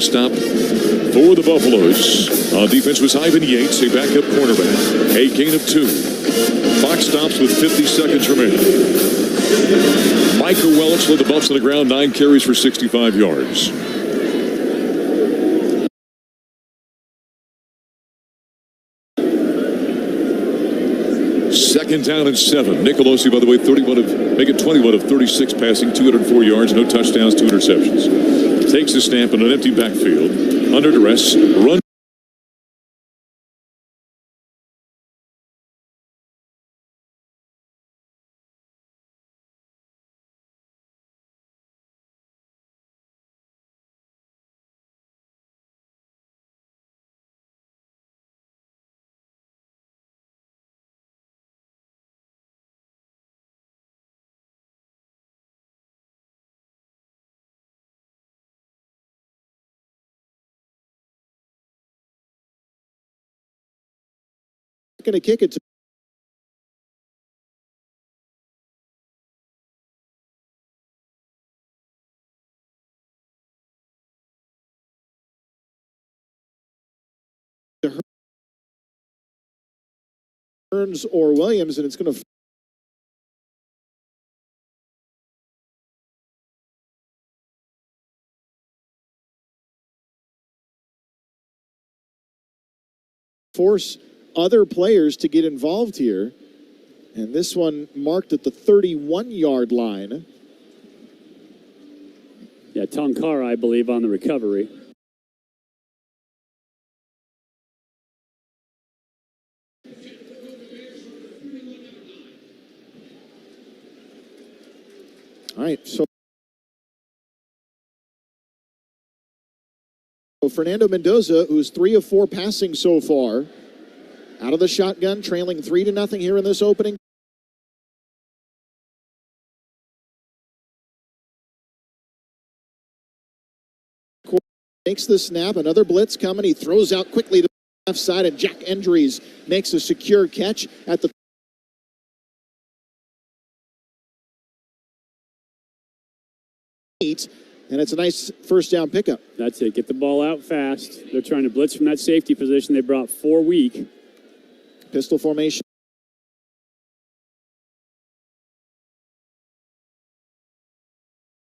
Stop for the Buffaloes. On defense was Ivan Yates, a backup cornerback. A gain of 2. Clock stops with 50 seconds remaining. Michael Welch led the Buffs on the ground, 9 carries for 65 yards. Second down and 7. Nicolosi, by the way, 21 of 36 passing, 204 yards, no touchdowns, 2 interceptions. Takes the snap in an empty backfield. Under duress, run. Going to kick it to Burns or Williams, and it's going to force other players to get involved here. And this one marked at the 31-yard line. Yeah, Tonkara, I believe, on the recovery. All right, so Fernando Mendoza, who's 3 of 4 passing so far, out of the shotgun, trailing 3-0 here in this opening. Makes the snap, another blitz coming. He throws out quickly to the left side, and Jack Endries makes a secure catch at the and it's a nice first down pickup. That's it. Get the ball out fast. They're trying to blitz from that safety position they brought 4 weak. Pistol formation.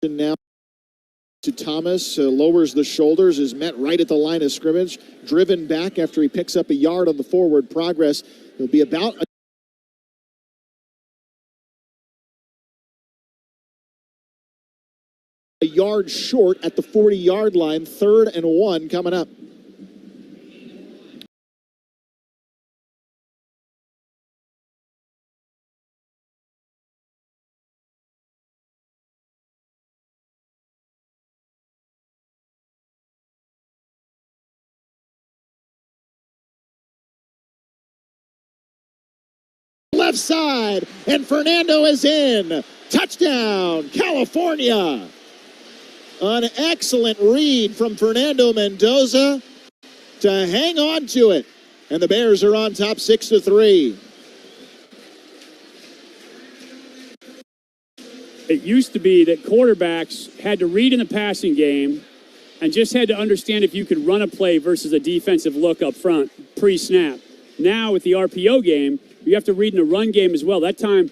Now to Thomas, lowers the shoulders, is met right at the line of scrimmage, driven back after he picks up a yard on the forward progress. He'll be about a yard short at the 40-yard line. 3rd and 1 coming up. Left side, and Fernando is in. Touchdown, California. An excellent read from Fernando Mendoza to hang on to it. And the Bears are on top 6-3. It used to be that quarterbacks had to read in the passing game and just had to understand if you could run a play versus a defensive look up front pre-snap. Now with the RPO game, you have to read in the run game as well. That time,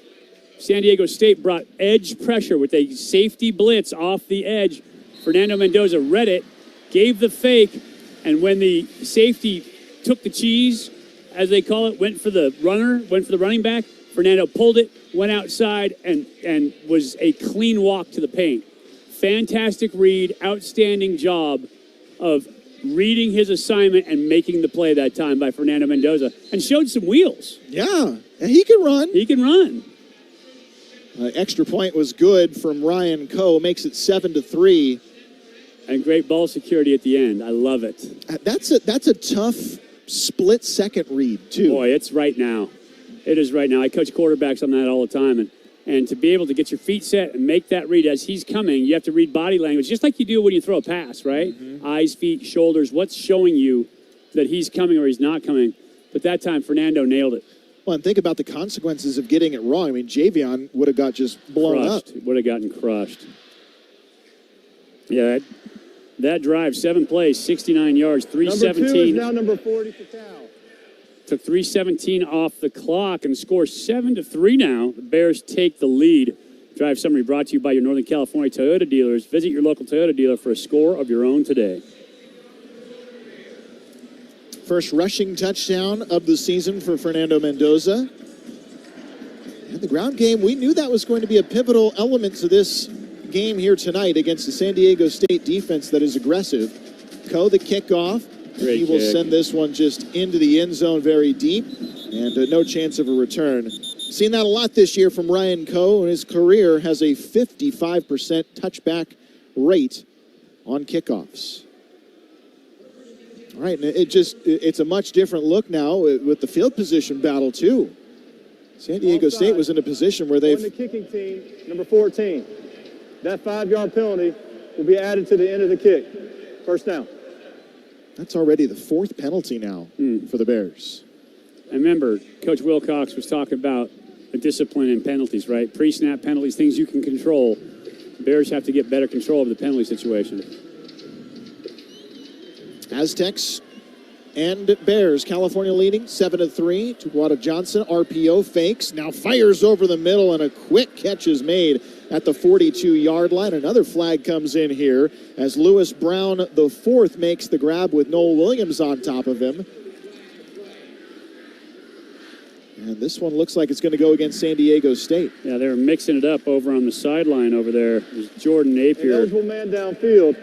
San Diego State brought edge pressure with a safety blitz off the edge. Fernando Mendoza read it, gave the fake, and when the safety took the cheese, as they call it, went for the running back, Fernando pulled it, went outside, and was a clean walk to the paint. Fantastic read, outstanding job of reading his assignment and making the play that time by Fernando Mendoza, and showed some wheels. Yeah, and he can run. He can run. Extra point was good from Ryan Coe, makes it 7-3. And great ball security at the end. I love it. That's a tough split-second read, too. Boy, it's right now. It is right now. I coach quarterbacks on that all the time, and to be able to get your feet set and make that read as he's coming, you have to read body language, just like you do when you throw a pass, right? Mm-hmm. Eyes, feet, shoulders, what's showing you that he's coming or he's not coming. But that time, Fernando nailed it. Well, and think about the consequences of getting it wrong. I mean, Javion would have got just blown crushed. up. Would have gotten crushed. Yeah, That drive, 7 plays, 69 yards, 317. Number 2 is now number 40 for Cal. Took 3:17 off the clock and score 7-3 now. The Bears take the lead. Drive summary brought to you by your Northern California Toyota dealers. Visit your local Toyota dealer for a score of your own today. First rushing touchdown of the season for Fernando Mendoza. And the ground game, we knew that was going to be a pivotal element to this game here tonight against the San Diego State defense that is aggressive. The kickoff. Great he will kick. send this one just into the end zone very deep, and no chance of a return. Seen that a lot this year from Ryan Coe, and his career has a 55% touchback rate on kickoffs. All right, and it's a much different look now with the field position battle too. San Diego State was in a position where they've... On the kicking team, number 14. That 5-yard penalty will be added to the end of the kick. First down. That's already the 4th penalty now for the Bears. I remember Coach Wilcox was talking about the discipline in penalties, right? Pre-snap penalties, things you can control. Bears have to get better control of the penalty situation. Aztecs and Bears, California leading 7-3. Tupuola Johnson, RPO fakes, now fires over the middle, and a quick catch is made at the 42-yard line. Another flag comes in here as Lewis Brown, the 4th, makes the grab with Noel Williams on top of him. And this one looks like it's going to go against San Diego State. Yeah, they were mixing it up over on the sideline over there. There's Jordan Napier. Eligible man downfield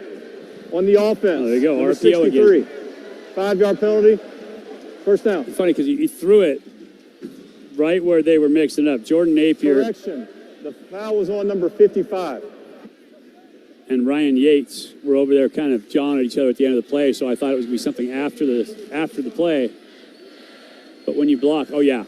on the offense. Oh, there you go, Number RPO 63. again. 5-yard penalty. First down. It's funny because he threw it right where they were mixing up. Jordan Napier Correction. The foul was on number 55. and Ryan Yates were over there kind of jawing at each other at the end of the play, so I thought it was going to be something after the play. But when you block, oh yeah.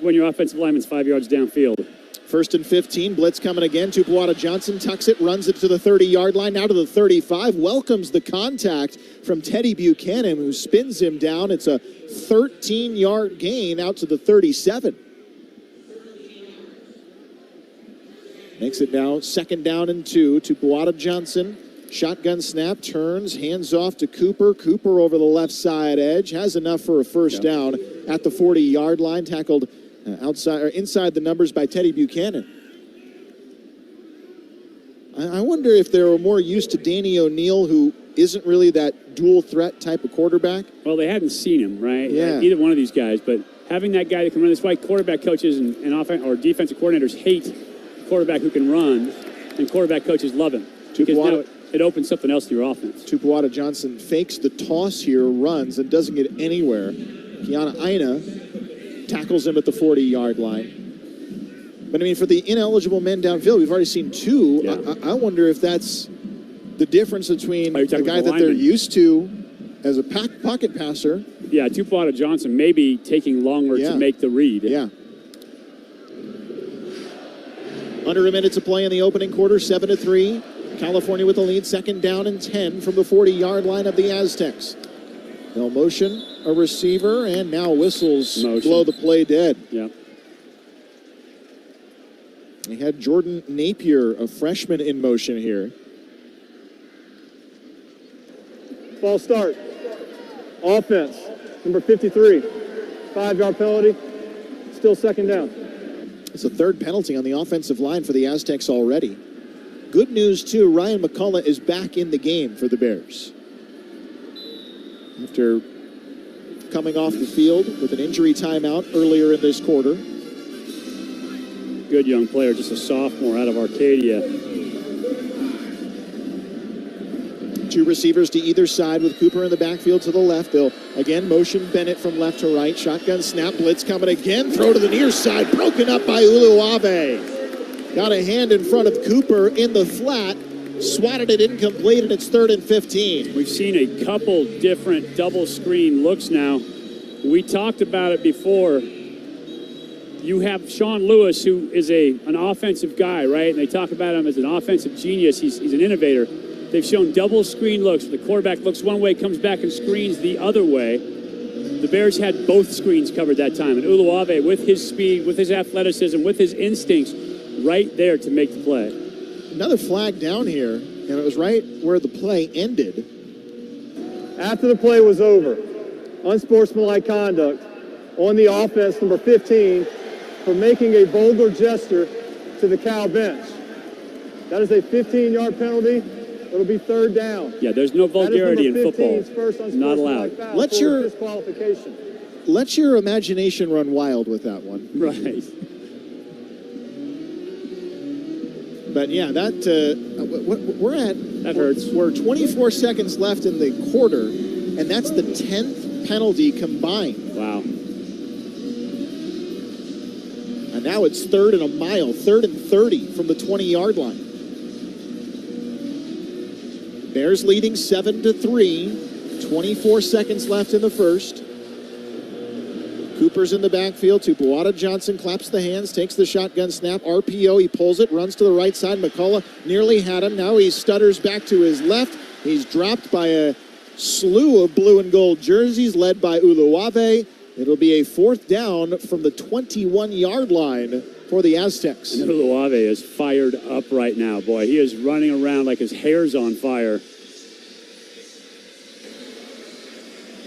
When your offensive lineman's 5 yards downfield. 1st and 15, blitz coming again. Tupuola Johnson tucks it, runs it to the 30-yard line, now to the 35, welcomes the contact from Teddy Buchanan, who spins him down. It's a 13-yard gain out to the 37. Makes it now 2nd down and 2. Tupuola Johnson, shotgun snap, turns, hands off to Cooper. Cooper over the left side edge, has enough for a first down at the 40-yard line, tackled outside or inside the numbers by Teddy Buchanan. I wonder if they were more used to Danny O'Neal, who isn't really that dual threat type of quarterback. Well, they hadn't seen him, right? Yeah. Either one of these guys, but having that guy that can run, that's why quarterback coaches and offense or defensive coordinators hate a quarterback who can run, and quarterback coaches love him because now it opens something else to your offense. Tupuola Johnson fakes the toss here, runs, and doesn't get anywhere. Kiana Aina tackles him at the 40-yard line. But, I mean, for the ineligible men downfield, we've already seen 2. Yeah. I wonder if that's the difference between the guy that they're lineman? used to as a pocket passer. Yeah, Tupuola Johnson maybe taking longer to make the read. Yeah. Under a minute to play in the opening quarter, 7-3. California with the lead, 2nd down and 10 from the 40-yard line of the Aztecs. They'll motion a receiver, and now whistles blow the play dead. Yeah. He had Jordan Napier, a freshman, in motion here. False start. Offense, number 53. 5-yard penalty. Still 2nd down. It's a 3rd penalty on the offensive line for the Aztecs already. Good news, too, Ryan McCullough is back in the game for the Bears. After coming off the field with an injury timeout earlier in this quarter. Good young player, just a sophomore out of Arcadia. 2 receivers to either side with Cooper in the backfield to the left. They'll again motion Bennett from left to right. Shotgun snap, blitz coming again. Throw to the near side, broken up by Uluave. Got a hand in front of Cooper in the flat. Swatted it incomplete, and it's 3rd and 15. We've seen a couple different double screen looks now. We talked about it before. You have Sean Lewis, who is an offensive guy, right? And they talk about him as an offensive genius. He's an innovator. They've shown double screen looks. The quarterback looks one way, comes back and screens the other way. The Bears had both screens covered that time. And Uluave, with his speed, with his athleticism, with his instincts, right there to make the play. Another flag down here. And it was right where the play ended. After the play was over, unsportsmanlike conduct on the offense, number 15, for making a vulgar gesture to the Cal bench. That is a 15-yard penalty. It'll be third down. Yeah, there's no vulgarity in football. Not allowed. Let your imagination run wild with that one. Right. But yeah, that hurts. We're 24 seconds left in the quarter, and that's the 10th penalty combined. Wow. And now it's 3rd and a mile, 3rd and 30 from the 20-yard line. Bears leading 7-3. 24 seconds left in the first. Cooper's in the backfield. Tupuola Johnson claps the hands, takes the shotgun snap. RPO, he pulls it, runs to the right side. McCullough nearly had him. Now he stutters back to his left. He's dropped by a slew of blue and gold jerseys led by Uluwave. It'll be a 4th down from the 21-yard line for the Aztecs. Uluwave is fired up right now. Boy, he is running around like his hair's on fire.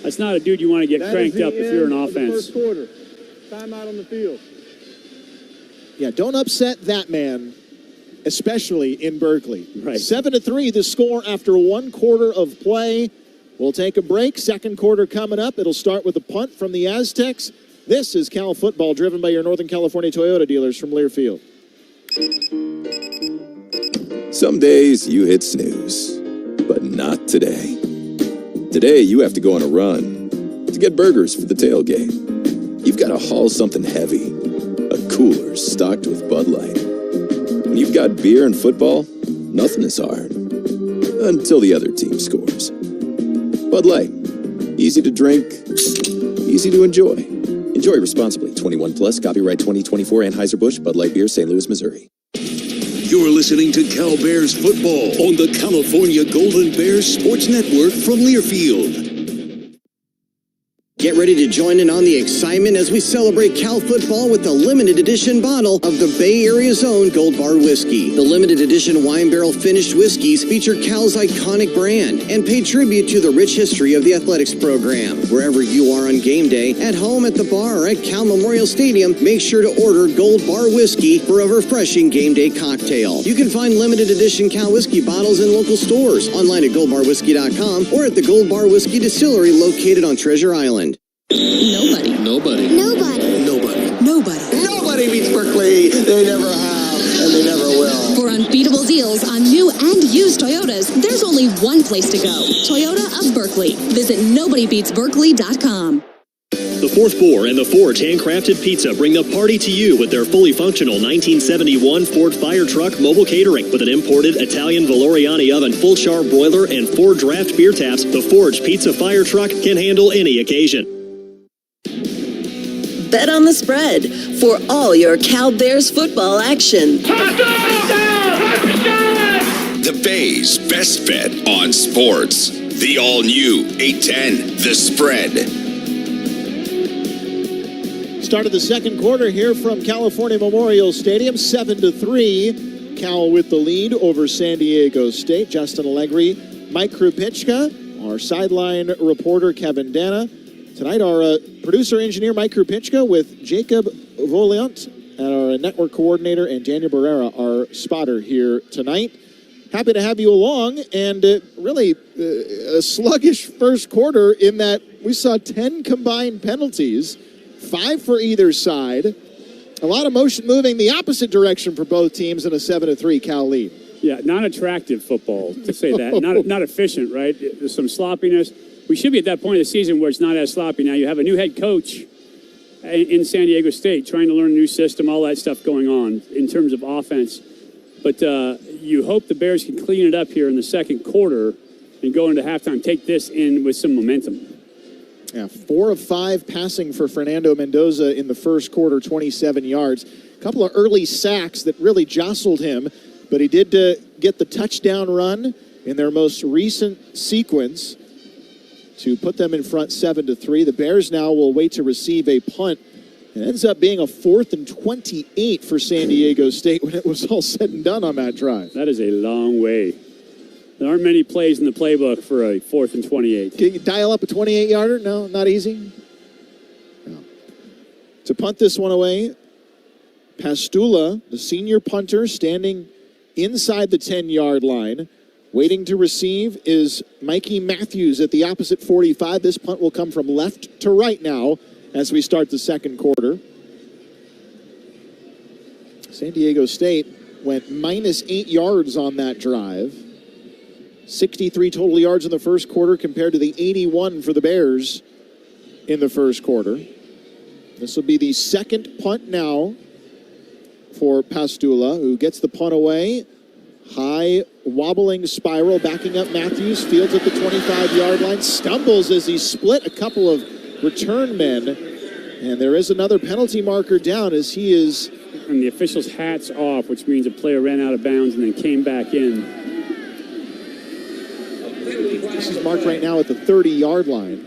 That's not a dude you want to get cranked up if you're an offense. First quarter. Timeout on the field. Yeah, don't upset that man, especially in Berkeley. Right. 7-3, the score after 1 quarter of play. We'll take a break. Second quarter coming up. It'll start with a punt from the Aztecs. This is Cal football, driven by your Northern California Toyota dealers from Learfield. Some days you hit snooze, but not today. Today you have to go on a run to get burgers for the tailgate. You've got to haul something heavy, a cooler stocked with Bud Light. When you've got beer and football, nothing is hard. Until the other team scores. Bud Light. Easy to drink, easy to enjoy. Enjoy responsibly. 21 plus. Copyright 2024 Anheuser-Busch, Bud Light Beer, St. Louis, Missouri. You're listening to Cal Bears football on the California Golden Bears Sports Network from Learfield. Get ready to join in on the excitement as we celebrate Cal football with the limited edition bottle of the Bay Area's own Gold Bar Whiskey. The limited edition wine barrel finished whiskeys feature Cal's iconic brand and pay tribute to the rich history of the athletics program. Wherever you are on game day, at home, at the bar, or at Cal Memorial Stadium, make sure to order Gold Bar Whiskey for a refreshing game day cocktail. You can find limited edition Cal whiskey bottles in local stores, online at goldbarwhiskey.com, or at the Gold Bar Whiskey Distillery located on Treasure Island. Nobody beats Berkeley. They never have, and they never will. For unbeatable deals on new and used Toyotas, there's only one place to go. Toyota of Berkeley. Visit nobodybeatsberkeley.com. The Fourth Bore and the Forge Handcrafted Pizza bring the party to you with their fully functional 1971 Ford Fire Truck mobile catering. With an imported Italian Valoriani oven, full char broiler, and 4 draft beer taps, the Forge Pizza Fire Truck can handle any occasion. Bet on the spread for all your Cal Bears football action. The Bay's best bet on sports. The all-new 810, The Spread. Start of the second quarter here from California Memorial Stadium, 7-3. Cal with the lead over San Diego State. Justin Allegri, Mike Krupichka, our sideline reporter Kevin Dana. Tonight, our producer-engineer, Mike Krupichka, with Jacob Voliant, and our network coordinator, and Daniel Barrera, our spotter here tonight. Happy to have you along, and really a sluggish first quarter in that we saw 10 combined penalties, 5 for either side. A lot of motion moving the opposite direction for both teams in a 7-3 Cal lead. Yeah, not attractive football, to say that. Not efficient, right? There's some sloppiness. We should be at that point of the season where it's not as sloppy. Now you have a new head coach in San Diego State trying to learn a new system, all that stuff going on in terms of offense. But you hope the Bears can clean it up here in the second quarter and go into halftime, take this in with some momentum. Yeah, 4 of 5 passing for Fernando Mendoza in the first quarter, 27 yards. A couple of early sacks that really jostled him, but he did get the touchdown run in their most recent sequence to put them in front 7-3. The Bears now will wait to receive a punt. It ends up being a 4th and 28 for San Diego State when it was all said and done on that drive. That is a long way There aren't many plays in the playbook for a 4th and 28. Can you dial up a 28-yarder? No, not easy. No. To punt this one away, Pastula, the senior punter, standing inside the 10-yard line. Waiting to receive is Mikey Matthews at the opposite 45. This punt will come from left to right now as we start the second quarter. San Diego State went minus 8 yards on that drive. 63 total yards in the first quarter compared to the 81 for the Bears in the first quarter. This will be the second punt now for Pastula, who gets the punt away. High wobbling spiral, backing up Matthews, fields at the 25-yard line, stumbles as he split a couple of return men. And there is another penalty marker down as he is... And the official's hat's off, which means a player ran out of bounds and then came back in. This is marked right now at the 30-yard line.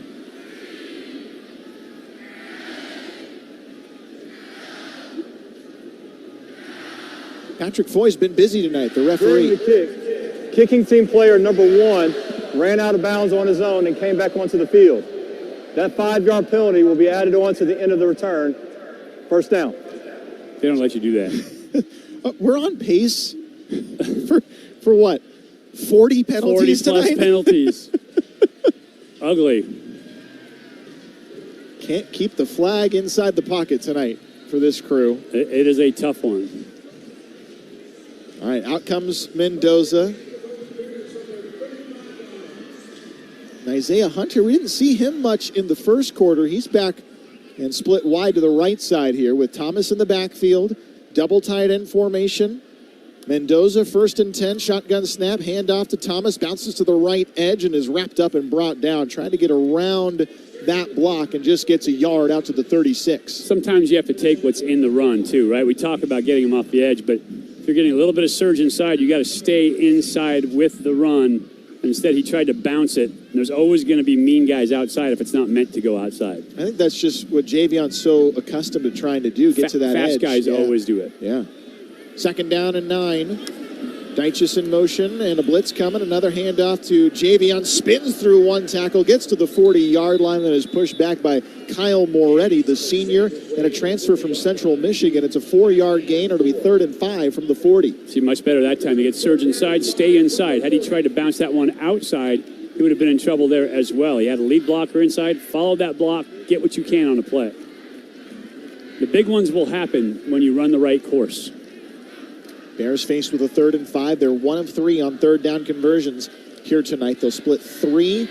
Patrick Foy's been busy tonight, the referee. During the kick, kicking team player number 1 ran out of bounds on his own and came back onto the field. That 5-yard penalty will be added on to the end of the return. First down. They don't let you do that. We're on pace for what? 40 penalties 40 plus tonight? penalties. Ugly. Can't keep the flag inside the pocket tonight for this crew. It is a tough one. All right, out comes Mendoza. Isaiah Hunter, we didn't see him much in the first quarter. He's back and split wide to the right side here with Thomas in the backfield. Double tight end formation. Mendoza, 1st and 10, shotgun snap, handoff to Thomas, bounces to the right edge and is wrapped up and brought down, trying to get around that block and just gets a yard out to the 36. Sometimes you have to take what's in the run too, right? We talk about getting him off the edge, but if you're getting a little bit of surge inside, you got to stay inside with the run. Instead, he tried to bounce it. And there's always going to be mean guys outside if it's not meant to go outside. I think that's just what Javion's so accustomed to trying to do, get to that fast edge. Fast guys always do it. Yeah. 2nd down and 9. Deitchus in motion and a blitz coming. Another handoff to Javion. Spins through one tackle, gets to the 40-yard line and is pushed back by Kyle Moretti, the senior, and a transfer from Central Michigan. It's a 4-yard gain. It'll be 3rd and 5 from the 40. See, much better that time. He gets surge inside, stay inside. Had he tried to bounce that one outside, he would have been in trouble there as well. He had a lead blocker inside, follow that block, get what you can on a play. The big ones will happen when you run the right course. Bears faced with a 3rd and 5. They're 1 of 3 on 3rd down conversions here tonight. They'll split 3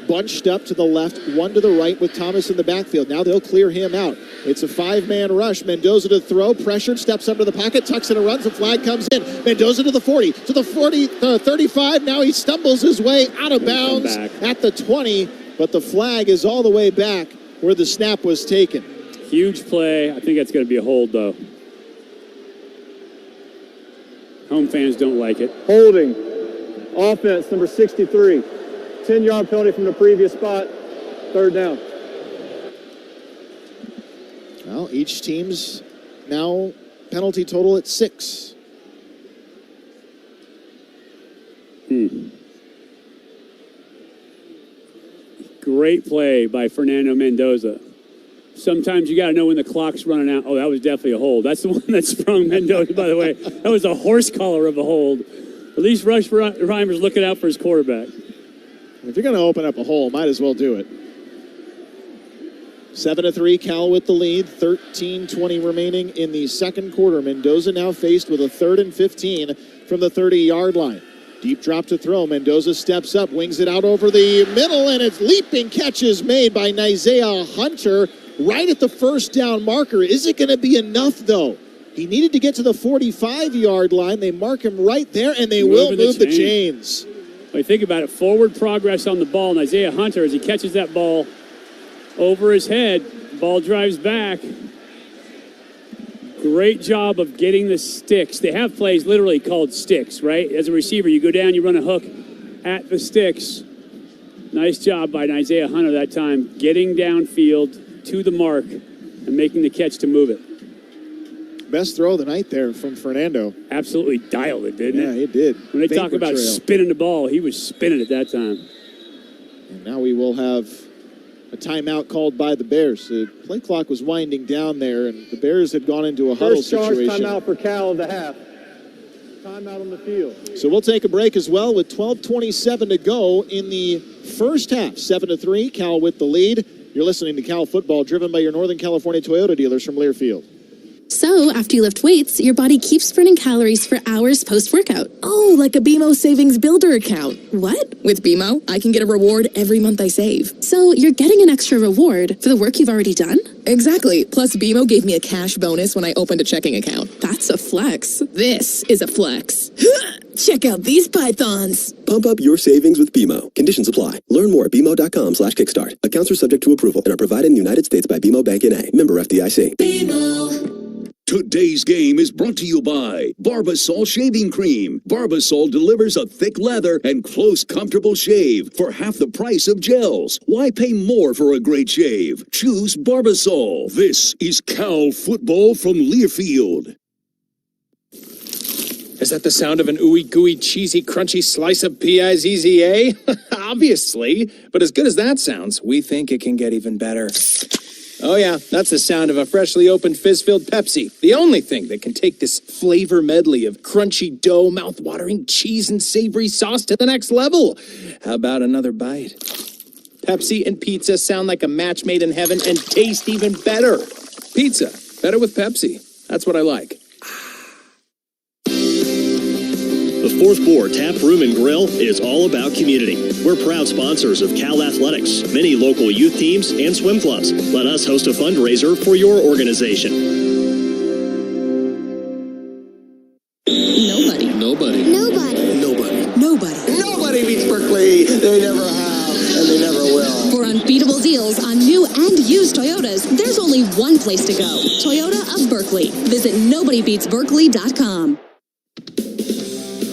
bunched up to the left, 1 to the right with Thomas in the backfield. Now they'll clear him out. It's a 5-man rush. Mendoza to throw, pressured, steps up to the pocket, tucks in and runs. The flag comes in. Mendoza to the 40, to the 40, 35. Now he stumbles his way out of bounds at the 20, but the flag is all the way back where the snap was taken. Huge play. I think that's going to be a hold, though. Home fans don't like it. Holding. Offense, number 63. 10-yard penalty from the previous spot. 3rd down. Well, each team's now penalty total at 6. Great play by Fernando Mendoza. Sometimes you got to know when the clock's running out. Oh, that was definitely a hold. That's the one that sprung Mendoza, by the way. That was a horse collar of a hold. At least Rush Reimer's looking out for his quarterback. If you're going to open up a hole, might as well do it. 7-3, Cal with the lead. 13:20 remaining in the second quarter. Mendoza now faced with a 3rd and 15 from the 30-yard line. Deep drop to throw. Mendoza steps up, wings it out over the middle, and it's leaping catches made by Isaiah Hunter right at the 1st down marker. Is it going to be enough, though? He needed to get to the 45-yard line. They mark him right there, and they will move the chains. Well, you think about it, forward progress on the ball, and Isaiah Hunter, as he catches that ball over his head, ball drives back. Great job of getting the sticks. They have plays literally called sticks, right? As a receiver, you go down, you run a hook at the sticks. Nice job by Isaiah Hunter that time, getting downfield to the mark and making the catch to move it. best throw of the night there from Fernando. Absolutely dialed it, didn't it? Yeah, it did. When they talk about spinning the ball, he was spinning at that time. And now we will have a timeout called by the Bears. The play clock was winding down there, and the Bears had gone into a huddle situation. First timeout for Cal of the half. Timeout on the field. So we'll take a break as well with 12:27 to go in the first half. 7-3, Cal with the lead. You're listening to Cal Football, driven by your Northern California Toyota dealers from Learfield. So, after you lift weights, your body keeps burning calories for hours post-workout. Oh, like a BMO Savings Builder account. What? With BMO, I can get a reward every month I save. So, you're getting an extra reward for the work you've already done? Exactly. Plus, BMO gave me a cash bonus when I opened a checking account. That's a flex. This is a flex. Check out these pythons. Pump up your savings with BMO. Conditions apply. Learn more at BMO.com/kickstart. Accounts are subject to approval and are provided in the United States by BMO Bank N.A. Member FDIC. BMO. Today's game is brought to you by Barbasol Shaving Cream. Barbasol delivers a thick lather and close, comfortable shave for half the price of gels. Why pay more for a great shave? Choose Barbasol. This is Cal Football from Learfield. Is that the sound of an ooey gooey cheesy crunchy slice of P-I-Z-Z-A? Obviously, but as good as that sounds, we think it can get even better. Oh yeah, that's the sound of a freshly opened fizz-filled Pepsi. The only thing that can take this flavor medley of crunchy dough, mouth-watering cheese, and savory sauce to the next level. How about another bite? Pepsi and pizza sound like a match made in heaven and taste even better. Pizza, better with Pepsi. That's what I like. The Fourth Board Tap Room and Grill is all about community. We're proud sponsors of Cal Athletics, many local youth teams, and swim clubs. Let us host a fundraiser for your organization. Nobody. Nobody. Nobody. Nobody. Nobody. Nobody beats Berkeley. They never have, and they never will. For unbeatable deals on new and used Toyotas, there's only one place to go. Toyota of Berkeley. Visit nobodybeatsberkeley.com.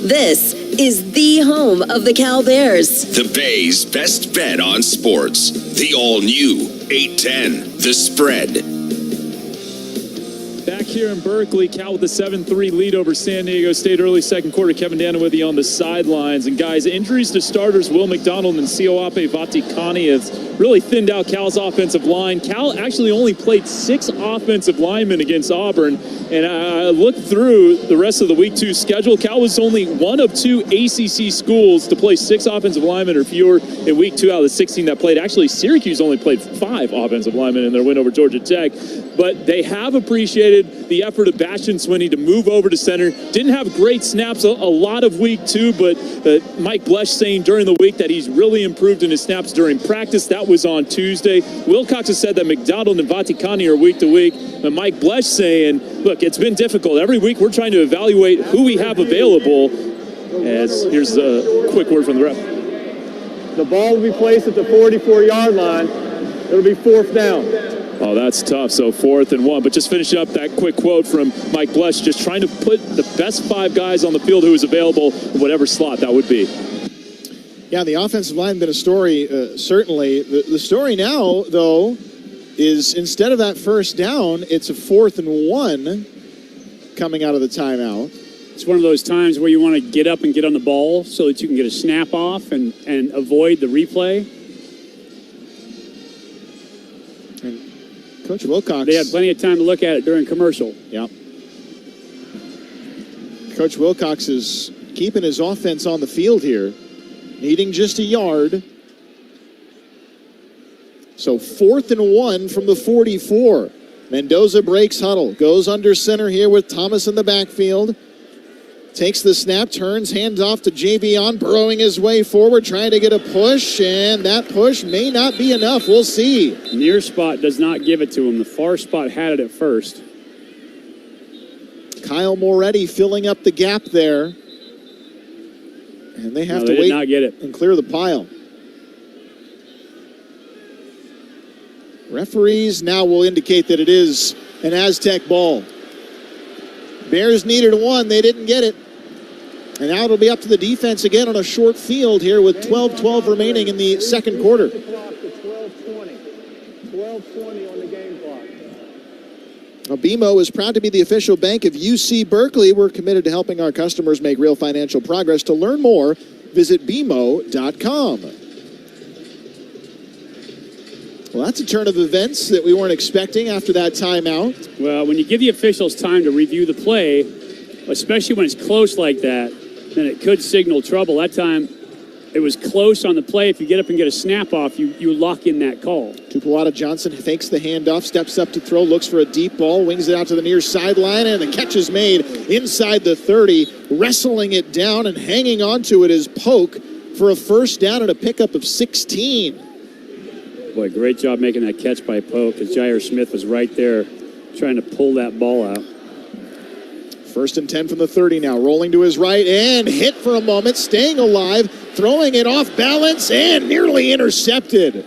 This is the home of the Cal Bears. The Bay's best bet on sports. The all-new 810, The Spread. Back here in Berkeley, Cal with a 7-3 lead over San Diego State. Early second quarter, Kevin Dana with you on the sidelines. And guys, injuries to starters Will McDonald and Sioape Vatikani have really thinned out Cal's offensive line. Cal actually only played 6 offensive linemen against Auburn. And I looked through the rest of the Week 2 schedule. Cal was only one of 2 ACC schools to play 6 offensive linemen or fewer in Week 2 out of the 16 that played. Actually, Syracuse only played 5 offensive linemen in their win over Georgia Tech. But they have appreciated the effort of Bastion Swinney to move over to center. Didn't have great snaps a lot of Week 2, but Mike Blesh saying during the week that he's really improved in his snaps during practice. That was on Tuesday. Wilcox has said that McDonald and Vatikani are week to week. And Mike Blesh saying, look, it's been difficult. Every week we're trying to evaluate who we have available. As here's a quick word from the ref. The ball will be placed at the 44-yard line. It'll be 4th down. Oh, that's tough. So 4th and 1. But just finishing up that quick quote from Mike Blesh, just trying to put the best 5 guys on the field who is available in whatever slot that would be. Yeah, the offensive line been a story, certainly. The story now, though, is instead of that first down, it's a 4th and 1 coming out of the timeout. It's one of those times where you want to get up and get on the ball so that you can get a snap off and avoid the replay. Coach Wilcox. They had plenty of time to look at it during commercial. Yeah. Coach Wilcox is keeping his offense on the field here, needing just a yard. So 4th and 1 from the 44. Mendoza breaks huddle, goes under center here with Thomas in the backfield. Takes the snap, turns, hands off to Javion, burrowing his way forward, trying to get a push, and that push may not be enough. We'll see. Near spot does not give it to him. The far spot had it at first. Kyle Moretti filling up the gap there. And they have to wait wait not get it. and clear the pile. Referees now will indicate that it is an Aztec ball. Bears needed 1. They didn't get it. And now it'll be up to the defense again on a short field here with 12-12 remaining in the second quarter. 12:20 on the game clock. Now, BMO is proud to be the official bank of UC Berkeley. We're committed to helping our customers make real financial progress. To learn more, visit BMO.com. Well, that's a turn of events that we weren't expecting after that timeout. Well, when you give the officials time to review the play, especially when it's close like that, then it could signal trouble. That time, it was close on the play. If you get up and get a snap off, you lock in that call. Tupuola Johnson fakes the handoff, steps up to throw, looks for a deep ball, wings it out to the near sideline, and the catch is made inside the 30. Wrestling it down and hanging onto it is Polk for a first down and a pickup of 16. Boy, great job making that catch by Polk, as Jair Smith was right there trying to pull that ball out. First and 10 from the 30 now, rolling to his right and hit for a moment, staying alive, throwing it off balance and nearly intercepted.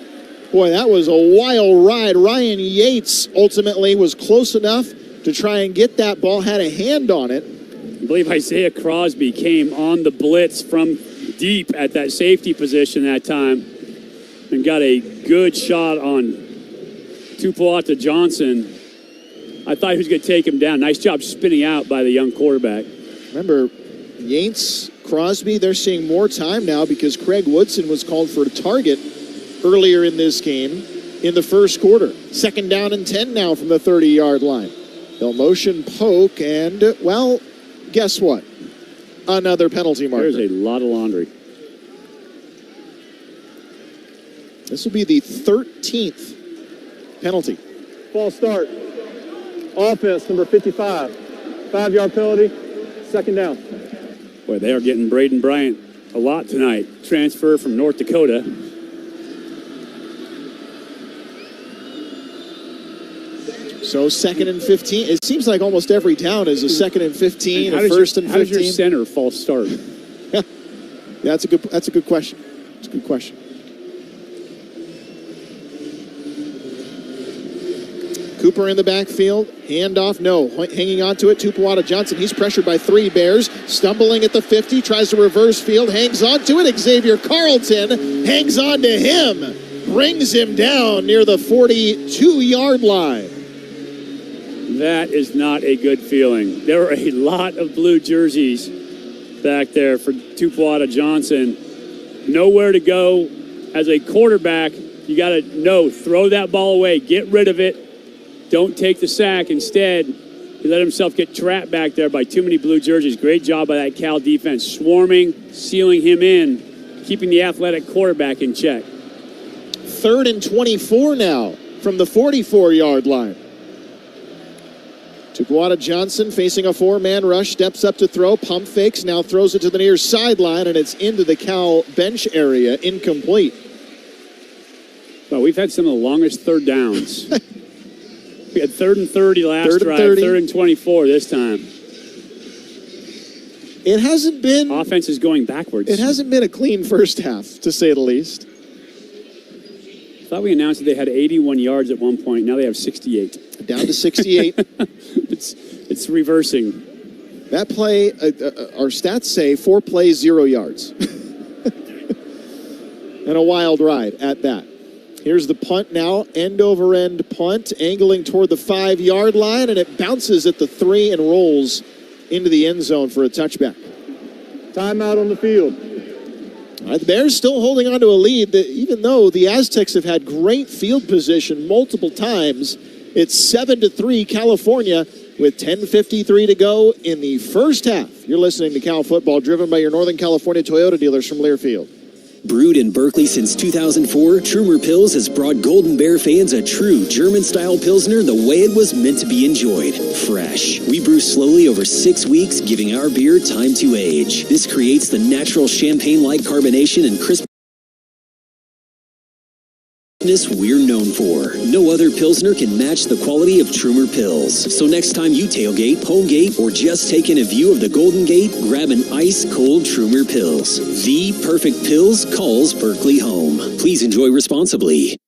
Boy, that was a wild ride. Ryan Yates ultimately was close enough to try and get that ball, had a hand on it. I believe Isaiah Crosby came on the blitz from deep at that safety position that time and got a good shot on Tupuola Johnson. I thought he was going to take him down. Nice job spinning out by the young quarterback. Remember, Yates, Crosby, they're seeing more time now because Craig Woodson was called for a target earlier in this game in the first quarter. Second down and 10 now from the 30-yard line. They'll motion Polk and, well, guess what? Another penalty marker. There's a lot of laundry. This will be the 13th penalty. False start. Offense, number 55. 5-yard penalty, second down. Boy, they are getting Braden Bryant a lot tonight. Transfer from North Dakota. So second and 15. It seems like almost every down is a second and 15, a first and 15. How does your center false start? Yeah, that's a good question. It's a good question. Cooper in the backfield, handoff, no, hanging on to it, Tupuola Johnson, he's pressured by 3 Bears, stumbling at the 50, tries to reverse field, hangs on to it, Xavier Carlton hangs on to him, brings him down near the 42-yard line. That is not a good feeling. There were a lot of blue jerseys back there for Tupuola Johnson. Nowhere to go. As a quarterback, you got to know, throw that ball away, get rid of it. Don't take the sack. Instead, he let himself get trapped back there by too many blue jerseys. Great job by that Cal defense, swarming, sealing him in, keeping the athletic quarterback in check. 3rd and 24 now from the 44-yard line. Tupuola Johnson facing a 4-man rush, steps up to throw, pump fakes, now throws it to the near sideline, and it's into the Cal bench area, incomplete. Well, we've had some of the longest third downs. We had 3rd and 30 last drive, 3rd and 24 this time. It hasn't been... Offense is going backwards. It hasn't been a clean first half, to say the least. I thought we announced that they had 81 yards at one point. Now they have 68. Down to 68. It's reversing. That play, our stats say 4 plays, 0 yards. And a wild ride at that. Here's the punt now, end-over-end punt, angling toward the 5-yard line, and it bounces at the 3 and rolls into the end zone for a touchback. Timeout on the field. All right, the Bears still holding on to a lead, that even though the Aztecs have had great field position multiple times. It's 7-3 California with 10:53 to go in the first half. You're listening to Cal Football, driven by your Northern California Toyota dealers from Learfield. Brewed in Berkeley since 2004, Trumer Pils has brought Golden Bear fans a true German-style Pilsner the way it was meant to be enjoyed. Fresh. We brew slowly over 6 weeks, giving our beer time to age. This creates the natural champagne-like carbonation and crispness we're known for. No other Pilsner can match the quality of Trumer Pils. So next time you tailgate, homegate, or just take in a view of the Golden Gate, grab an ice-cold Trumer Pils. The perfect Pils calls Berkeley home. Please enjoy responsibly.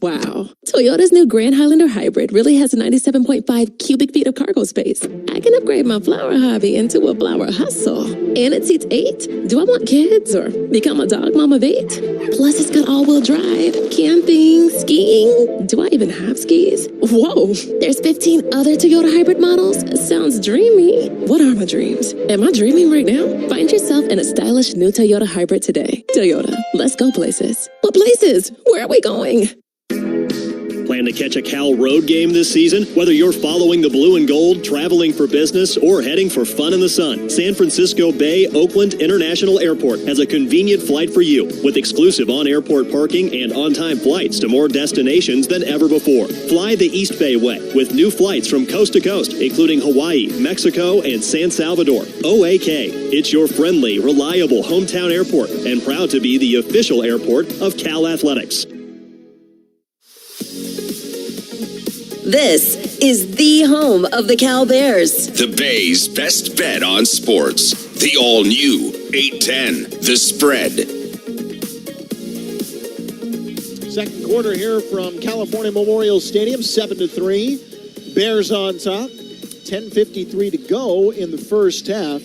Wow. Toyota's new Grand Highlander Hybrid really has 97.5 cubic feet of cargo space. I can upgrade my flower hobby into a flower hustle. And it seats 8. Do I want kids or become a dog mom of 8? Plus, it's got all-wheel drive, camping, skiing. Do I even have skis? Whoa. There's 15 other Toyota hybrid models. Sounds dreamy. What are my dreams? Am I dreaming right now? Find yourself in a stylish new Toyota hybrid today. Toyota, let's go places. What places? Where are we going? Plan to catch a Cal road game this season? Whether you're following the blue and gold, traveling for business, or heading for fun in the sun, San Francisco Bay Oakland International Airport has a convenient flight for you with exclusive on-airport parking and on-time flights to more destinations than ever before. Fly the East Bay way with new flights from coast to coast, including Hawaii, Mexico, and San Salvador. OAK, it's your friendly, reliable hometown airport and proud to be the official airport of Cal Athletics. This is the home of the Cal Bears. The Bay's best bet on sports. The all-new 810, The Spread. Second quarter here from California Memorial Stadium, 7-3. Bears on top. 10:53 to go in the first half.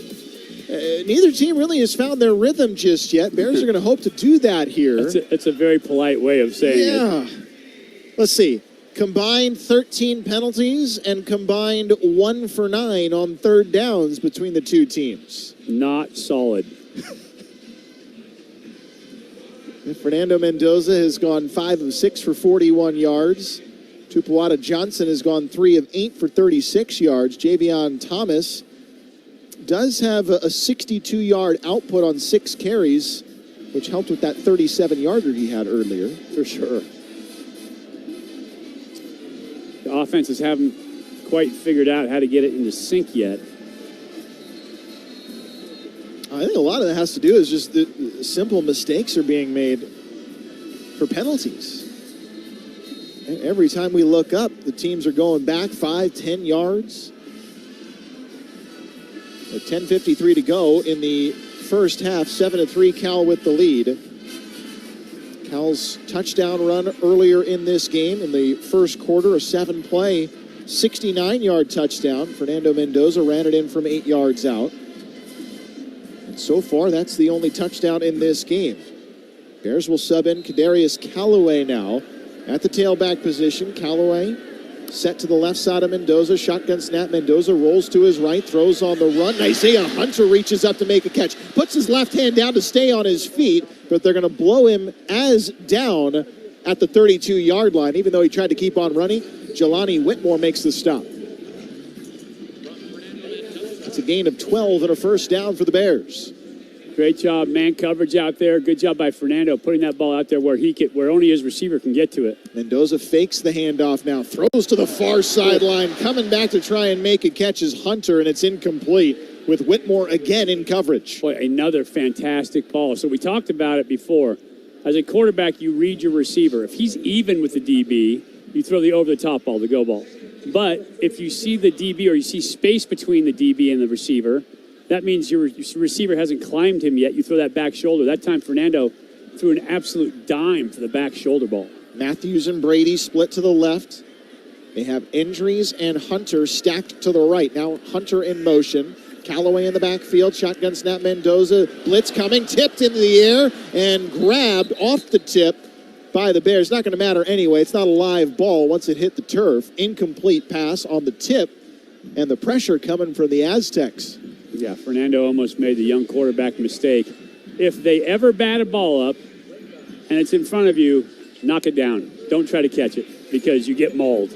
Neither team really has found their rhythm just yet. Bears are going to hope to do that here. It's a very polite way of saying it. Yeah. Let's see. Combined 13 penalties and combined 1 for 9 on third downs between the two teams. Not solid. Fernando Mendoza has gone 5 of 6 for 41 yards. Tupuada Johnson has gone 3 of 8 for 36 yards. Javion Thomas does have a 62-yard output on 6 carries, which helped with that 37-yarder he had earlier, for sure. The offenses haven't quite figured out how to get it into sync yet. I think a lot of that has to do is just the simple mistakes are being made for penalties. Every time we look up, the teams are going back 5-10 yards. At 10:53 to go in the first half, 7-3 Cal with the lead. Cal's touchdown run earlier in this game in the first quarter, a 7-play, 69-yard touchdown. Fernando Mendoza ran it in from 8 yards out. And so far, that's the only touchdown in this game. Bears will sub in Kadarius Callaway now at the tailback position. Callaway set to the left side of Mendoza. Shotgun snap. Mendoza rolls to his right, throws on the run. Isaiah Hunter reaches up to make a catch. Puts his left hand down to stay on his feet, but they're going to blow him as down at the 32-yard line. Even though he tried to keep on running, Jelani Whitmore makes the stop. It's a gain of 12 and a first down for the Bears. Great job, man coverage out there. Good job by Fernando putting that ball out there where only his receiver can get to it. Mendoza fakes the handoff now, throws to the far sideline, coming back to try and make a catch is Hunter, and it's incomplete with Whitmore again in coverage. Boy, another fantastic ball. So we talked about it before. As a quarterback, you read your receiver. If he's even with the DB, you throw the over-the-top ball, the go ball. But if you see the DB or you see space between the DB and the receiver, that means your receiver hasn't climbed him yet. You throw that back shoulder. That time, Fernando threw an absolute dime for the back shoulder ball. Matthews and Brady split to the left. They have injuries and Hunter stacked to the right. Now Hunter in motion. Callaway in the backfield. Shotgun snap. Mendoza. Blitz coming. Tipped into the air and grabbed off the tip by the Bears. Not going to matter anyway. It's not a live ball once it hit the turf. Incomplete pass on the tip. And the pressure coming from the Aztecs. Yeah, Fernando almost made the young quarterback mistake. If they ever bat a ball up and it's in front of you, knock it down. Don't try to catch it because you get mauled.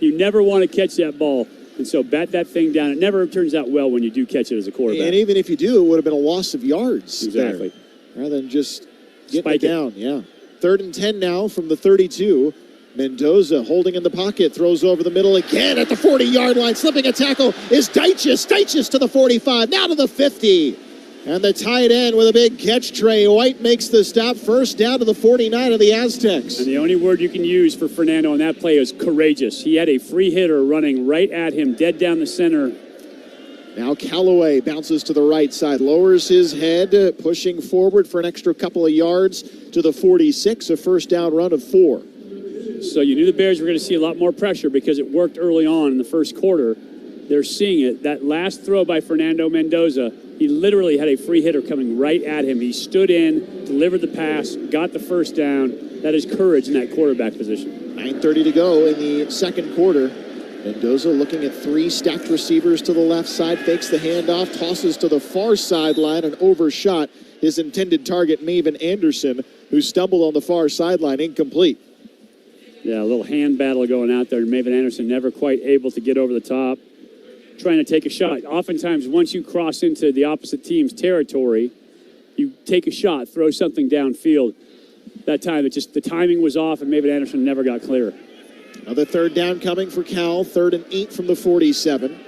You never want to catch that ball. And so bat that thing down. It never turns out well when you do catch it as a quarterback. And even if you do, it would have been a loss of yards. Exactly. There, rather than just getting Spike it down. Yeah. 3rd and 10 now from the 32. Mendoza holding in the pocket, throws over the middle again at the 40-yard line. Slipping a tackle is Deiches. Deiches to the 45, now to the 50. And the tight end with a big catch, Trey White, makes the stop. First down to the 49 of the Aztecs. And the only word you can use for Fernando on that play is courageous. He had a free hitter running right at him, dead down the center. Now Callaway bounces to the right side, lowers his head, pushing forward for an extra couple of yards to the 46, a first down run of 4. So you knew the Bears were going to see a lot more pressure because it worked early on in the first quarter. They're seeing it. That last throw by Fernando Mendoza, he literally had a free hitter coming right at him. He stood in, delivered the pass, got the first down. That is courage in that quarterback position. 9:30 to go in the second quarter. Mendoza looking at 3 stacked receivers to the left side, fakes the handoff, tosses to the far sideline and overshot his intended target, Maven Anderson, who stumbled on the far sideline, incomplete. Yeah, a little hand battle going out there. Maven Anderson never quite able to get over the top, trying to take a shot. Oftentimes, once you cross into the opposite team's territory, you take a shot, throw something downfield. That time, the timing was off, and Maven Anderson never got clear. Another third down coming for Cal, 3rd and 8 from the 47.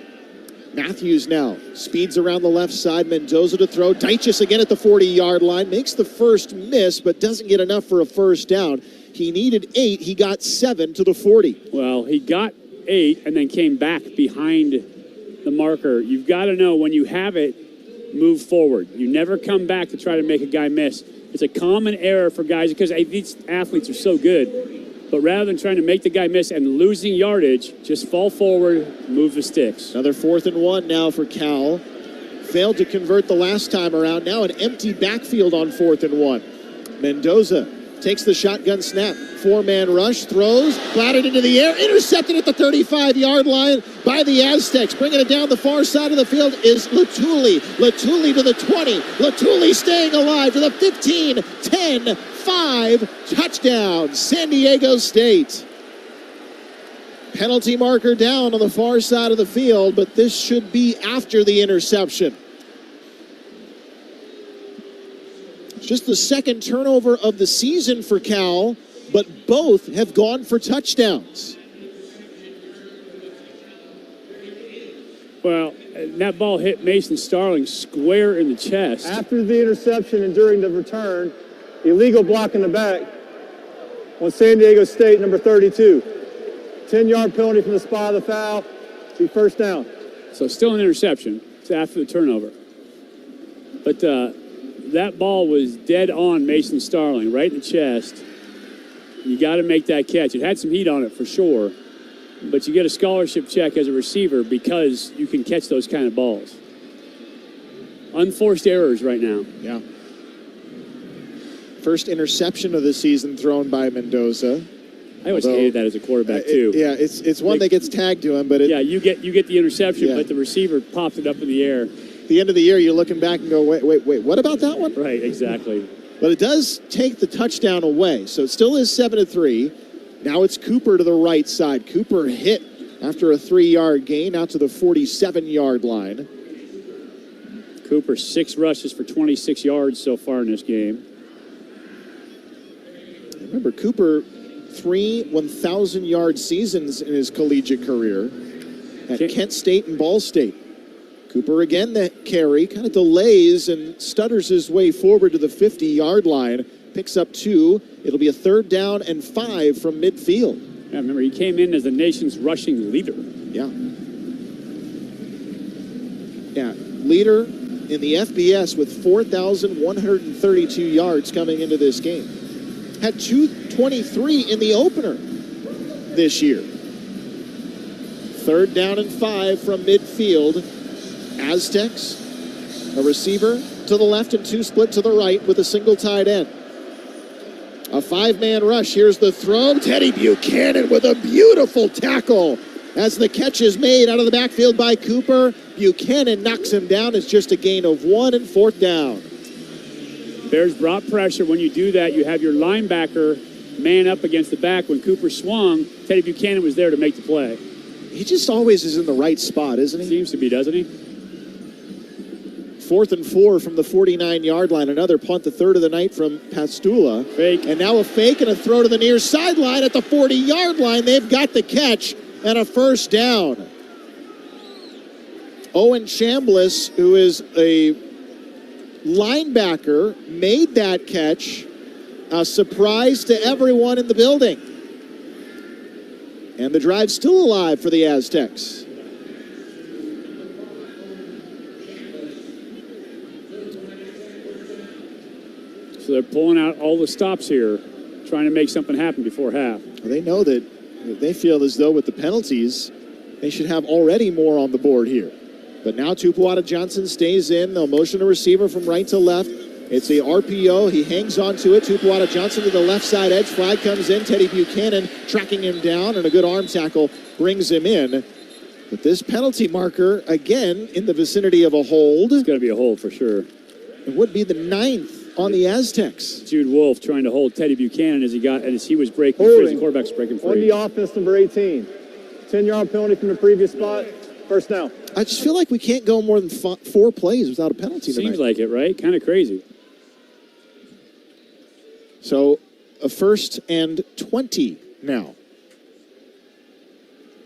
Matthews now speeds around the left side, Mendoza to throw. Deitchus again at the 40-yard line, makes the first miss, but doesn't get enough for a first down. He needed 8, he got 7 to the 40. Well, he got 8 and then came back behind the marker. You've got to know when you have it, move forward. You never come back to try to make a guy miss. It's a common error for guys because these athletes are so good. But rather than trying to make the guy miss and losing yardage, just fall forward, move the sticks. Another 4th and 1 now for Cal. Failed to convert the last time around. Now an empty backfield on 4th and 1. Mendoza takes the shotgun snap. 4-man rush, throws, flattened into the air, intercepted at the 35-yard line by the Aztecs. Bringing it down the far side of the field is Latuli. Latuli to the 20. Latuli staying alive to the 15, 10, 5, touchdown, San Diego State. Penalty marker down on the far side of the field, but this should be after the interception. Just the second turnover of the season for Cal, but both have gone for touchdowns. Well, that ball hit Mason Starling square in the chest. After the interception and during the return, illegal block in the back on San Diego State, number 32. 10-yard penalty from the spot of the foul. Be first down. So still an interception. It's after the turnover. But that ball was dead on Mason Starling, right in the chest. You got to make that catch. It had some heat on it for sure, but you get a scholarship check as a receiver because you can catch those kind of balls. Unforced errors right now. Yeah. First interception of the season thrown by Mendoza. I always hated that as a quarterback too. It's one that gets tagged to him, but you get the interception, but the receiver pops it up in the air. At the end of the year, you're looking back and go, wait, what about that one? Right, exactly. But it does take the touchdown away, so it still is 7-3. Now it's Cooper to the right side. Cooper hit after a 3-yard gain out to the 47-yard line. Cooper 6 rushes for 26 yards so far in this game. Remember, Cooper 3 1,000-yard seasons in his collegiate career at Kent State and Ball State. Cooper again the carry, kind of delays and stutters his way forward to the 50-yard line, picks up 2. It'll be a 3rd down and 5 from midfield. Yeah, remember, he came in as the nation's rushing leader. Yeah. Yeah, leader in the FBS with 4,132 yards coming into this game. Had 223 in the opener this year. 3rd down and 5 from midfield. Aztecs, a receiver to the left and 2 split to the right with a single tight end. A 5-man rush. Here's the throw. Teddy Buchanan with a beautiful tackle as the catch is made out of the backfield by Cooper. Buchanan knocks him down. It's just a gain of 1 and 4th down. Bears brought pressure. When you do that, you have your linebacker man up against the back. When Cooper swung, Teddy Buchanan was there to make the play. He just always is in the right spot, isn't he? Seems to be, doesn't he? 4th and 4 from the 49-yard line. Another punt, the 3rd of the night from Pastula. Fake. And now a fake and a throw to the near sideline at the 40-yard line. They've got the catch and a first down. Owen Chambliss, who is a linebacker, made that catch. A surprise to everyone in the building. And the drive's still alive for the Aztecs. So they're pulling out all the stops here, trying to make something happen before half. They know that they feel as though with the penalties, they should have already more on the board here. But now Tupuola Johnson stays in. They'll motion a receiver from right to left. It's a RPO. He hangs on to it. Tupuola Johnson to the left side edge. Flag comes in. Teddy Buchanan tracking him down, and a good arm tackle brings him in. But this penalty marker, again, in the vicinity of a hold. It's going to be a hold for sure. It would be the 9th on the Aztecs. Jude Wolf trying to hold Teddy Buchanan as he was breaking free, as the quarterback's breaking free. On the offense, number 18. 10-yard penalty from the previous spot. First down. I just feel like we can't go more than 4 plays without a penalty tonight. Seems like it, right? Kind of crazy. So, a 1st and 20 now.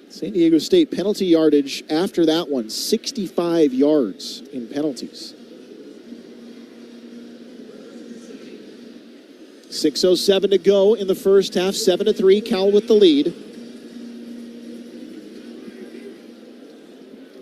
San Diego State penalty yardage after that one, 65 yards in penalties. 6:07 to go in the first half, 7-3, Cal with the lead.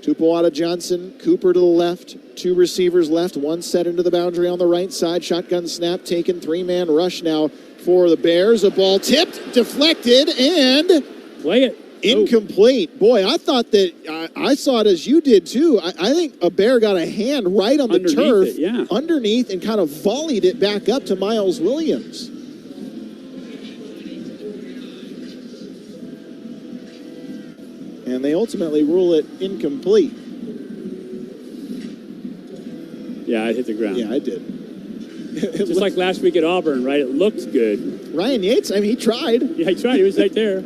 Tupuola Johnson, Cooper to the left, 2 receivers left, 1 set into the boundary on the right side. Shotgun snap taken, 3-man rush now for the Bears. A ball tipped, deflected, and play it. Incomplete. Boy, I thought that I saw it as you did too. I think a Bear got a hand right on the turf, underneath, and kind of volleyed it back up to Miles Williams. And they ultimately rule it incomplete. Yeah, it hit the ground. Yeah, I did. Just like last week at Auburn, right? It looked good. Ryan Yates, I mean, he tried. Yeah, he tried. He was right there.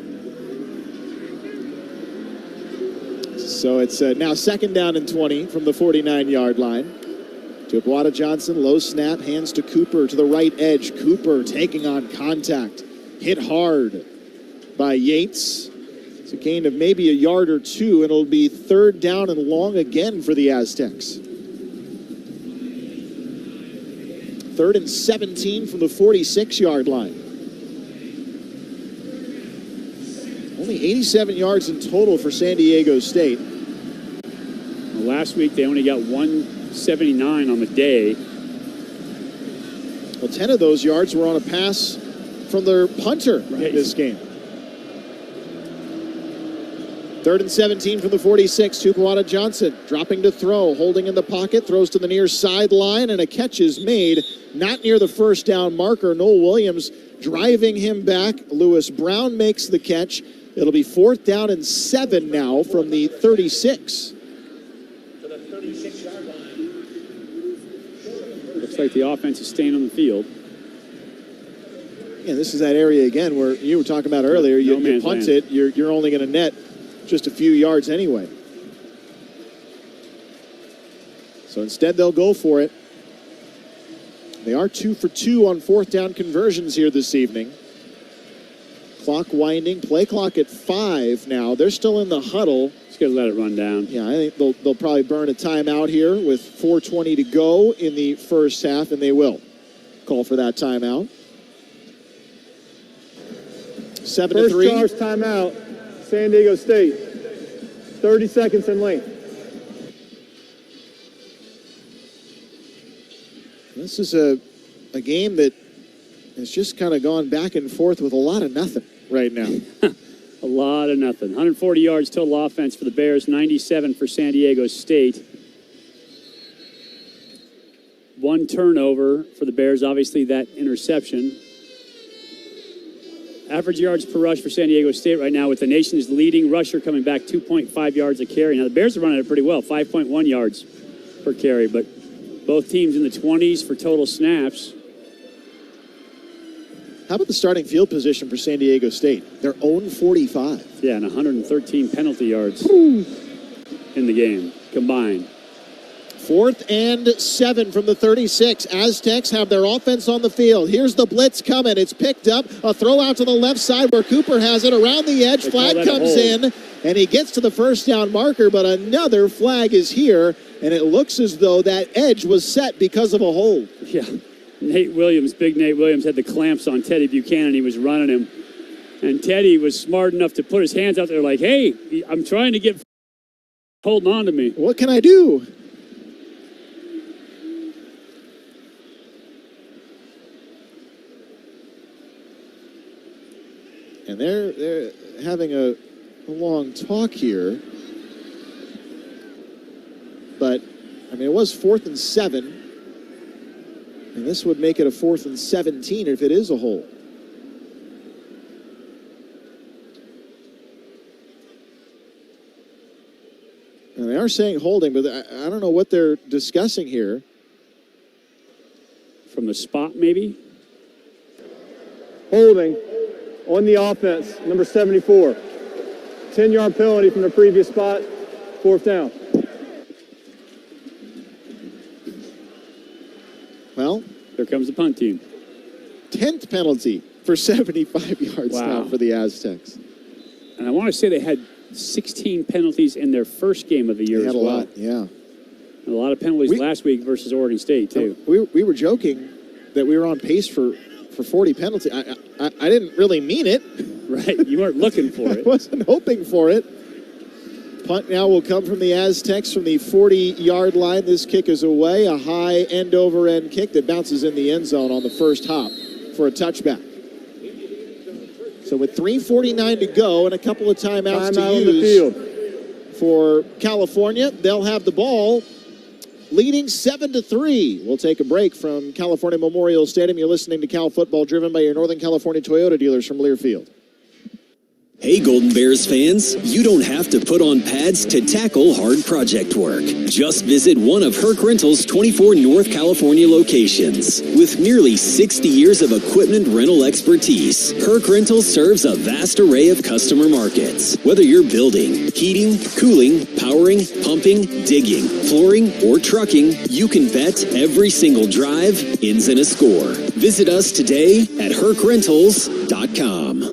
So it's now 2nd down and 20 from the 49-yard line. Tupuola Johnson, low snap, hands to Cooper to the right edge. Cooper taking on contact. Hit hard by Yates. It's a gain of maybe a yard or 2, and it'll be 3rd down and long again for the Aztecs. 3rd and 17 from the 46-yard line. Only 87 yards in total for San Diego State. Well, last week they only got 179 on the day. Well, 10 of those yards were on a pass from their punter in this game. 3rd and 17 from the 46. Tupuola Johnson dropping to throw, holding in the pocket, throws to the near sideline, and a catch is made. Not near the 1st down marker. Noel Williams driving him back. Lewis Brown makes the catch. It'll be 4th down and 7 now from the 36. Looks like the offense is staying on the field. Yeah, this is that area again where you were talking about earlier. You punt it, you're only going to net just a few yards anyway. So instead, they'll go for it. They are 2 for 2 on 4th down conversions here this evening. Clock winding, play clock at 5 now. They're still in the huddle. Just got to let it run down. Yeah, I think they'll probably burn a timeout here with 4:20 to go in the first half, and they will call for that timeout. 7-3. First charge timeout, San Diego State. 30 seconds in length. This is a game that has just kind of gone back and forth with a lot of nothing right now. A lot of nothing. 140 yards total offense for the Bears, 97 for San Diego State. 1 turnover for the Bears, obviously that interception. Average yards per rush for San Diego State right now with the nation's leading rusher coming back 2.5 yards a carry. Now the Bears are running it pretty well, 5.1 yards per carry, but both teams in the 20s for total snaps. How about the starting field position for San Diego State? Their own 45. Yeah, and 113 penalty yards in the game combined. 4th and 7 from the 36. Aztecs have their offense on the field. Here's the blitz coming. It's picked up. A throw out to the left side where Cooper has it around the edge. Flag comes in, and he gets to the 1st down marker, but another flag is here, and it looks as though that edge was set because of a hold. Yeah. Nate Williams, big Nate Williams, had the clamps on Teddy Buchanan. He was running him. And Teddy was smart enough to put his hands out there like, hey, I'm trying to get holding on to me. What can I do? And they're having a long talk here. But, I mean, it was 4th and 7. And this would make it a 4th and 17 if it is a hole. And they are saying holding, but I don't know what they're discussing here. From the spot, maybe? Holding on the offense, number 74. 10-yard penalty from the previous spot, 4th down. Well, here comes the punt team. 10th penalty for 75 yards now for the Aztecs. And I want to say they had 16 penalties in their first game of the year They had as a well. lot, yeah. And a lot of penalties last week versus Oregon State, too. We were joking that we were on pace for 40 penalties. I didn't really mean it. Right, you weren't looking for it. I wasn't hoping for it. Punt now will come from the Aztecs from the 40-yard line. This kick is away, a high end-over-end kick that bounces in the end zone on the first hop for a touchback. So with 3:49 to go and a couple of timeouts to use for California, they'll have the ball leading 7-3. We'll take a break from California Memorial Stadium. You're listening to Cal Football, driven by your Northern California Toyota dealers from Learfield. Hey Golden Bears fans, you don't have to put on pads to tackle hard project work. Just visit one of Herc Rental's 24 North California locations. With nearly 60 years of equipment rental expertise, Herc Rental serves a vast array of customer markets. Whether you're building, heating, cooling, powering, pumping, digging, flooring, or trucking, you can bet every single drive ends in a score. Visit us today at hercrentals.com.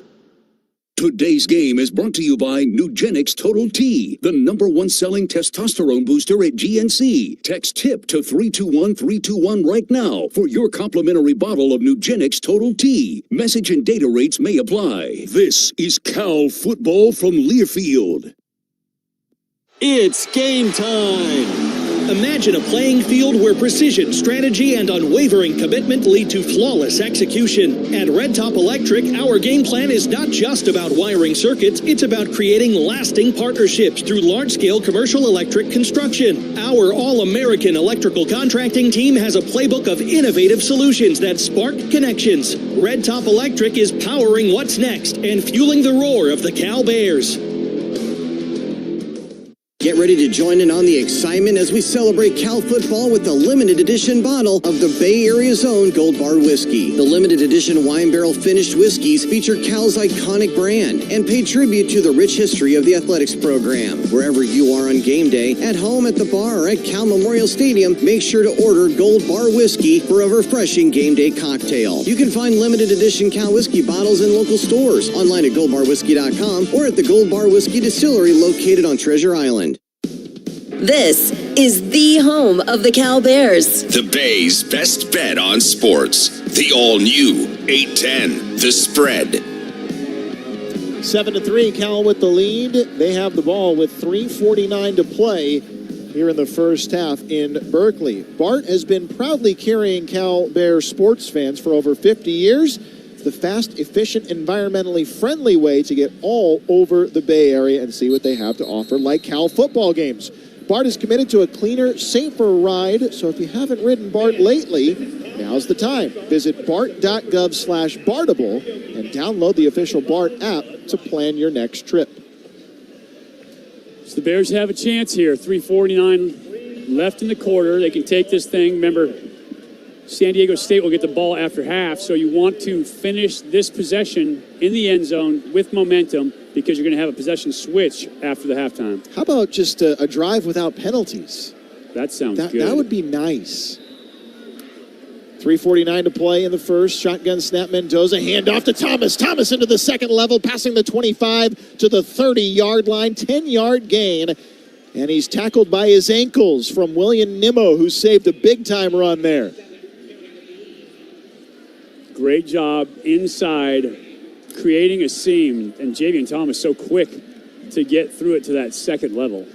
Today's game is brought to you by Nugenix Total T, the #1 selling testosterone booster at GNC. Text TIP to 321-321 right now for your complimentary bottle of Nugenix Total T. Message and data rates may apply. This is Cal Football from Learfield. It's game time! Imagine a playing field where precision, strategy, and unwavering commitment lead to flawless execution. At Red Top Electric, our game plan is not just about wiring circuits, it's about creating lasting partnerships through large-scale commercial electric construction. Our all-American electrical contracting team has a playbook of innovative solutions that spark connections. Red Top Electric is powering what's next and fueling the roar of the Cal Bears. Get ready to join in on the excitement as we celebrate Cal football with the limited edition bottle of the Bay Area's own Gold Bar Whiskey. The limited edition wine barrel finished whiskeys feature Cal's iconic brand and pay tribute to the rich history of the athletics program. Wherever you are on game day, at home, at the bar, or at Cal Memorial Stadium, make sure to order Gold Bar Whiskey for a refreshing game day cocktail. You can find limited edition Cal whiskey bottles in local stores, online at goldbarwhiskey.com, or at the Gold Bar Whiskey Distillery located on Treasure Island. This is the home of the Cal Bears. The Bay's best bet on sports. The all-new 810, The Spread. 7-3, Cal with the lead. They have the ball with 3:49 to play here in the first half in Berkeley. Bart has been proudly carrying Cal Bears sports fans for over 50 years. It's the fast, efficient, environmentally friendly way to get all over the Bay Area and see what they have to offer, like Cal football games. Bart is committed to a cleaner, safer ride, so if you haven't ridden Bart lately, now's the time. Visit bart.gov/Bartable and download the official Bart app to plan your next trip. So the Bears have a chance here. 3:49 left in the quarter. They can take this thing. Remember, San Diego State will get the ball after half, so you want to finish this possession in the end zone with momentum because you're going to have a possession switch after the halftime. How about just a drive without penalties? That sounds good. That would be nice. 3:49 to play in the first. Shotgun snap, Mendoza. Handoff to Thomas. Thomas into the second level, passing the 25 to the 30-yard line. 10-yard gain. And he's tackled by his ankles from William Nimmo, who saved a big-time run there. Great job inside, creating a seam. And Javian Thomas so quick to get through it to that second level.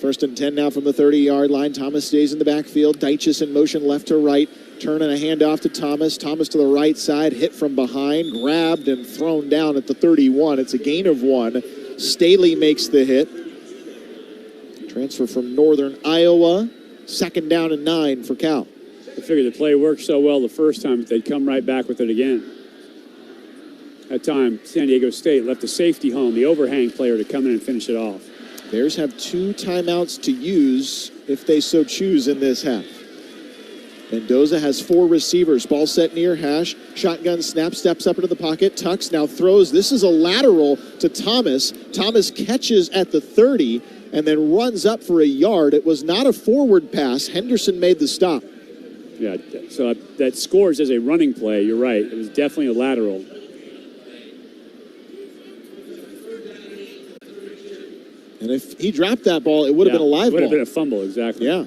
1st and 10 now from the 30-yard line. Thomas stays in the backfield. Deitchis in motion left to right. Turning a handoff to Thomas. Thomas to the right side, hit from behind, grabbed and thrown down at the 31. It's a gain of 1. Staley makes the hit. Transfer from Northern Iowa. 2nd down and 9 for Cal. I figured the play worked so well the first time that they'd come right back with it again. That time, San Diego State left the safety home, the overhang player, to come in and finish it off. Bears have 2 timeouts to use if they so choose in this half. Mendoza has 4 receivers. Ball set near hash. Shotgun snap, steps up into the pocket. Tucks, now throws. This is a lateral to Thomas. Thomas catches at the 30 and then runs up for a yard. It was not a forward pass. Henderson made the stop. Yeah, so that scores as a running play. You're right. It was definitely a lateral. And if he dropped that ball, it would have been a live ball. It would have been a fumble, exactly. Yeah.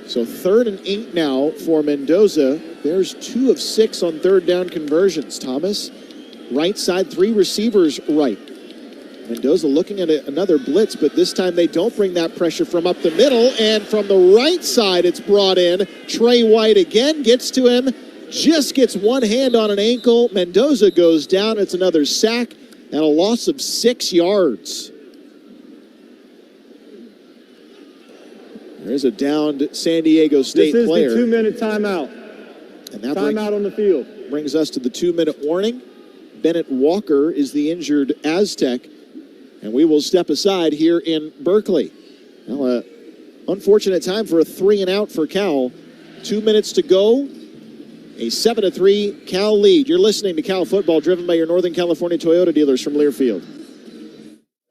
So 3rd and 8 now for Mendoza. There's 2 of 6 on 3rd down conversions. Thomas, right side, 3 receivers right. Mendoza looking at another blitz, but this time they don't bring that pressure from up the middle. And from the right side, it's brought in. Trey White again gets to him. Just gets one hand on an ankle. Mendoza goes down. It's another sack and a loss of 6 yards. There's a downed San Diego State player. This is the 2-minute timeout. And that timeout on the field. Brings us to the 2-minute warning. Bennett Walker is the injured Aztec. And we will step aside here in Berkeley. Well, unfortunate time for a 3-and-out for Cal. 2 minutes to go. A 7-3 Cal lead. You're listening to Cal Football, driven by your Northern California Toyota dealers from Learfield.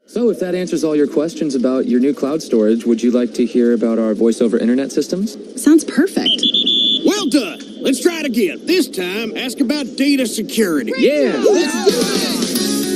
So if that answers all your questions about your new cloud storage, would you like to hear about our voice-over internet systems? Sounds perfect. Well done. Let's try it again. This time, ask about data security. Yeah.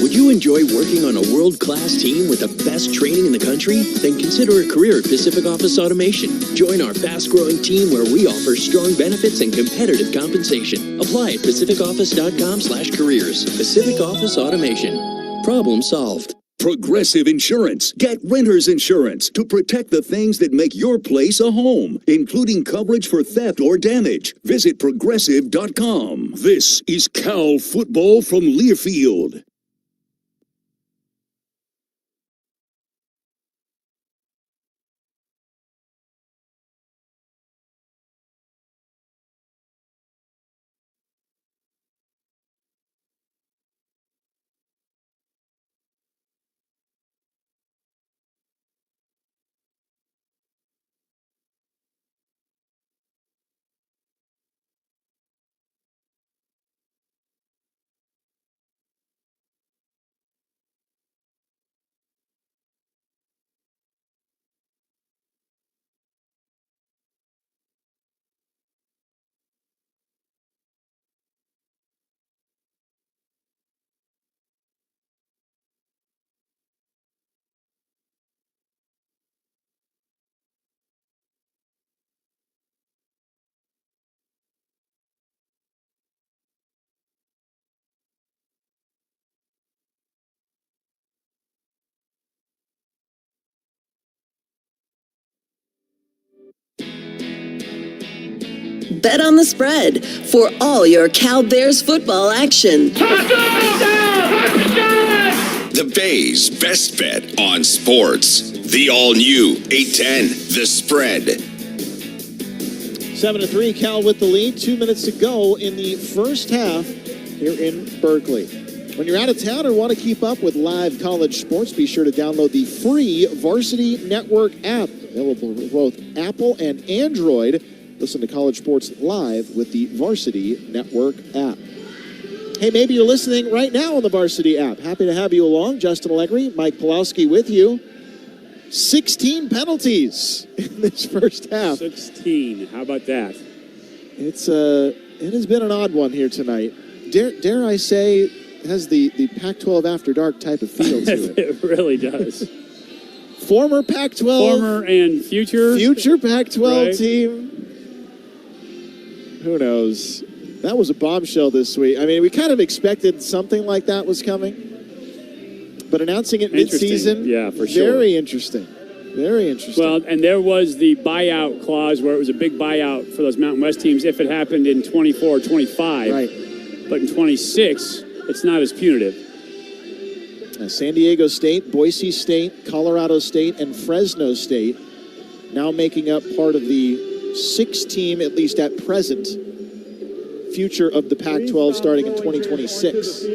Would you enjoy working on a world-class team with the best training in the country? Then consider a career at Pacific Office Automation. Join our fast-growing team where we offer strong benefits and competitive compensation. Apply at pacificoffice.com/careers. Pacific Office Automation. Problem solved. Progressive Insurance. Get renter's insurance to protect the things that make your place a home, including coverage for theft or damage. Visit progressive.com. This is Cal Football from Learfield. Bet on the spread for all your Cal Bears football action. The Bay's best bet on sports. The all-new 810, The Spread. 7-3, Cal with the lead. 2 minutes to go in the first half here in Berkeley. When you're out of town or want to keep up with live college sports, be sure to download the free Varsity Network app, available with both Apple and Android. Listen to college sports live with the Varsity Network app. Hey, maybe you're listening right now on the Varsity app. Happy to have you along. Justin Allegri, Mike Pulowski with you. 16 penalties in this first half. 16. How about that? It has been an odd one here tonight. Dare I say, it has the Pac-12 After Dark type of feel to it. It really does. Former Pac-12. Former and future. Future Pac-12 right. team. Who knows? That was a bombshell this week. I mean, we kind of expected something like that was coming. But announcing it mid-season, yeah, for sure. Very interesting. Very interesting. Well, and there was the buyout clause where it was a big buyout for those Mountain West teams if it happened in 24 or 25. Right. But in 26, it's not as punitive. San Diego State, Boise State, Colorado State, and Fresno State now making up part of the 6-team, at least at present, future of the Pac-12 starting in 2026.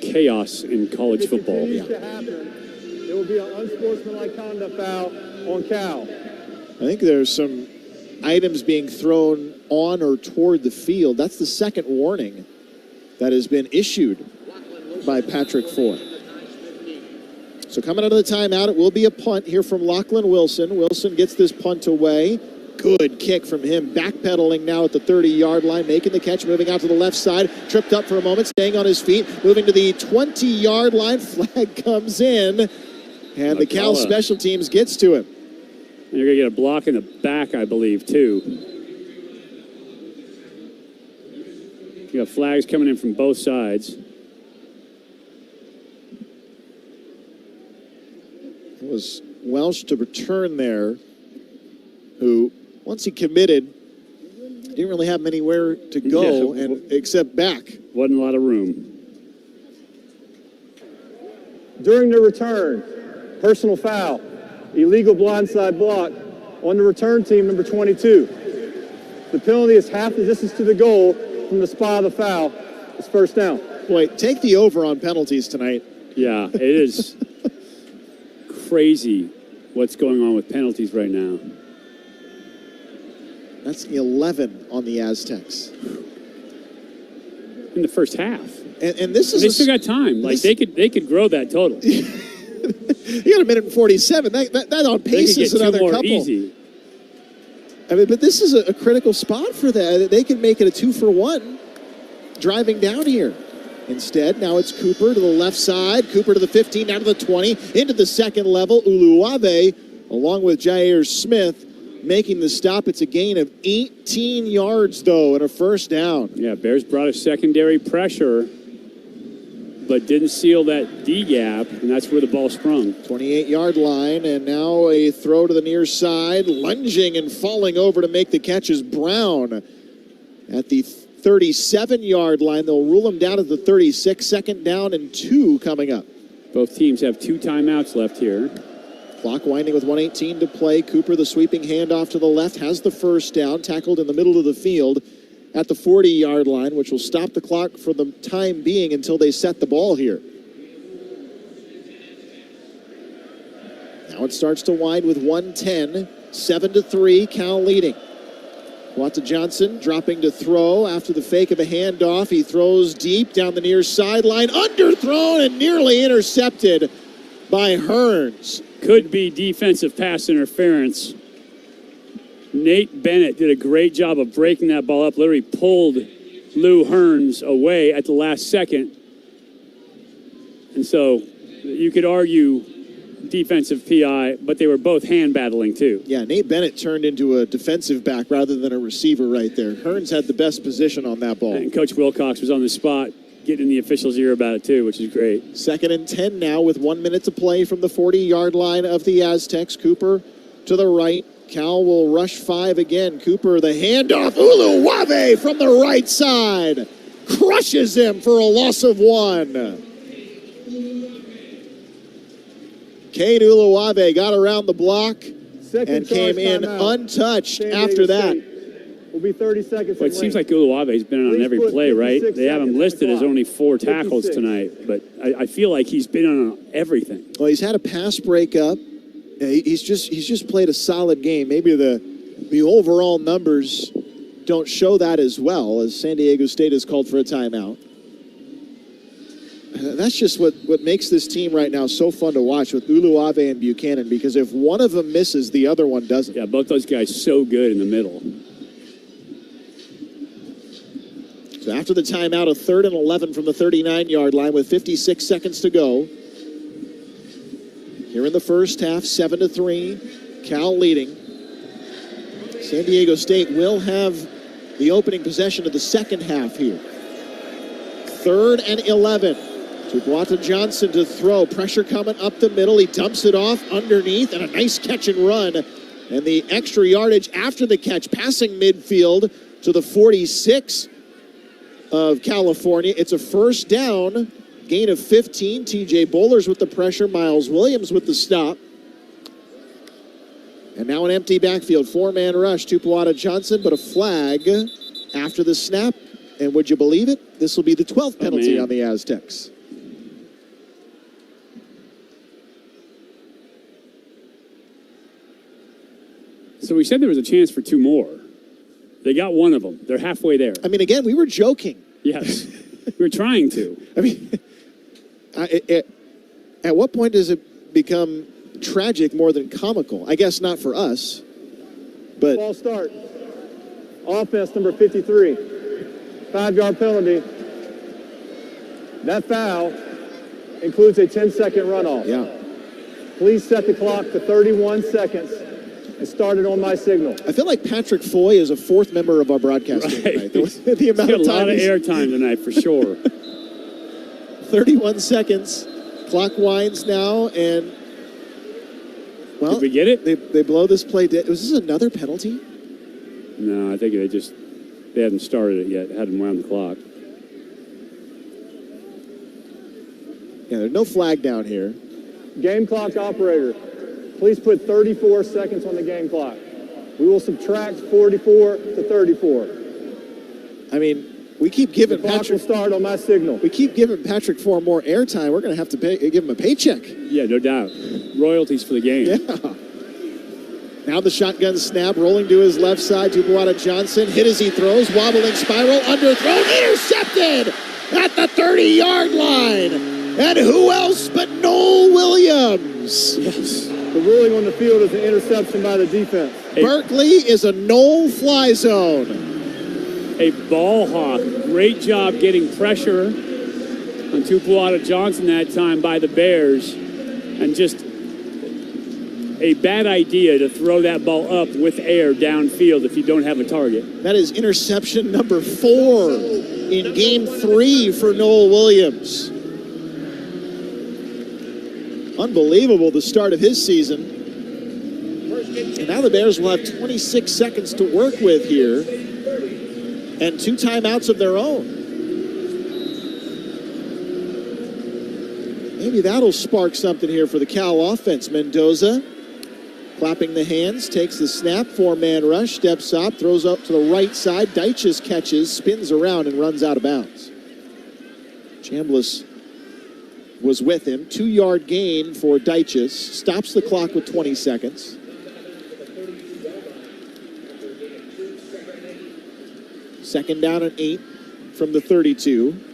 Chaos in college football. Yeah. There will be an unsportsmanlike conduct foul on Cal. I think there's some items being thrown on or toward the field. That's the second warning that has been issued by Patrick Ford. So coming out of the timeout, it will be a punt here from Lachlan Wilson. Wilson gets this punt away. Good kick from him. Backpedaling now at the 30-yard line, making the catch, moving out to the left side. Tripped up for a moment, staying on his feet, moving to the 20-yard line. Flag comes in, and the Cal special teams gets to him. And you're going to get a block in the back, I believe, too. You got flags coming in from both sides. It was Welsh to return there, who, once he committed, didn't really have anywhere to go except back. Wasn't a lot of room. During the return, personal foul, illegal blindside block on the return team, number 22. The penalty is half the distance to the goal from the spot of the foul. It's first down. Boy, take the over on penalties tonight. Yeah, it is crazy what's going on with penalties right now. That's 11 on the Aztecs. In the first half. And this is... They still got time. Like, they could grow that total. You got a minute and 47. That on pace is another couple. Easy. I mean, but this is a critical spot for that. They can make it a 2-for-1 driving down here. Instead, now it's Cooper to the left side. Cooper to the 15, down to the 20, into the second level. Uluave, along with Jair Smith, making the stop. It's a gain of 18 yards, though, and a first down. Yeah, Bears brought a secondary pressure, but didn't seal that D gap, and that's where the ball sprung. 28-yard line, and now a throw to the near side. Lunging and falling over to make the catch is Brown at the 37-yard line. They'll rule him down at the 36. Second down and 2 coming up. Both teams have 2 timeouts left here. Clock winding with 1:18 to play. Cooper, the sweeping handoff to the left, has the first down, tackled in the middle of the field at the 40-yard line, which will stop the clock for the time being until they set the ball here. Now it starts to wind with 1:10, 7-3, Cal leading. Wata Johnson dropping to throw after the fake of a handoff. He throws deep down the near sideline, underthrown and nearly intercepted by Hearns. Could be defensive pass interference. Nate Bennett did a great job of breaking that ball up, literally pulled Lou Hearns away at the last second. And so you could argue defensive PI, but they were both hand battling too. Yeah, Nate Bennett turned into a defensive back rather than a receiver right there. Hearns had the best position on that ball. And Coach Wilcox was on the spot getting in the officials' ear about it too, which is great. Second and 10 now with 1 minute to play from the 40-yard line of the Aztecs. Cooper to the right. Cal will rush 5 again. Cooper, the handoff. Uluave from the right side. Crushes him for a loss of 1. Cade Uluave got around the block and came in untouched after that. Will be 30 seconds. Well, it seems like Uluave's been on every play, right? They have him listed as only 4 tackles tonight, but I feel like he's been on everything. Well, he's had a pass breakup. He's just played a solid game. Maybe the overall numbers don't show that as well, as San Diego State has called for a timeout. That's just what makes this team right now so fun to watch with Uluave and Buchanan, because if one of them misses, the other one doesn't. Yeah, both those guys so good in the middle. So after the timeout, a 3rd and 11 from the 39-yard line with 56 seconds to go. Here in the first half, 7-3, Cal leading. San Diego State will have the opening possession of the second half here. 3rd and 11. Tupuola Johnson to throw. Pressure coming up the middle. He dumps it off underneath, and a nice catch and run. And the extra yardage after the catch, passing midfield to the 46 of California. It's a first down, gain of 15. TJ Bowlers with the pressure. Miles Williams with the stop. And now an empty backfield. 4-man rush. Tupuola Johnson, but a flag after the snap. And would you believe it? This will be the 12th penalty on the Aztecs. So we said there was a chance for 2 more. They got 1 of them. They're halfway there. I mean, again, we were joking. Yes. We were trying to. I mean, at what point does it become tragic more than comical? I guess not for us, but... Ball start. Offense number 53. 5-yard penalty. That foul includes a 10-second runoff. Yeah. Please set the clock to 31 seconds and start it on my signal. I feel like Patrick Foy is a 4th member of our broadcast team tonight. The amount of time a lot of airtime tonight, for sure. 31 seconds. Clock winds now, and... Well, did we get it? They blow this play dead. Was this another penalty? No, I think they hadn't started it yet. Hadn't wound the clock. Yeah, there's no flag down here. Game clock operator, please put 34 seconds on the game clock. We will subtract 44 to 34. I mean, we keep giving the clock will start on my signal. We keep giving Patrick Foy more airtime. We're going to have to give him a paycheck. Yeah, no doubt. Royalties for the game. Yeah. Now the shotgun snap, rolling to his left side. Tupuola Johnson hit as he throws, wobbling spiral, underthrown, intercepted at the 30-yard line. And who else but Noel Williams? Yes. The ruling on the field is an interception by the defense. Berkeley is a Noel fly zone. A ball hawk. Great job getting pressure on Tupuola Johnson that time by the Bears. And just a bad idea to throw that ball up with air downfield if you don't have a target. That is interception number 4 in game 3 for Noel Williams. Unbelievable, the start of his season. And now the Bears will have 26 seconds to work with here and 2 timeouts of their own. Maybe that'll spark something here for the Cal offense. Mendoza clapping the hands, takes the snap, 4-man rush, steps up, throws up to the right side. Deitches catches, spins around, and runs out of bounds. Chambliss was with him. 2-yard gain for Deitches. Stops the clock with 20 seconds. Second down and 8 from the 32.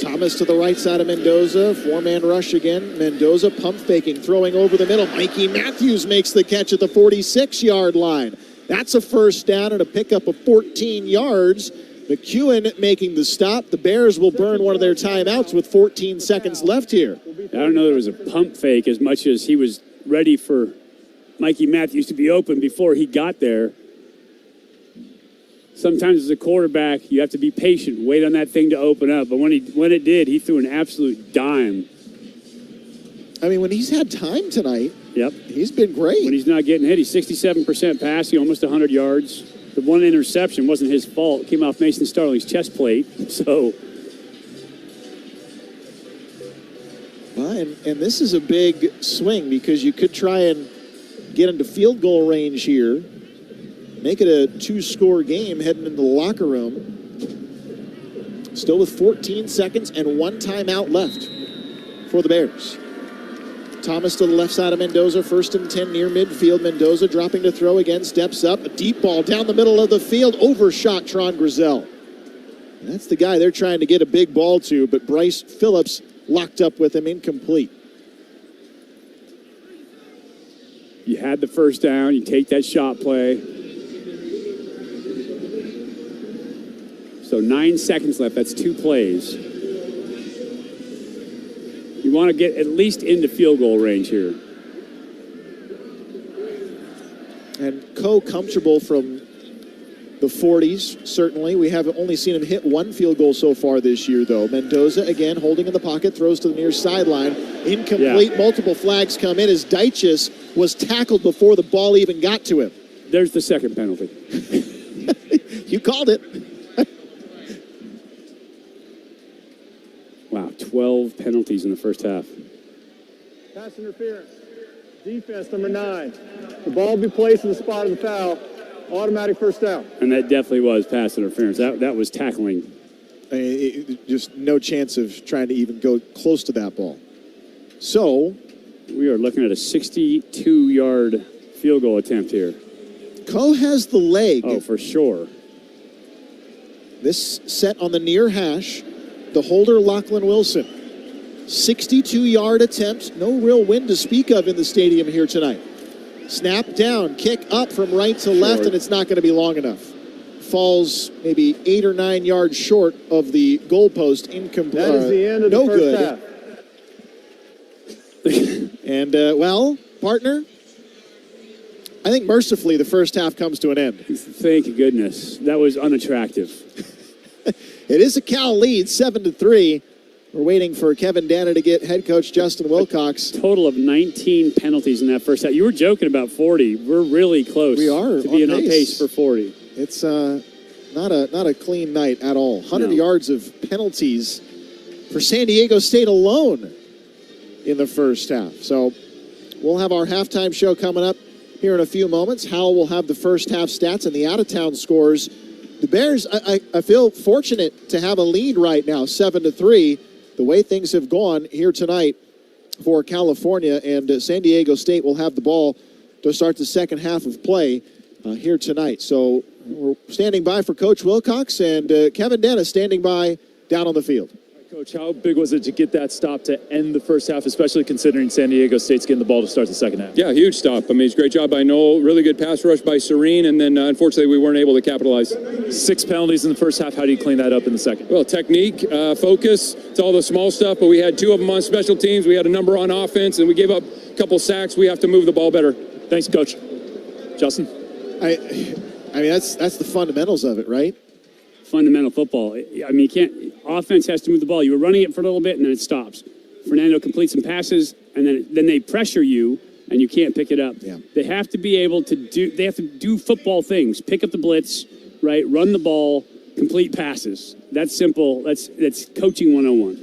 Thomas to the right side of Mendoza. 4-man rush again. Mendoza pump faking, throwing over the middle. Mikey Matthews makes the catch at the 46-yard line. That's a first down and a pickup of 14 yards. McEwen making the stop. The Bears will burn one of their timeouts with 14 seconds left here. I don't know there was a pump fake as much as he was ready for Mikey Matthews to be open before he got there. Sometimes as a quarterback, you have to be patient, wait on that thing to open up. But when it did, he threw an absolute dime. I mean, when he's had time tonight, yep, he's been great. When he's not getting hit, he's 67% passing, almost 100 yards. The one interception wasn't his fault. It came off Mason Starling's chest plate. So, and this is a big swing because you could try and get into field goal range here. Make it a 2-score game heading into the locker room. Still with 14 seconds and 1 timeout left for the Bears. Thomas to the left side of Mendoza, 1st and 10 near midfield. Mendoza dropping to throw again, steps up, a deep ball down the middle of the field, overshot Tron Grizel. That's the guy they're trying to get a big ball to, but Bryce Phillips locked up with him, incomplete. You had the first down, you take that shot play. So 9 seconds left, that's 2 plays. You want to get at least into field goal range here. And Coe comfortable from the 40s, certainly. We have only seen him hit one field goal so far this year, though. Mendoza, again, holding in the pocket, throws to the near sideline. Incomplete, multiple flags come in as Deiches was tackled before the ball even got to him. There's the second penalty. You called it. Wow, 12 penalties in the first half. Pass interference. Defense, number 9. The ball will be placed in the spot of the foul. Automatic first down. And that definitely was pass interference. That was tackling. Just no chance of trying to even go close to that ball. So we are looking at a 62-yard field goal attempt here. Coe has the leg. Oh, for sure. This set on the near hash. The holder, Lachlan Wilson. 62-yard attempt. No real wind to speak of in the stadium here tonight. Snap down, kick up from right to left, and it's not going to be long enough. Falls maybe 8 or 9 yards short of the goalpost. Incomplete. That is the end of the first half. And, well, partner, I think mercifully the first half comes to an end. Thank goodness. That was unattractive. It is a Cal lead, 7-3. We're waiting for Kevin Dana to get head coach Justin Wilcox. Total of 19 penalties in that first half. You were joking about 40. We're really close. We are to being on pace for 40. It's not a clean night at all. 100 yards of penalties for San Diego State alone in the first half. So we'll have our halftime show coming up here in a few moments. Howell will have the first half stats and the out-of-town scores. The Bears, I feel fortunate to have a lead right now, 7-3. The way things have gone here tonight for California, and San Diego State will have the ball to start the second half of play here tonight. So we're standing by for Coach Wilcox, and Kevin Dennis standing by down on the field. Coach, how big was it to get that stop to end the first half, especially considering San Diego State's getting the ball to start the second half? Yeah, huge stop. I mean, it's a great job by Noel. Really good pass rush by Serene, and then unfortunately we weren't able to capitalize. 6 penalties in the first half. How do you clean that up in the second? Well, technique, focus. It's all the small stuff, but we had 2 of them on special teams. We had a number on offense, and we gave up a couple sacks. We have to move the ball better. Thanks, Coach. Justin? I mean, that's the fundamentals of it, right? Fundamental football. I mean, you can't. Offense has to move the ball. You were running it for a little bit, and then it stops. Fernando completes some passes, and then they pressure you, and you can't pick it up. Yeah. They have to be able to do. They have to do football things. Pick up the blitz, right? Run the ball, complete passes. That's simple. That's coaching 101.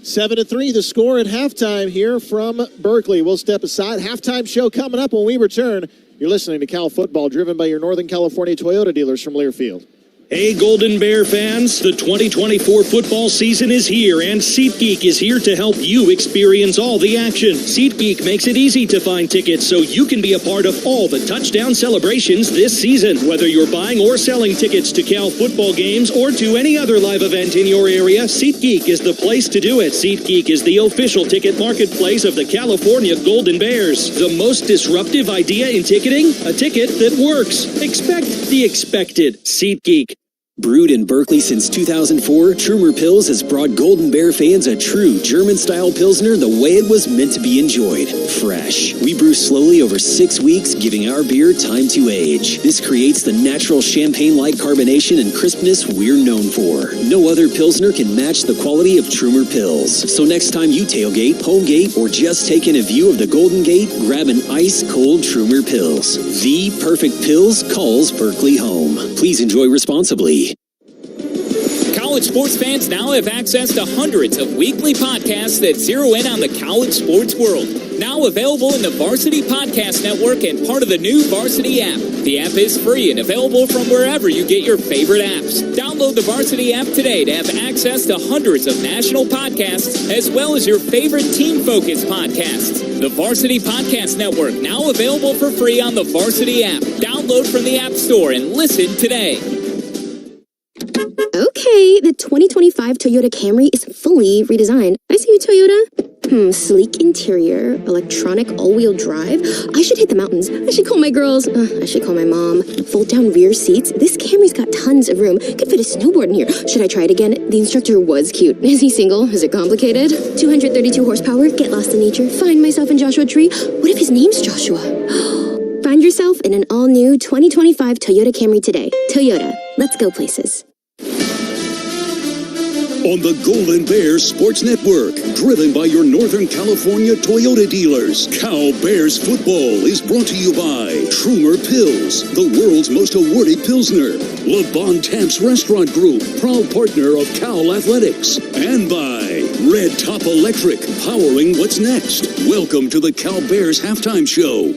7-3, the score at halftime here from Berkeley. We'll step aside. Halftime show coming up when we return. You're listening to Cal Football, driven by your Northern California Toyota dealers from Learfield. Hey, Golden Bear fans, the 2024 football season is here, and SeatGeek is here to help you experience all the action. SeatGeek makes it easy to find tickets so you can be a part of all the touchdown celebrations this season. Whether you're buying or selling tickets to Cal football games or to any other live event in your area, SeatGeek is the place to do it. SeatGeek is the official ticket marketplace of the California Golden Bears. The most disruptive idea in ticketing? A ticket that works. Expect the expected. SeatGeek. Brewed in Berkeley since 2004, Trumer Pils has brought Golden Bear fans a true German-style Pilsner the way it was meant to be enjoyed. Fresh. We brew slowly over 6 weeks, giving our beer time to age. This creates the natural champagne-like carbonation and crispness we're known for. No other Pilsner can match the quality of Trumer Pils. So next time you tailgate, homegate, or just take in a view of the Golden Gate, grab an ice-cold Trumer Pils. The perfect Pils calls Berkeley home. Please enjoy responsibly. College sports fans now have access to hundreds of weekly podcasts that zero in on the college sports world. Now available in the Varsity Podcast Network and part of the new Varsity app. The app is free and available from wherever you get your favorite apps. Download the Varsity app today to have access to hundreds of national podcasts as well as your favorite team-focused podcasts. The Varsity Podcast Network, now available for free on the Varsity app. Download from the App Store and listen today. Okay, the 2025 Toyota Camry is fully redesigned. I see you, Toyota. Sleek interior, electronic all-wheel drive. I should hit the mountains. I should call my girls. I should call my mom. Fold-down rear seats. This Camry's got tons of room. Could fit a snowboard in here. Should I try it again? The instructor was cute. Is he single? Is it complicated? 232 horsepower. Get lost in nature. Find myself in Joshua Tree. What if his name's Joshua? Find yourself in an all-new 2025 Toyota Camry today. Toyota, let's go places. On the Golden Bears Sports Network, driven by your Northern California Toyota dealers, Cal Bears football is brought to you by Trumer Pils, the world's most awarded Pilsner, Le Bon Temps Restaurant Group, proud partner of Cal Athletics, and by Red Top Electric, powering what's next. Welcome to the Cal Bears halftime show.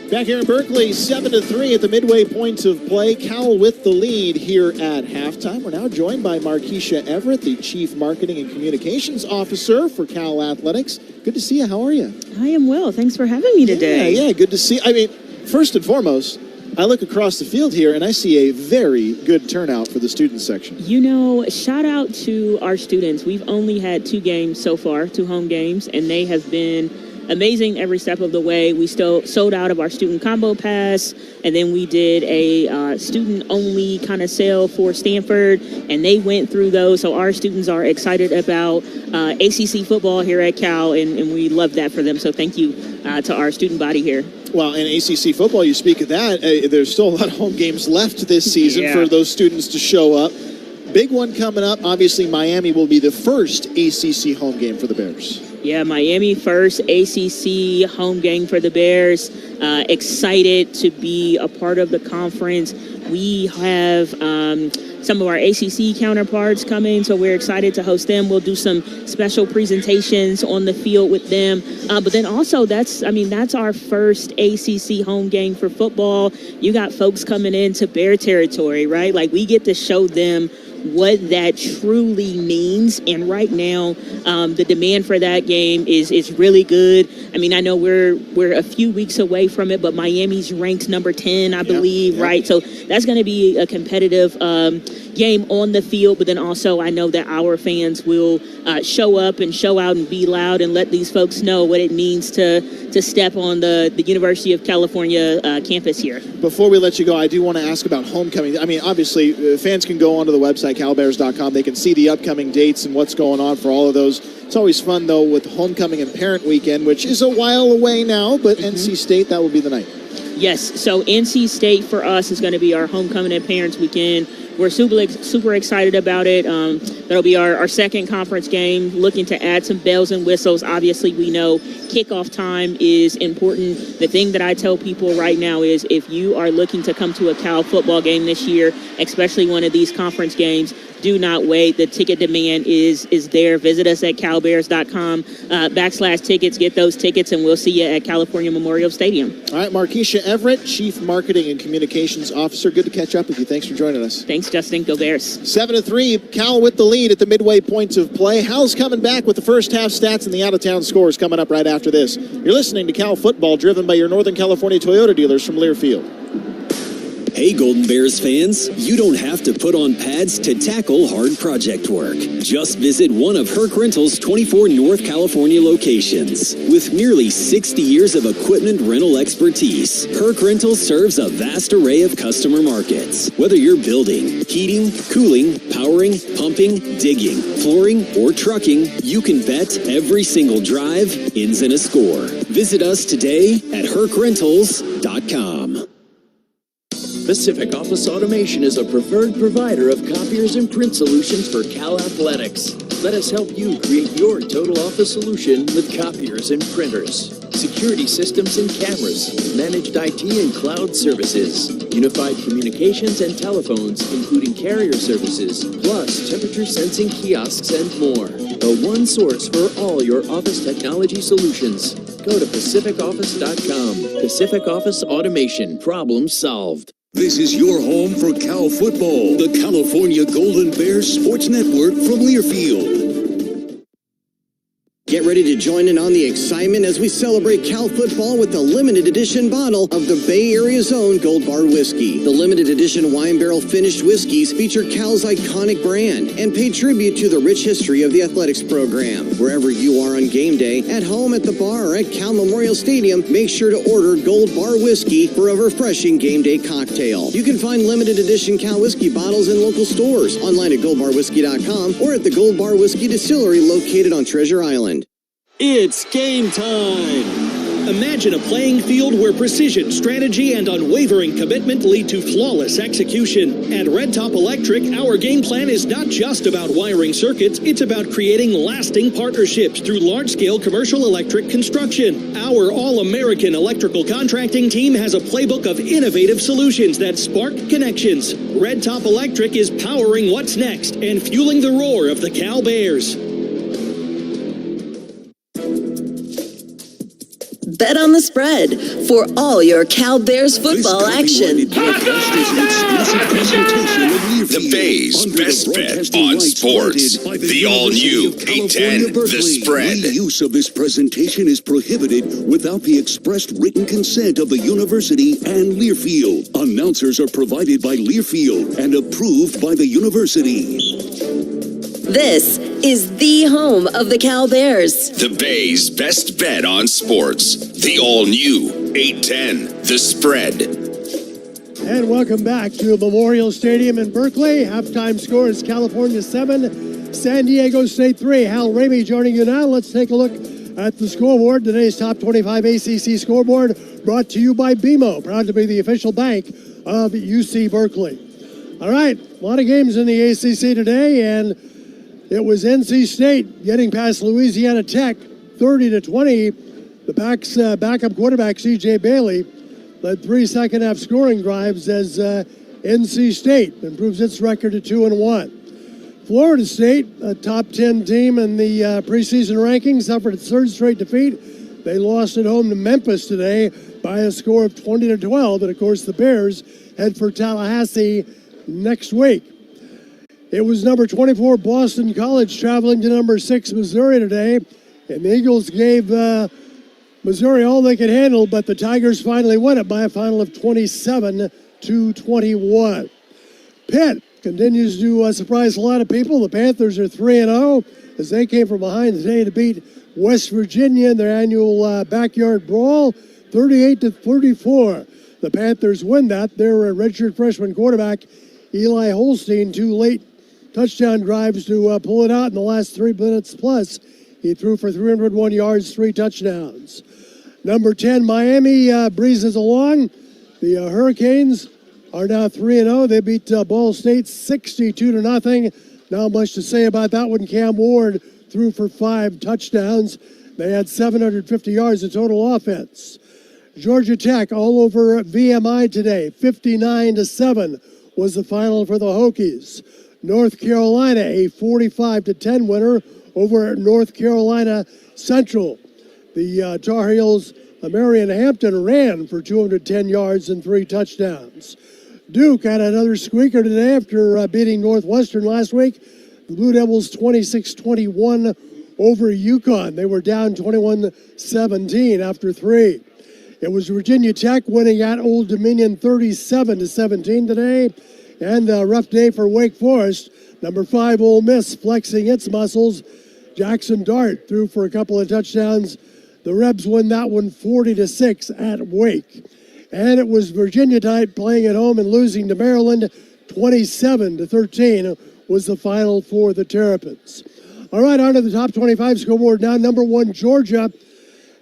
Back here in Berkeley, 7-3 at the midway points of play. Cal with the lead here at halftime. We're now joined by Markeisha Everett, the Chief Marketing and Communications Officer for Cal Athletics. Good to see you. How are you? I am well. Thanks for having me today. Yeah, good to see. I mean, first and foremost, I look across the field here and I see a very good turnout for the student section. You know, shout out to our students. We've only had 2 games so far, 2 home games, and they have been amazing every step of the way. We still sold out of our student combo pass, and then we did a student-only kind of sale for Stanford, and they went through those. So our students are excited about ACC football here at Cal, and we love that for them. So thank you to our student body here. Well, in ACC football, you speak of that. There's still a lot of home games left this season for those students to show up. Big one coming up. Obviously, Miami will be the first ACC home game for the Bears. Yeah, Miami first ACC home game for the Bears. Excited to be a part of the conference. We have some of our ACC counterparts coming, so we're excited to host them. We'll do some special presentations on the field with them. But then also, that's our first ACC home game for football. You got folks coming into Bear territory, right? Like, we get to show them what that truly means, and right now the demand for that game is really good. I mean, I know we're a few weeks away from it, but Miami's ranked number 10, I believe, right? So that's going to be a competitive game on the field, but then also I know that our fans will show up and show out and be loud and let these folks know what it means to step on the University of California campus here. Before we let you go, I do want to ask about homecoming. I mean, obviously, fans can go onto the website, calbears.com. They can see the upcoming dates and what's going on for all of those. It's always fun, though, with homecoming and parent weekend, which is a while away now, but NC State, that will be the night. Yes, so NC State for us is going to be our homecoming and parents weekend. We're super excited about it. That'll be our second conference game, looking to add some bells and whistles. Obviously, we know kickoff time is important. The thing that I tell people right now is if you are looking to come to a Cal football game this year, especially one of these conference games, do not wait. The ticket demand is there. Visit us at calbears.com /tickets. Get those tickets, and we'll see you at California Memorial Stadium. All right, Markeisha Everett, Chief Marketing and Communications Officer. Good to catch up with you. Thanks for joining us. Thanks, Justin. Go Bears. 7-3, Cal with the lead at the midway points of play. Hal's coming back with the first half stats and the out-of-town scores coming up right after this. You're listening to Cal Football, driven by your Northern California Toyota dealers from Learfield. Hey Golden Bears fans, you don't have to put on pads to tackle hard project work. Just visit one of Herc Rental's 24 North California locations. With nearly 60 years of equipment rental expertise, Herc Rental serves a vast array of customer markets. Whether you're building, heating, cooling, powering, pumping, digging, flooring, or trucking, you can bet every single drive ends in a score. Visit us today at hercrentals.com. Pacific Office Automation is a preferred provider of copiers and print solutions for Cal Athletics. Let us help you create your total office solution with copiers and printers, security systems and cameras, managed IT and cloud services, unified communications and telephones, including carrier services, plus temperature sensing kiosks and more. The one source for all your office technology solutions. Go to pacificoffice.com. Pacific Office Automation. Problem solved. This is your home for Cal football, the California Golden Bears Sports Network from Learfield. Get ready to join in on the excitement as we celebrate Cal football with the limited edition bottle of the Bay Area's own Gold Bar Whiskey. The limited edition wine barrel finished whiskeys feature Cal's iconic brand and pay tribute to the rich history of the athletics program. Wherever you are on game day, at home, at the bar, or at Cal Memorial Stadium, make sure to order Gold Bar Whiskey for a refreshing game day cocktail. You can find limited edition Cal whiskey bottles in local stores, online at goldbarwhiskey.com, or at the Gold Bar Whiskey Distillery located on Treasure Island. It's game time! Imagine a playing field where precision, strategy, and unwavering commitment lead to flawless execution. At Red Top Electric, our game plan is not just about wiring circuits, it's about creating lasting partnerships through large-scale commercial electric construction. Our all-American electrical contracting team has a playbook of innovative solutions that spark connections. Red Top Electric is powering what's next and fueling the roar of the Cal Bears. Bet on the spread for all your Cal Bears football action. The Bay's best bet on sports. The all-new 810 The Spread. The use of this presentation is prohibited without the expressed written consent of the university and Learfield. Announcers are provided by Learfield and approved by the university. This is the home of the Cal Bears. The Bay's best bet on sports. The all-new 810 The Spread. And welcome back to Memorial Stadium in Berkeley. Halftime score is California 7, San Diego State 3. Hal Ramey joining you now. Let's take a look at the scoreboard. Today's Top 25 ACC scoreboard brought to you by BMO, proud to be the official bank of UC Berkeley. All right, a lot of games in the ACC today, and it was NC State getting past Louisiana Tech 30-20. The Pac's backup quarterback, C.J. Bailey, led 3 second-half scoring drives as NC State improves its record to 2-1. Florida State, a top 10 team in the preseason rankings, suffered its third straight defeat. They lost at home to Memphis today by a score of 20-12. And, of course, the Bears head for Tallahassee next week. It was number 24 Boston College traveling to number 6 Missouri today. And the Eagles gave Missouri all they could handle, but the Tigers finally won it by a final of 27-21. Pitt continues to surprise a lot of people. The Panthers are 3-0 as they came from behind today to beat West Virginia in their annual backyard brawl, 38-34. The Panthers win that. Their redshirt freshman quarterback, Eli Holstein, 2 late touchdown drives to pull it out in the last 3 minutes plus. He threw for 301 yards, 3 touchdowns. Number 10, Miami breezes along. The Hurricanes are now 3-0. They beat Ball State 62-0. Not much to say about that one. Cam Ward threw for 5 touchdowns. They had 750 yards of total offense. Georgia Tech all over VMI today. 59-7 was the final for the Hokies. North Carolina, a 45-10 winner over North Carolina Central. The Tar Heels, Marion Hampton, ran for 210 yards and 3 touchdowns. Duke had another squeaker today after beating Northwestern last week. The Blue Devils 26-21 over UConn. They were down 21-17 after 3. It was Virginia Tech winning at Old Dominion 37-17 today. And a rough day for Wake Forest. Number 5 Ole Miss flexing its muscles. Jackson Dart threw for a couple of touchdowns. The Rebs win that one 40-6 at Wake. And it was Virginia Tech playing at home and losing to Maryland 27-13 was the final for the Terrapins. All right, on to the top 25 scoreboard now. Number 1 Georgia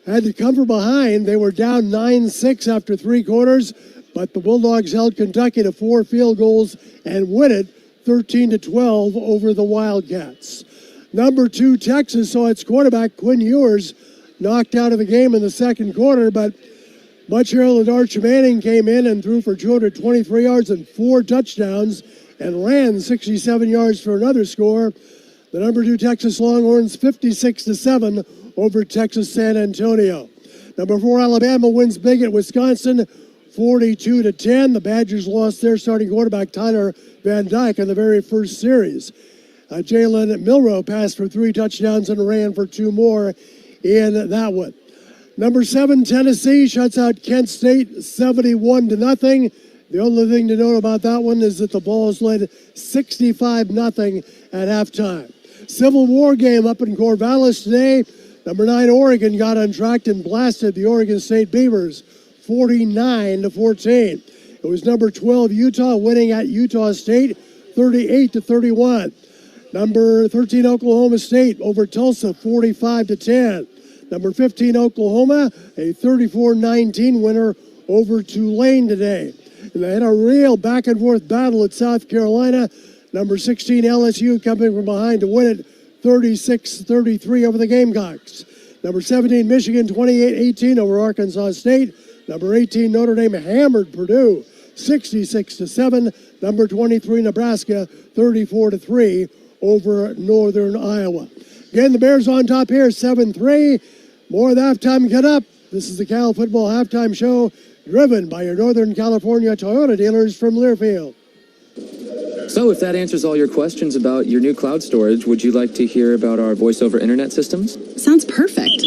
had to come from behind. They were down 9-6 after 3 quarters, but the Bulldogs held Kentucky to 4 field goals and win it 13-12 over the Wildcats. Number 2 Texas saw its quarterback Quinn Ewers knocked out of the game in the second quarter, but Montreal Arch Manning came in and threw for 223 yards and 4 touchdowns and ran 67 yards for another score. The number 2 Texas Longhorns 56-7 over Texas San Antonio. Number 4 Alabama wins big at Wisconsin 42-10. The Badgers lost their starting quarterback Tyler Van Dyke in the very first series. Jalen Milroe passed for 3 touchdowns and ran for 2 more in that one. Number 7 Tennessee shuts out Kent State 71-0. The only thing to note about that one is that the Vols led 65-0 at halftime. Civil War game up in Corvallis today. Number 9 Oregon got untracked and blasted the Oregon State Beavers 49-14. It was number 12 Utah winning at Utah State 38-31. Number 13 Oklahoma State over Tulsa 45-10. Number 15, Oklahoma, a 34-19 winner over Tulane today. And they had a real back-and-forth battle at South Carolina. Number 16, LSU, coming from behind to win it 36-33 over the Gamecocks. Number 17, Michigan, 28-18 over Arkansas State. Number 18, Notre Dame hammered Purdue 66-7. Number 23, Nebraska, 34-3 over Northern Iowa. Again, the Bears on top here, 7-3. More of the halftime cut up. This is the Cal Football Halftime Show, driven by your Northern California Toyota dealers from Learfield. So if that answers all your questions about your new cloud storage, would you like to hear about our voice-over internet systems? Sounds perfect.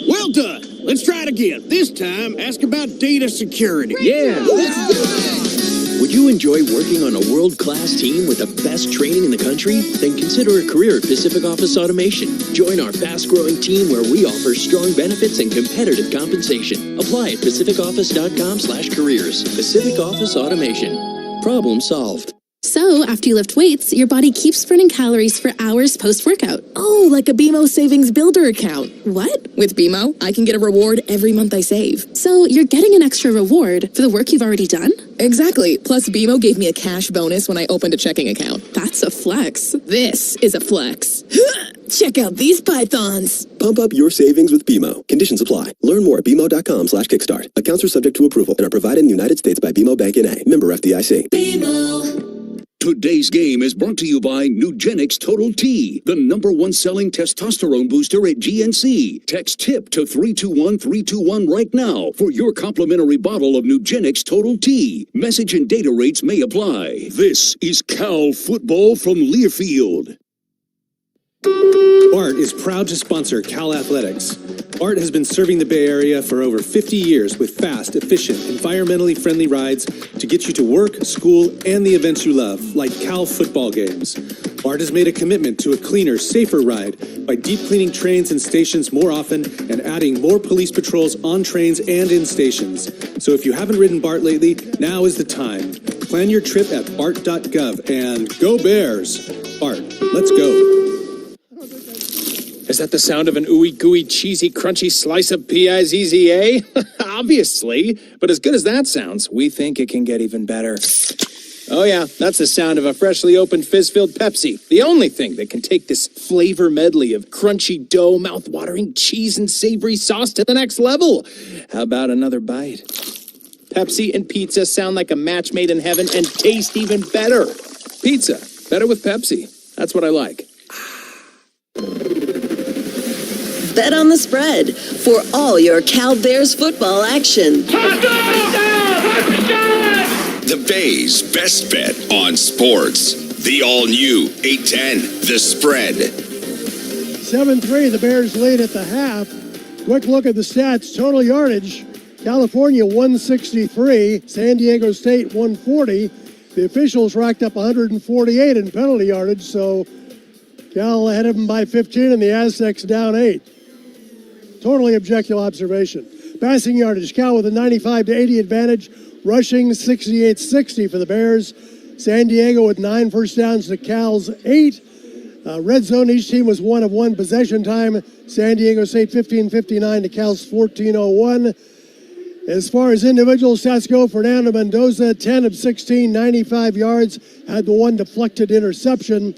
Well done. Let's try it again. This time, ask about data security. Yeah. Would you enjoy working on a world-class team with the best training in the country? Then consider a career at Pacific Office Automation. Join our fast-growing team where we offer strong benefits and competitive compensation. Apply at pacificoffice.com/careers. Pacific Office Automation. Problem solved. So, after you lift weights, your body keeps burning calories for hours post-workout. Oh, like a BMO Savings Builder account. What? With BMO, I can get a reward every month I save. So, you're getting an extra reward for the work you've already done? Exactly. Plus, BMO gave me a cash bonus when I opened a checking account. That's a flex. This is a flex. Check out these pythons. Pump up your savings with BMO. Conditions apply. Learn more at BMO.com/kickstart. Accounts are subject to approval and are provided in the United States by BMO Bank N.A. Member FDIC. BMO. Today's game is brought to you by Nugenix Total T, the #1 selling testosterone booster at GNC. Text TIP to 321-321 right now for your complimentary bottle of Nugenix Total T. Message and data rates may apply. This is Cal Football from Learfield. BART is proud to sponsor Cal Athletics. BART has been serving the Bay Area for over 50 years with fast, efficient, environmentally friendly rides to get you to work, school, and the events you love, like Cal football games. BART has made a commitment to a cleaner, safer ride by deep cleaning trains and stations more often and adding more police patrols on trains and in stations. So if you haven't ridden BART lately, now is the time. Plan your trip at BART.gov and go Bears! BART, let's go. Is that the sound of an ooey gooey cheesy crunchy slice of P-I-Z-Z-A? Obviously, but as good as that sounds, we think it can get even better. Oh yeah, that's the sound of a freshly opened fizz-filled Pepsi. The only thing that can take this flavor medley of crunchy dough, mouth-watering cheese, and savory sauce to the next level. How about another bite? Pepsi and pizza sound like a match made in heaven and taste even better. Pizza, better with Pepsi. That's what I like. Bet on the spread for all your Cal Bears football action. The Bay's best bet on sports. The all-new 810, The Spread. 7-3, the Bears lead at the half. Quick look at the stats. Total yardage, California 163, San Diego State 140. The officials racked up 148 in penalty yardage, so Cal ahead of them by 15 and the Aztecs down 8. Totally objective observation. Passing yardage, Cal with a 95-80 advantage. Rushing 68-60 for the Bears. San Diego with 9 first downs to Cal's 8. Red zone, each team was 1 of 1 possession time. San Diego State 15-59 to Cal's 14-01. As far as individual stats go, Fernando Mendoza, 10 of 16, 95 yards. Had the one deflected interception.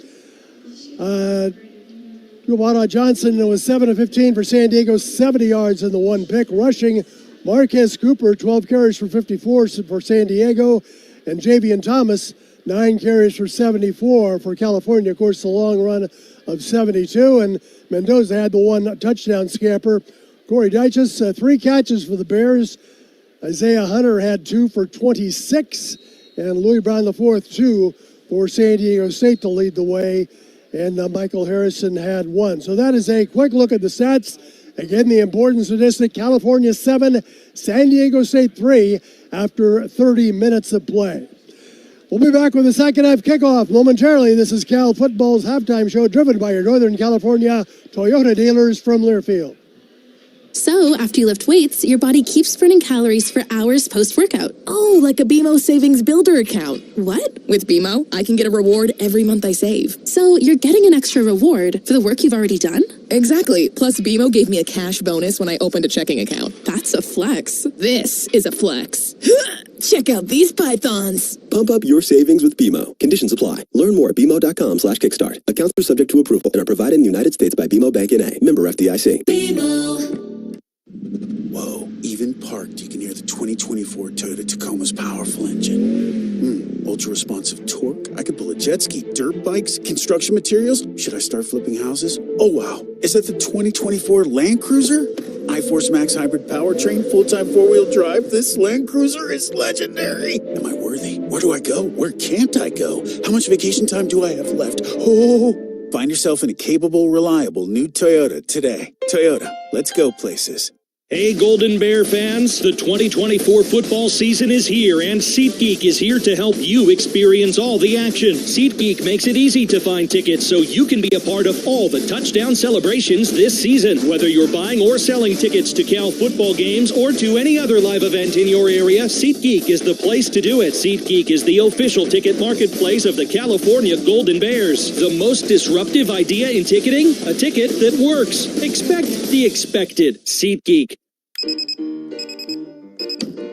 Guevara Johnson was 7 of 15 for San Diego, 70 yards in the one pick. Rushing, Marquez Cooper, 12 carries for 54 for San Diego. And Javian Thomas, 9 carries for 74 for California. Of course, the long run of 72. And Mendoza had the one touchdown scamper. Corey Dyches, 3 catches for the Bears. Isaiah Hunter had 2 for 26. And Louis Brown IV, 2 for San Diego State to lead the way. And Michael Harrison had 1. So that is a quick look at the stats. Again, the important statistic, California 7, San Diego State 3 after 30 minutes of play. We'll be back with the second half kickoff momentarily. This is Cal Football's halftime show driven by your Northern California Toyota dealers from Learfield. So, after you lift weights, your body keeps burning calories for hours post-workout. Oh, like a BMO Savings Builder account. What? With BMO, I can get a reward every month I save. So, you're getting an extra reward for the work you've already done? Exactly. Plus, BMO gave me a cash bonus when I opened a checking account. That's a flex. This is a flex. Check out these pythons. Pump up your savings with BMO. Conditions apply. Learn more at BMO.com/kickstart. Accounts are subject to approval and are provided in the United States by BMO Bank N.A. Member FDIC. Whoa, even parked, you can hear the 2024 Toyota Tacoma's powerful engine. Ultra-responsive torque. I could pull a jet ski, dirt bikes, construction materials. Should I start flipping houses? Oh, wow. Is that the 2024 Land Cruiser? iForce Max hybrid powertrain, full-time four-wheel drive. This Land Cruiser is legendary. Am I worthy? Where do I go? Where can't I go? How much vacation time do I have left? Oh, find yourself in a capable, reliable new Toyota today. Toyota, let's go places. Hey, Golden Bear fans, the 2024 football season is here, and SeatGeek is here to help you experience all the action. SeatGeek makes it easy to find tickets so you can be a part of all the touchdown celebrations this season. Whether you're buying or selling tickets to Cal football games or to any other live event in your area, SeatGeek is the place to do it. SeatGeek is the official ticket marketplace of the California Golden Bears. The most disruptive idea in ticketing? A ticket that works. Expect the expected. SeatGeek.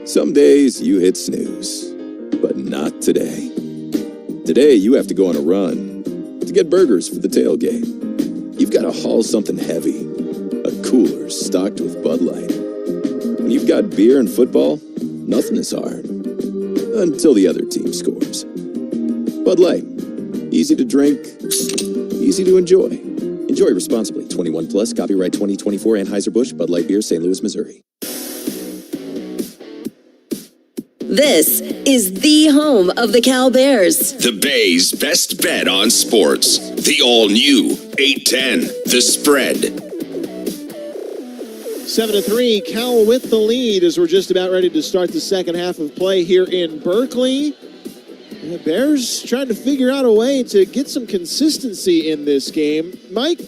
Some days you hit snooze, but not today. Today you have to go on a run to get burgers for the tailgate. You've got to haul something heavy, a cooler stocked with Bud Light. When you've got beer and football, nothing is hard. Until the other team scores. Bud Light. Easy to drink, easy to enjoy. Enjoy responsibly. 21 plus. Copyright 2024 Anheuser-Busch Bud Light Beer, St. Louis, Missouri. This is the home of the Cal Bears. The Bay's best bet on sports. The all-new 810, The Spread. 7-3, Cal with the lead as we're just about ready to start the second half of play here in Berkeley. The Bears trying to figure out a way to get some consistency in this game. Mike,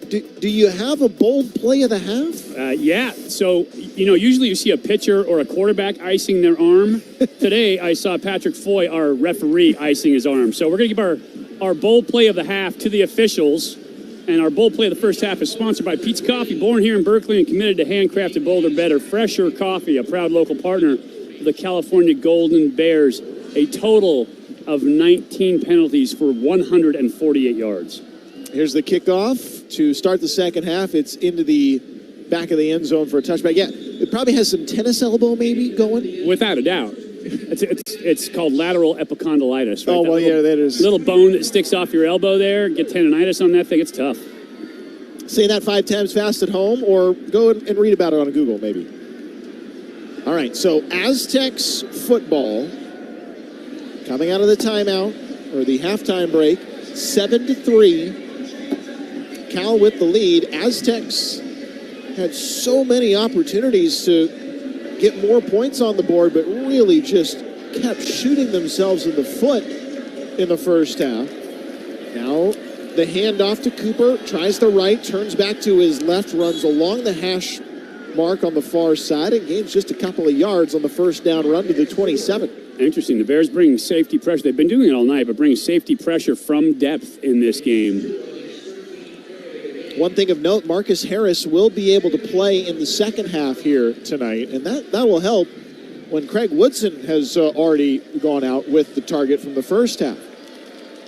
do you have a bold play of the half? Yeah. So, usually you see a pitcher or a quarterback icing their arm. Today, I saw Patrick Foy, our referee, icing his arm. So we're going to give our bold play of the half to the officials. And our bold play of the first half is sponsored by Pete's Coffee, born here in Berkeley and committed to handcrafted bolder, better, fresher coffee, a proud local partner of the California Golden Bears. A total of 19 penalties for 148 yards. Here's the kickoff to start the second half. It's into the back of the end zone for a touchback. Yeah, it probably has some tennis elbow maybe going. Without a doubt. It's called lateral epicondylitis. Right? Oh, well, yeah, that is. Little bone that sticks off your elbow there. Get tendonitis on that thing. It's tough. Say that 5 times fast at home or go and read about it on Google maybe. All right, so Aztecs football coming out of the timeout or the halftime break, 7-3. Cal with the lead. Aztecs had so many opportunities to get more points on the board, but really just kept shooting themselves in the foot in the first half. Now the handoff to Cooper, tries the right, turns back to his left, runs along the hash mark on the far side, and gains just a couple of yards on the first down run to the 27. Interesting. The Bears bring safety pressure. They've been doing it all night, but bring safety pressure from depth in this game. One thing of note, Marcus Harris will be able to play in the second half here tonight, and that will help when Craig Woodson has already gone out with the target from the first half.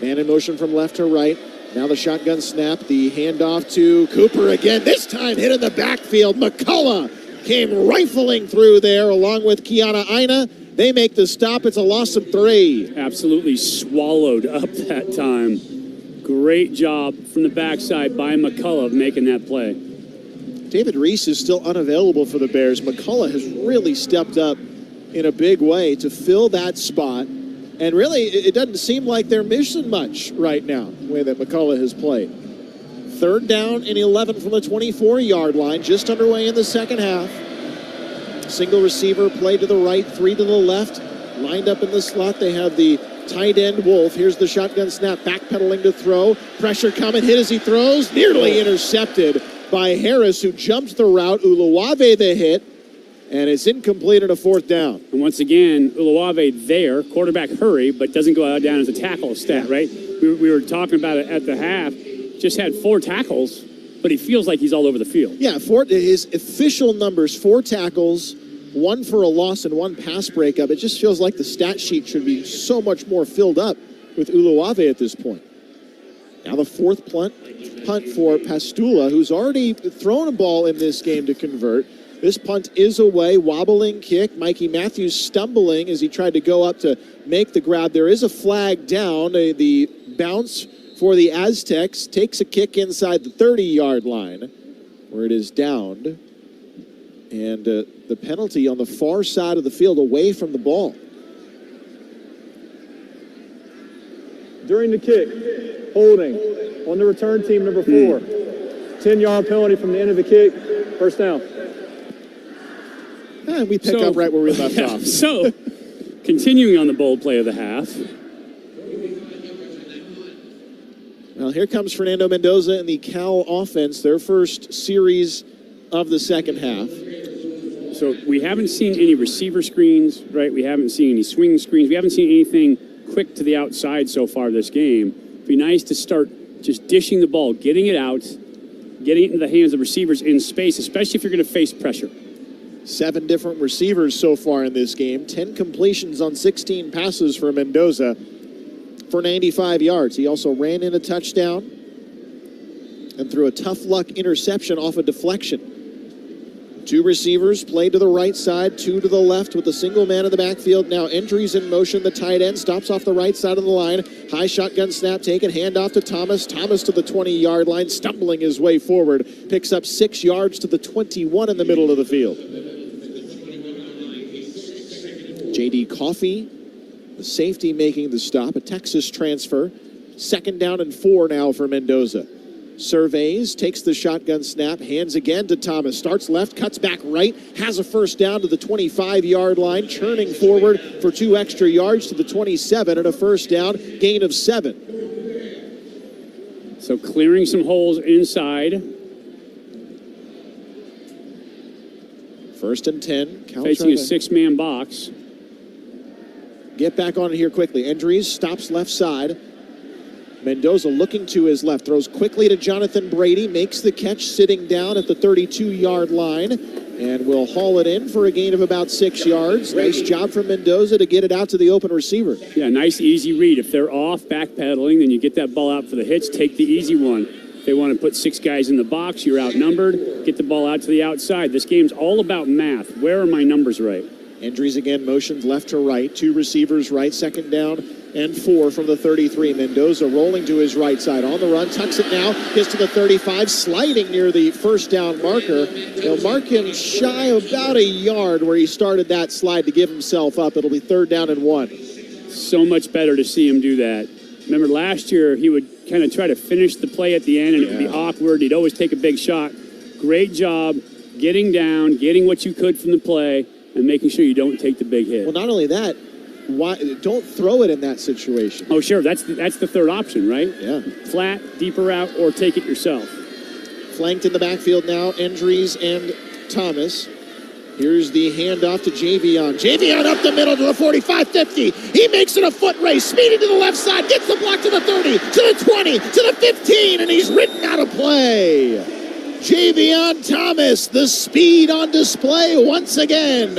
Man in motion from left to right. Now the shotgun snap, the handoff to Cooper again. This time hit in the backfield. McCullough came rifling through there along with Kiana Aina. They make the stop. It's a loss of 3. Absolutely swallowed up that time. Great job from the backside by McCullough making that play. David Reese is still unavailable for the Bears. McCullough has really stepped up in a big way to fill that spot. And really, it doesn't seem like they're missing much right now, the way that McCullough has played. 3rd down and 11 from the 24-yard line, just underway in the second half. Single receiver, play to the right, 3 to the left. Lined up in the slot, they have the tight end Wolf. Here's the shotgun snap, backpedaling to throw. Pressure coming, hit as he throws. Nearly intercepted by Harris, who jumps the route. Uluwave the hit. And it's incomplete at a 4th down. And once again, Uluwave there, quarterback hurry, but doesn't go out down as a tackle stat, right? We were talking about it at the half. Just had 4 tackles but he feels like he's all over the field. Yeah, his official numbers, 4 tackles, 1 for a loss, and 1 pass breakup. It just feels like the stat sheet should be so much more filled up with Uluave at this point. Now the 4th punt for Pastula, who's already thrown a ball in this game to convert. This punt is away, wobbling kick. Mikey Matthews stumbling as he tried to go up to make the grab. There is a flag down. The bounce for the Aztecs takes a kick inside the 30-yard line where it is downed. And the penalty on the far side of the field away from the ball. During the kick, holding on the return team, number 4. 10-yard penalty from the end of the kick, first down. And we pick up right where we left off. So, continuing on the bold play of the half. Well, here comes Fernando Mendoza and the Cal offense, their first series of the second half. So we haven't seen any receiver screens, right? We haven't seen any swing screens. We haven't seen anything quick to the outside so far this game. It'd be nice to start just dishing the ball, getting it out, getting it into the hands of receivers in space, especially if you're going to face pressure. 7 different receivers so far in this game. 10 completions on 16 passes for Mendoza for 95 yards. He also ran in a touchdown and threw a tough luck interception off a deflection. 2 receivers played to the right side, 2 to the left with a single man in the backfield. Now Endries in motion. The tight end stops off the right side of the line. High shotgun snap taken, handoff to Thomas. Thomas to the 20-yard line, stumbling his way forward. Picks up 6 yards to the 21 in the middle of the field. J.D. Coffey, the safety, making the stop. A Texas transfer. 2nd down and 4 now for Mendoza. Surveys, takes the shotgun snap, hands again to Thomas, starts left, cuts back right, has a first down to the 25-yard line, churning forward for 2 extra yards to the 27 and a first down, gain of 7. So clearing some holes inside. 1st and 10. Cal facing a 6-man box. Get back on it here quickly. Endries stops left side. Mendoza looking to his left, throws quickly to Jonathan Brady, makes the catch sitting down at the 32-yard line, and will haul it in for a gain of about 6 yards. Nice job from Mendoza to get it out to the open receiver. Yeah, nice easy read. If they're off backpedaling, then you get that ball out for the hitch, take the easy one. If they want to put 6 guys in the box, you're outnumbered, get the ball out to the outside. This game's all about math. Where are my numbers right? Endries again motions left to right, 2 receivers right, 2nd down and 4 from the 33. Mendoza rolling to his right side on the run, tucks it now, gets to the 35, sliding near the first down marker. They'll mark him shy about a yard where he started that slide to give himself up. It'll be 3rd down and 1. So much better to see him do that. Remember last year he would kind of try to finish the play at the end and it would be awkward. He'd always take a big shot. Great job getting down, getting what you could from the play, and making sure you don't take the big hit. Well, not only that, why don't throw it in that situation? Oh, sure. That's the 3rd option, right? Yeah. Flat, deeper route, or take it yourself. Flanked in the backfield now, Endries and Thomas. Here's the handoff to Javion. Javion up the middle to the 45-50. He makes it a foot race, speeding to the left side, gets the block to the 30, to the 20, to the 15, and he's ridden out of play. Javion Thomas, the speed on display once again.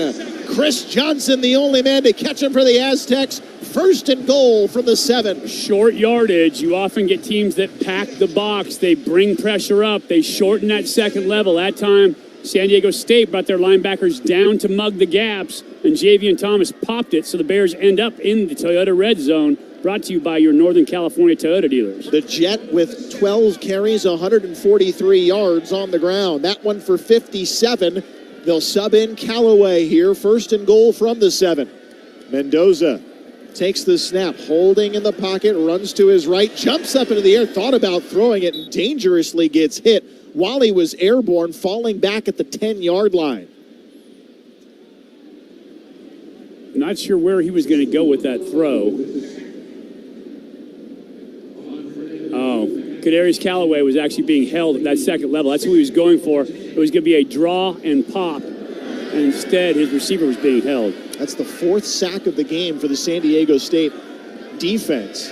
Chris Johnson, the only man to catch him for the Aztecs. 1st and goal from the 7. Short yardage. You often get teams that pack the box. They bring pressure up. They shorten that second level. That time, San Diego State brought their linebackers down to mug the gaps, and Javion Thomas popped it, so the Bears end up in the Toyota red zone. Brought to you by your Northern California Toyota dealers. The Jet with 12 carries, 143 yards on the ground. That one for 57. They'll sub in Callaway here. 1st and goal from the 7. Mendoza takes the snap, holding in the pocket, runs to his right, jumps up into the air, thought about throwing it, and dangerously gets hit while he was airborne, falling back at the 10-yard line. Not sure where he was going to go with that throw. Oh, Kadarius Callaway was actually being held at that second level. That's who he was going for. It was going to be a draw and pop. And instead, his receiver was being held. That's the 4th sack of the game for the San Diego State defense.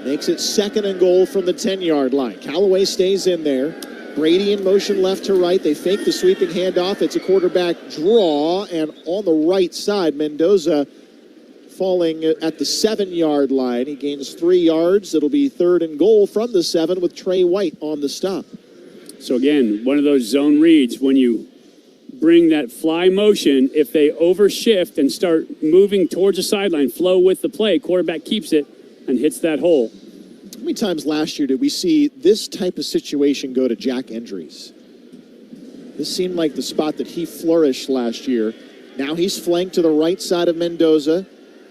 Makes it 2nd and goal from the 10-yard line. Callaway stays in there. Brady in motion left to right. They fake the sweeping handoff. It's a quarterback draw, and on the right side, Mendoza falling at the 7-yard line. He gains 3 yards. It'll be 3rd and goal from the 7 with Trey White on the stop. So again, one of those zone reads, when you bring that fly motion, if they overshift and start moving towards the sideline, flow with the play, quarterback keeps it and hits that hole. How many times last year did we see this type of situation go to Jack Endries? This seemed like the spot that he flourished last year. Now he's flanked to the right side of Mendoza.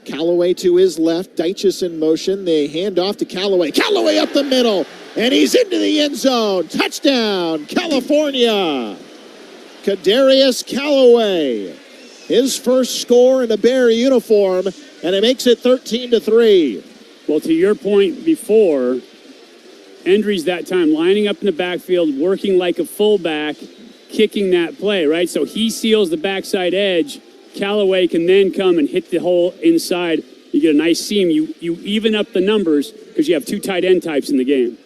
Callaway to his left. Deitchus in motion. They hand off to Callaway. Callaway up the middle. And he's into the end zone. Touchdown, California. Kadarius Callaway. His first score in a Bear uniform. And it makes it 13-3. Well, to your point before, Endries that time lining up in the backfield, working like a fullback, kicking that play, right? So he seals the backside edge. Callaway can then come and hit the hole inside. You get a nice seam. You even up the numbers because you have 2 tight end types in the game.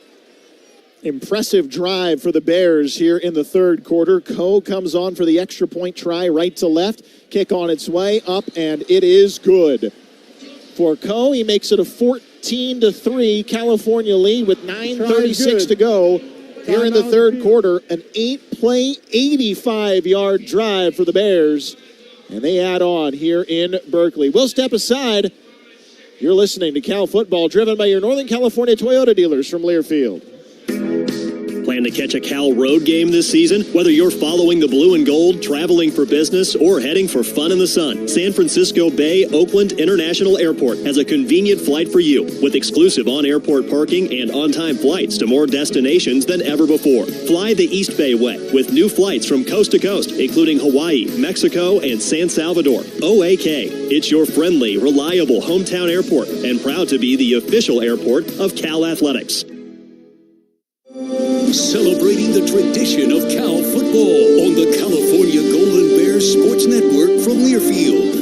Impressive drive for the Bears here in the 3rd quarter. Coe comes on for the extra point try, right to left. Kick on its way up, and it is good. For Coe, he makes it a 14-3 California lead with 9:36 to go here in the 3rd quarter. An 8-play, 85-yard drive for the Bears. And they add on here in Berkeley. We'll step aside. You're listening to Cal Football, driven by your Northern California Toyota dealers from Learfield. Plan to catch a Cal road game this season? Whether you're following the blue and gold, traveling for business, or heading for fun in the sun, San Francisco Bay Oakland International Airport has a convenient flight for you with exclusive on-airport parking and on-time flights to more destinations than ever before. Fly the East Bay way with new flights from coast to coast, including Hawaii, Mexico, and San Salvador. OAK, it's your friendly, reliable hometown airport and proud to be the official airport of Cal Athletics. Celebrating the tradition of Cal football on the California Golden Bears Sports Network from Learfield.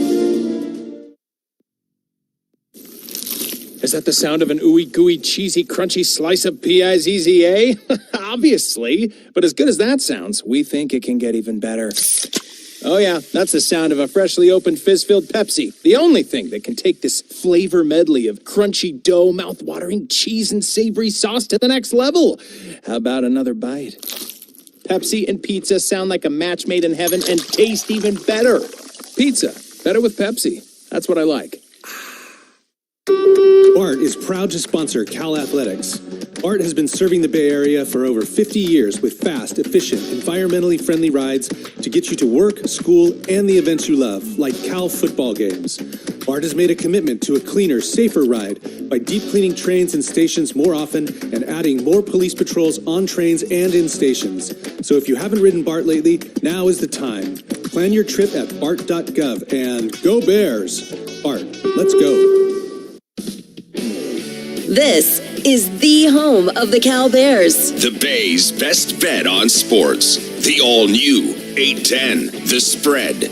Is that the sound of an ooey gooey cheesy crunchy slice of P-I-Z-Z-A? Obviously, but as good as that sounds, we think it can get even better. Oh yeah, that's the sound of a freshly opened fizz-filled Pepsi. The only thing that can take this flavor medley of crunchy dough, mouth-watering cheese, and savory sauce to the next level. How about another bite? Pepsi and pizza sound like a match made in heaven and taste even better. Pizza, better with Pepsi. That's what I like. BART is proud to sponsor Cal Athletics. BART has been serving the Bay Area for over 50 years with fast, efficient, environmentally friendly rides to get you to work, school, and the events you love, like Cal football games. BART has made a commitment to a cleaner, safer ride by deep cleaning trains and stations more often and adding more police patrols on trains and in stations. So if you haven't ridden BART lately, now is the time. Plan your trip at BART.gov and go Bears! BART, let's go. This is the home of the Cal Bears. The Bay's best bet on sports. The all-new 810, The Spread.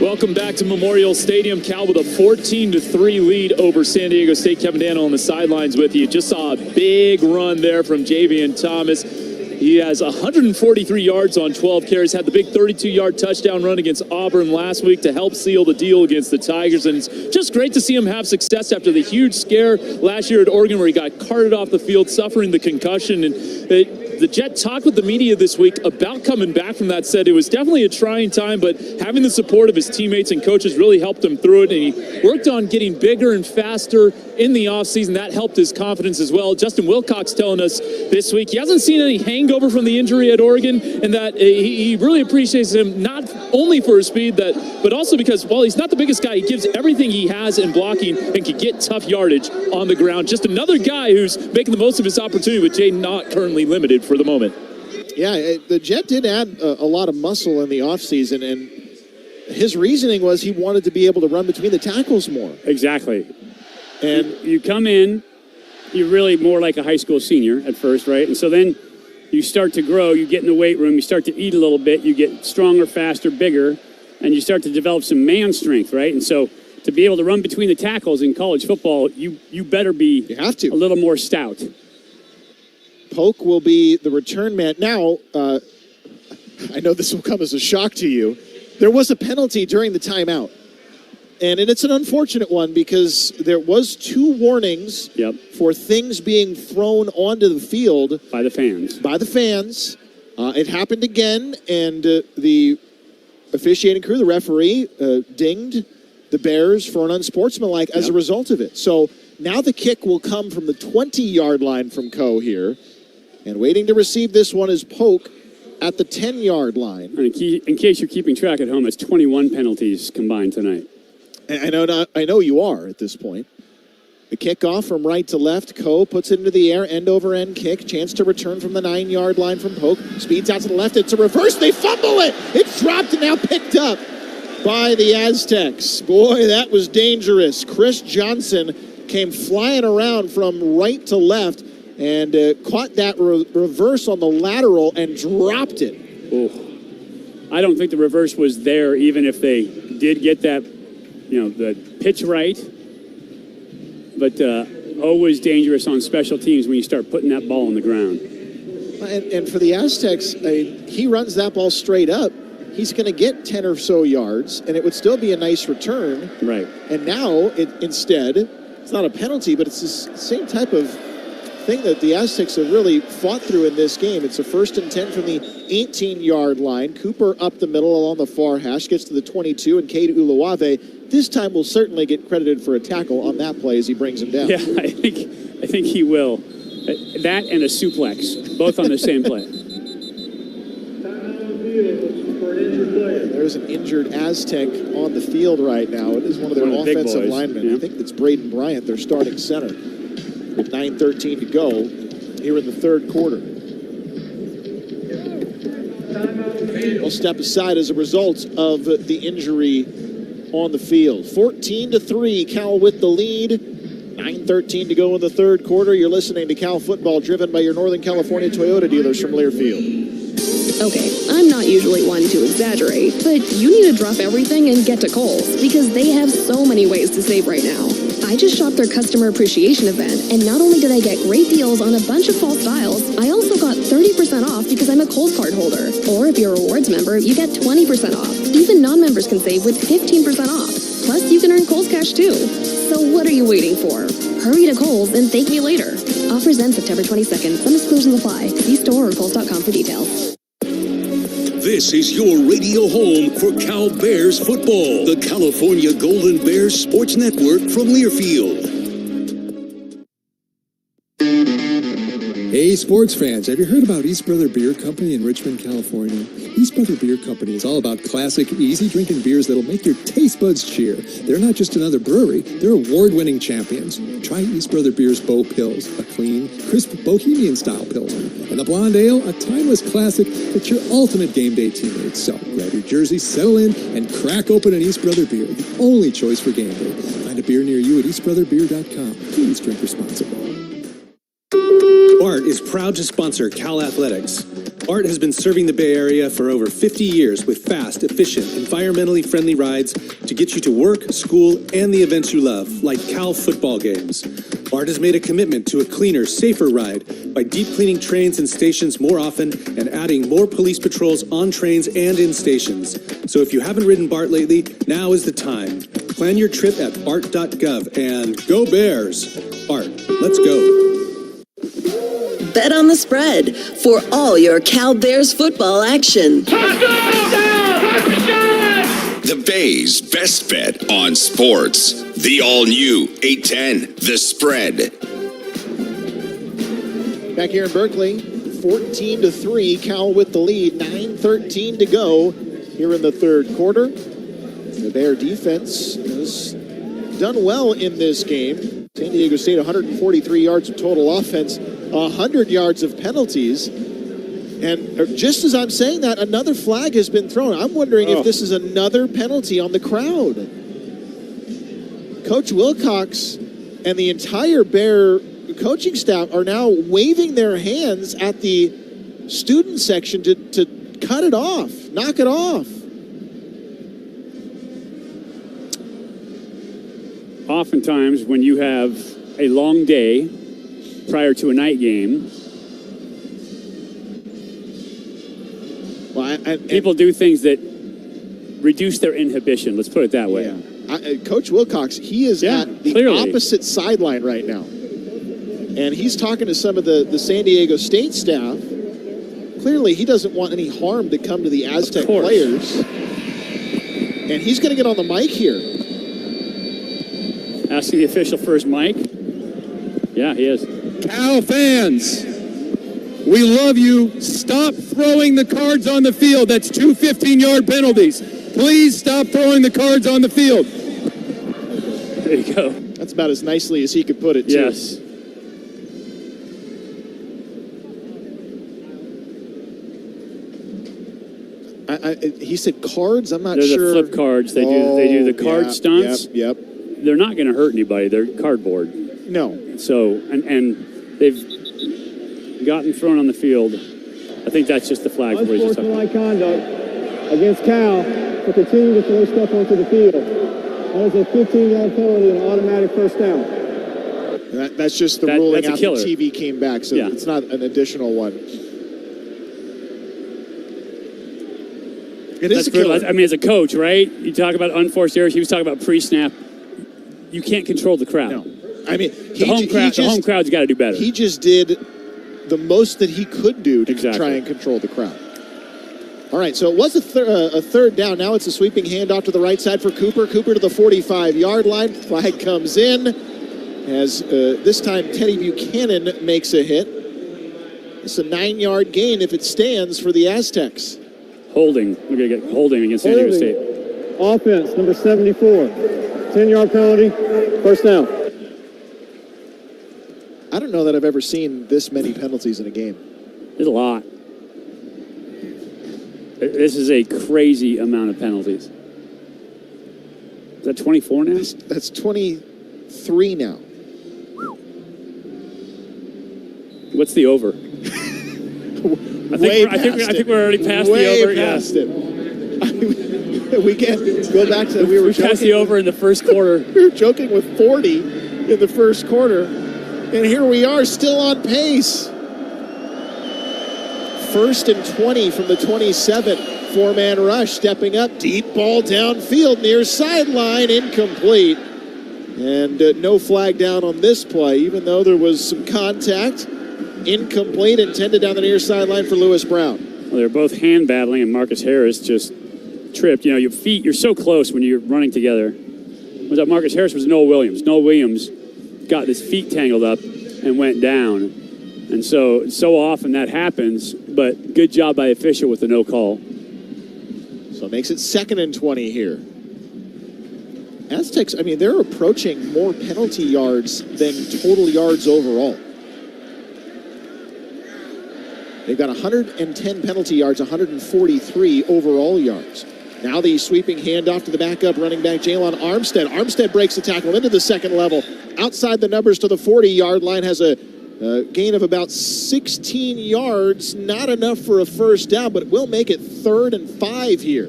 Welcome back to Memorial Stadium. Cal with a 14-3 lead over San Diego State. Kevin Daniel on the sidelines with you. Just saw a big run there from Javian Thomas. He has 143 yards on 12 carries, had the big 32-yard touchdown run against Auburn last week to help seal the deal against the Tigers. And it's just great to see him have success after the huge scare last year at Oregon where he got carted off the field, suffering the concussion. And the Jet talked with the media this week about coming back from that, said it was definitely a trying time, but having the support of his teammates and coaches really helped him through it. And he worked on getting bigger and faster in the offseason. That helped his confidence as well. Justin Wilcox telling us this week he hasn't seen any hangover from the injury at Oregon, and that he really appreciates him not only for his speed, but also because, while he's not the biggest guy, he gives everything he has in blocking and can get tough yardage on the ground. Just another guy who's making the most of his opportunity with Jaden not currently limited for the moment. Yeah, the Jet did add a lot of muscle in the offseason, and his reasoning was he wanted to be able to run between the tackles more. Exactly. And you come in, you're really more like a high school senior at first, right? And so then you start to grow, you get in the weight room, you start to eat a little bit, you get stronger, faster, bigger, and you start to develop some man strength, right? And so to be able to run between the tackles in college football, you better be a little more stout. Polk will be the return man. Now, I know this will come as a shock to you. There was a penalty during the timeout. And it's an unfortunate one because there was 2 warnings for things being thrown onto the field. By the fans. By the fans. It happened again, and the officiating crew, the referee, dinged the Bears for an unsportsmanlike as a result of it. So now the kick will come from the 20-yard line from Coe here. And waiting to receive this one is Polk at the 10-yard line. And in case you're keeping track at home, it's 21 penalties combined tonight. I know you are at this point. The kickoff from right to left. Coe puts it into the air, end-over-end kick. Chance to return from the 9-yard line from Polk. Speeds out to the left. It's a reverse. They fumble it. It's dropped and now picked up by the Aztecs. Boy, that was dangerous. Chris Johnson came flying around from right to left and caught that reverse on the lateral and dropped it. Oh, I don't think the reverse was there, even if they did get that, the pitch right. But always dangerous on special teams when you start putting that ball on the ground. And for the Aztecs, he runs that ball straight up. He's going to get 10 or so yards, and it would still be a nice return. Right. And now, instead, it's not a penalty, but it's the same type of thing that the Aztecs have really fought through in this game. It's a 1st and 10 from the 18-yard line. Cooper up the middle along the far hash, gets to the 22, and Cade Uluwave this time will certainly get credited for a tackle on that play as he brings him down. Yeah, I think he will. That and a suplex, both on the same play. There's an injured Aztec on the field right now. It is one of their offensive linemen. Yeah. I think that's Braden Bryant, their starting center, with 9:13 to go here in the third quarter. We'll step aside as a result of the injury on the field. 14-3, Cal with the lead. 9:13 to go in the third quarter. You're listening to Cal Football, driven by your Northern California Toyota dealers from Learfield. Okay, I'm not usually one to exaggerate, but you need to drop everything and get to Kohl's because they have so many ways to save right now. I just shopped their customer appreciation event, and not only did I get great deals on a bunch of fall styles, I also got 30% off because I'm a Kohl's card holder. Or if you're a rewards member, you get 20% off. Even non-members can save with 15% off. Plus, you can earn Kohl's cash too. So what are you waiting for? Hurry to Kohl's and thank me later. Offers end September 22nd. Some exclusions apply. See store or Kohl's.com for details. This is your radio home for Cal Bears football. The California Golden Bears Sports Network from Learfield. Hey, sports fans, have you heard about East Brother Beer Company in Richmond, California? East Brother Beer Company is all about classic, easy-drinking beers that'll make your taste buds cheer. They're not just another brewery, they're award-winning champions. Try East Brother Beer's Bow Pils, a clean, crisp, bohemian-style pilsner. And the Blonde Ale, a timeless classic that's your ultimate game day teammate. So grab your jersey, settle in, and crack open an East Brother Beer, the only choice for game day. Find a beer near you at eastbrotherbeer.com. Please drink responsibly. BART is proud to sponsor Cal Athletics. BART has been serving the Bay Area for over 50 years with fast, efficient, environmentally friendly rides to get you to work, school, and the events you love, like Cal football games. BART has made a commitment to a cleaner, safer ride by deep cleaning trains and stations more often and adding more police patrols on trains and in stations. So if you haven't ridden BART lately, now is the time. Plan your trip at BART.gov and go Bears! BART, let's go. Bet on the spread for all your Cal Bears football action. The Bay's best bet on sports. The all-new 810, The Spread. Back here in Berkeley, 14-3, Cal with the lead. 9:13 to go here in the third quarter. The Bear defense has done well in this game. San Diego State, 143 yards of total offense, 100 yards of penalties. And just as I'm saying that, another flag has been thrown. I'm wondering if this is another penalty on the crowd. Coach Wilcox and the entire Bear coaching staff are now waving their hands at the student section to cut it off, knock it off. Oftentimes when you have a long day prior to a night game, People do things that reduce their inhibition. Let's put it that way. Yeah. Coach Wilcox, he is at the opposite sideline right now. And he's talking to some of the San Diego State staff. Clearly, he doesn't want any harm to come to the Aztec players. And he's going to get on the mic here. Asking the official for his mic. Yeah, he is. Cal fans, we love you. Stop throwing the cards on the field. That's 2 15-yard penalties. Please stop throwing the cards on the field. There you go. That's about as nicely as he could put it, too. Yes. He said cards. I'm not They're sure. the flip cards. They do the card stunts. Yep. They're not going to hurt anybody. They're cardboard. No. So and they've gotten thrown on the field. I think that's just the flag. Unsportsmanlike conduct against Cal for continuing to throw stuff onto the field. That is a 15-yard penalty and an automatic first down. That's just the ruling that's after TV came back, so it's not an additional one. It is a killer. I mean, as a coach, right? You talk about unforced errors. He was talking about pre-snap. You can't control the crowd. No. I mean, the home crowd's got to do better. He just did the most that he could do to try and control the crowd. All right, so it was a third down. Now it's a sweeping handoff to the right side for Cooper. Cooper to the 45-yard line. Flag comes in as this time Teddy Buchanan makes a hit. It's a 9-yard gain if it stands for the Aztecs. Holding. We're going to get holding against San Diego State. Offense, number 74. 10-yard penalty, first down. I don't know that I've ever seen this many penalties in a game. There's a lot. This is a crazy amount of penalties. Is that 24 now? That's 23 now. What's the over? I think we're already past the over. Past it. We can't go back to we were past the over in the first quarter. We were joking with 40 in the first quarter, and here we are still on pace. 1st and 20 from the 27. 4-man rush, stepping up, deep ball downfield, near sideline, incomplete. And no flag down on this play, even though there was some contact. Incomplete, intended down the near sideline for Lewis Brown. Well, they're both hand battling, and Marcus Harris just tripped. You know, your feet, you're so close when you're running together. Was that Marcus Harris was Noah Williams. Noah Williams got his feet tangled up and went down. And so often that happens, but good job by the official with the no call. So it makes it 2nd and 20 here. Aztecs, I mean, they're approaching more penalty yards than total yards overall. They've got 110 penalty yards, 143 overall yards. Now the sweeping handoff to the backup running back, Jalen Armstead. Armstead breaks the tackle into the second level. Outside the numbers to the 40-yard line, has a gain of about 16 yards. Not enough for a first down, but will make it 3rd and 5 here.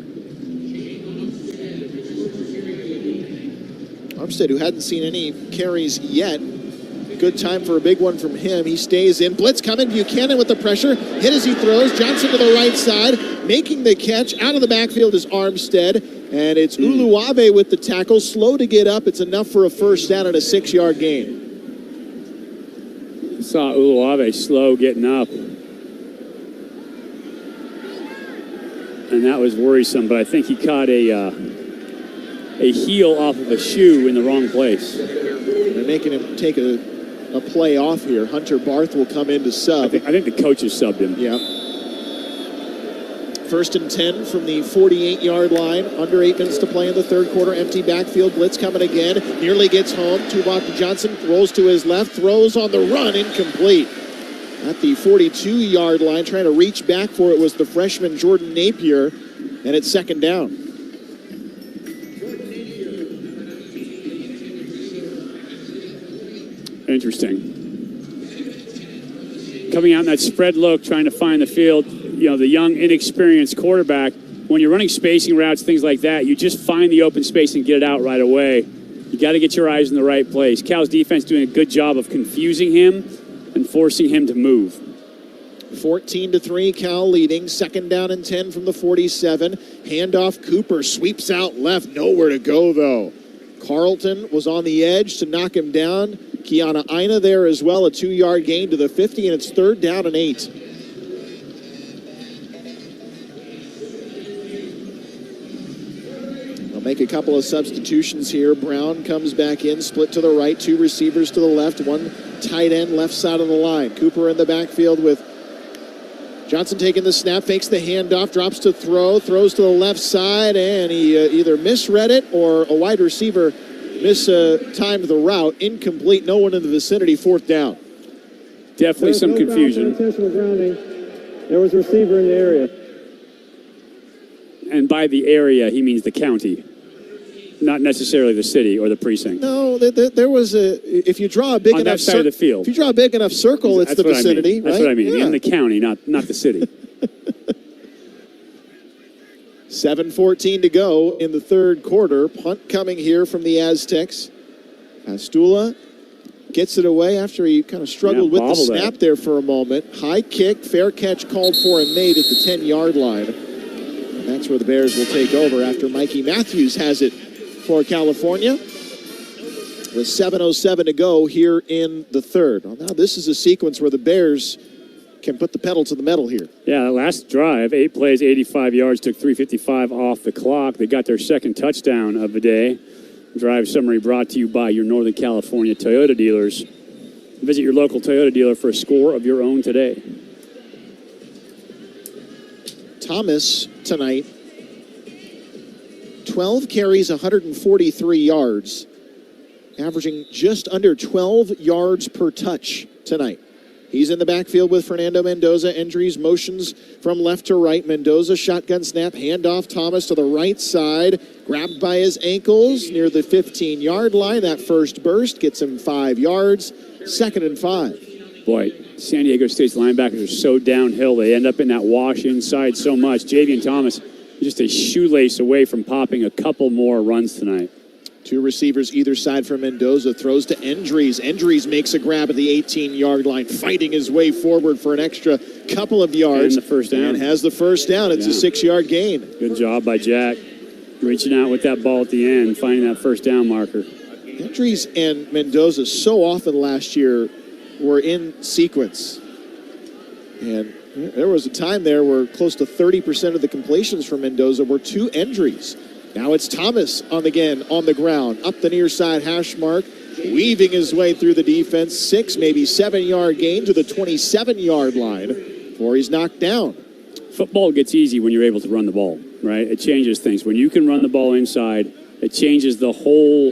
Armstead, who hadn't seen any carries yet. Good time for a big one from him. He stays in. Blitz coming. Buchanan with the pressure. Hit as he throws. Johnson to the right side. Making the catch. Out of the backfield is Armstead. And it's Uluave with the tackle. Slow to get up. It's enough for a first down and a 6-yard gain. Saw Uluave slow getting up. And that was worrisome, but I think he caught a heel off of a shoe in the wrong place. They're making him take a play off here. Hunter Barth will come in to sub. I think the coaches subbed him. Yeah. 1st and 10 from the 48-yard line. Under 8 minutes to play in the third quarter. Empty backfield. Blitz coming again. Nearly gets home. Tubok to Johnson. Rolls to his left. Throws on the run. Incomplete. At the 42-yard line. Trying to reach back for it was the freshman Jordan Napier. And it's 2nd down. Interesting. Coming out in that spread look, trying to find the field. You know, the young, inexperienced quarterback, when you're running spacing routes, things like that, you just find the open space and get it out right away. You got to get your eyes in the right place. Cal's defense doing a good job of confusing him and forcing him to move. 14-3, Cal leading. 2nd down and 10 from the 47. Handoff, Cooper sweeps out left. Nowhere to go, though. Carlton was on the edge to knock him down. Kiana Aina there as well, a 2-yard gain to the 50, and it's 3rd down and 8. They'll make a couple of substitutions here. Brown comes back in, split to the right, 2 receivers to the left, 1 tight end left side of the line. Cooper in the backfield with Johnson taking the snap, fakes the handoff, drops to throw, throws to the left side, and he either misread it or a wide receiver mistimed the route. Incomplete, no one in the vicinity, 4th down. Definitely some confusion. Intentional grounding. There was a receiver in the area. And by the area, he means the county, not necessarily the city or the precinct. No, there was if you draw a big on enough that side of the field. If you draw a big enough circle, it's the vicinity, right? That's what I mean. Yeah. In the county, not the city. 7:14 to go in the 3rd quarter. Punt coming here from the Aztecs. Pastula gets it away after he kind of struggled with the snap there for a moment. High kick, fair catch called for and made at the 10-yard line. And that's where the Bears will take over after Mikey Matthews has it for California. With 7:07 to go here in the 3rd. Well, now this is a sequence where the Bears can put the pedal to the metal here. Yeah, last drive, 8 plays, 85 yards, took 3:55 off the clock. They got their 2nd touchdown of the day. Drive summary brought to you by your Northern California Toyota dealers. Visit your local Toyota dealer for a score of your own today. Thomas tonight, 12 carries, 143 yards, averaging just under 12 yards per touch tonight. He's in the backfield with Fernando Mendoza. Injuries, motions from left to right. Mendoza, shotgun snap, handoff. Thomas to the right side. Grabbed by his ankles near the 15-yard line. That first burst gets him 5 yards. 2nd and 5. Boy, San Diego State's linebackers are so downhill. They end up in that wash inside so much. Javian Thomas just a shoelace away from popping a couple more runs tonight. 2 receivers either side for Mendoza. Throws to Endries. Endries makes a grab at the 18-yard line, fighting his way forward for an extra couple of yards. And the first down. And has the first down. It's a 6-yard gain. Good job by Jack. Reaching out with that ball at the end, finding that first down marker. Endries and Mendoza so often last year were in sequence. And there was a time there where close to 30% of the completions for Mendoza were to Endries. Now it's Thomas on the ground, up the near side hash mark, weaving his way through the defense. 6, maybe 7-yard gain to the 27-yard line before he's knocked down. Football gets easy when you're able to run the ball, right? It changes things. When you can run the ball inside, it changes the whole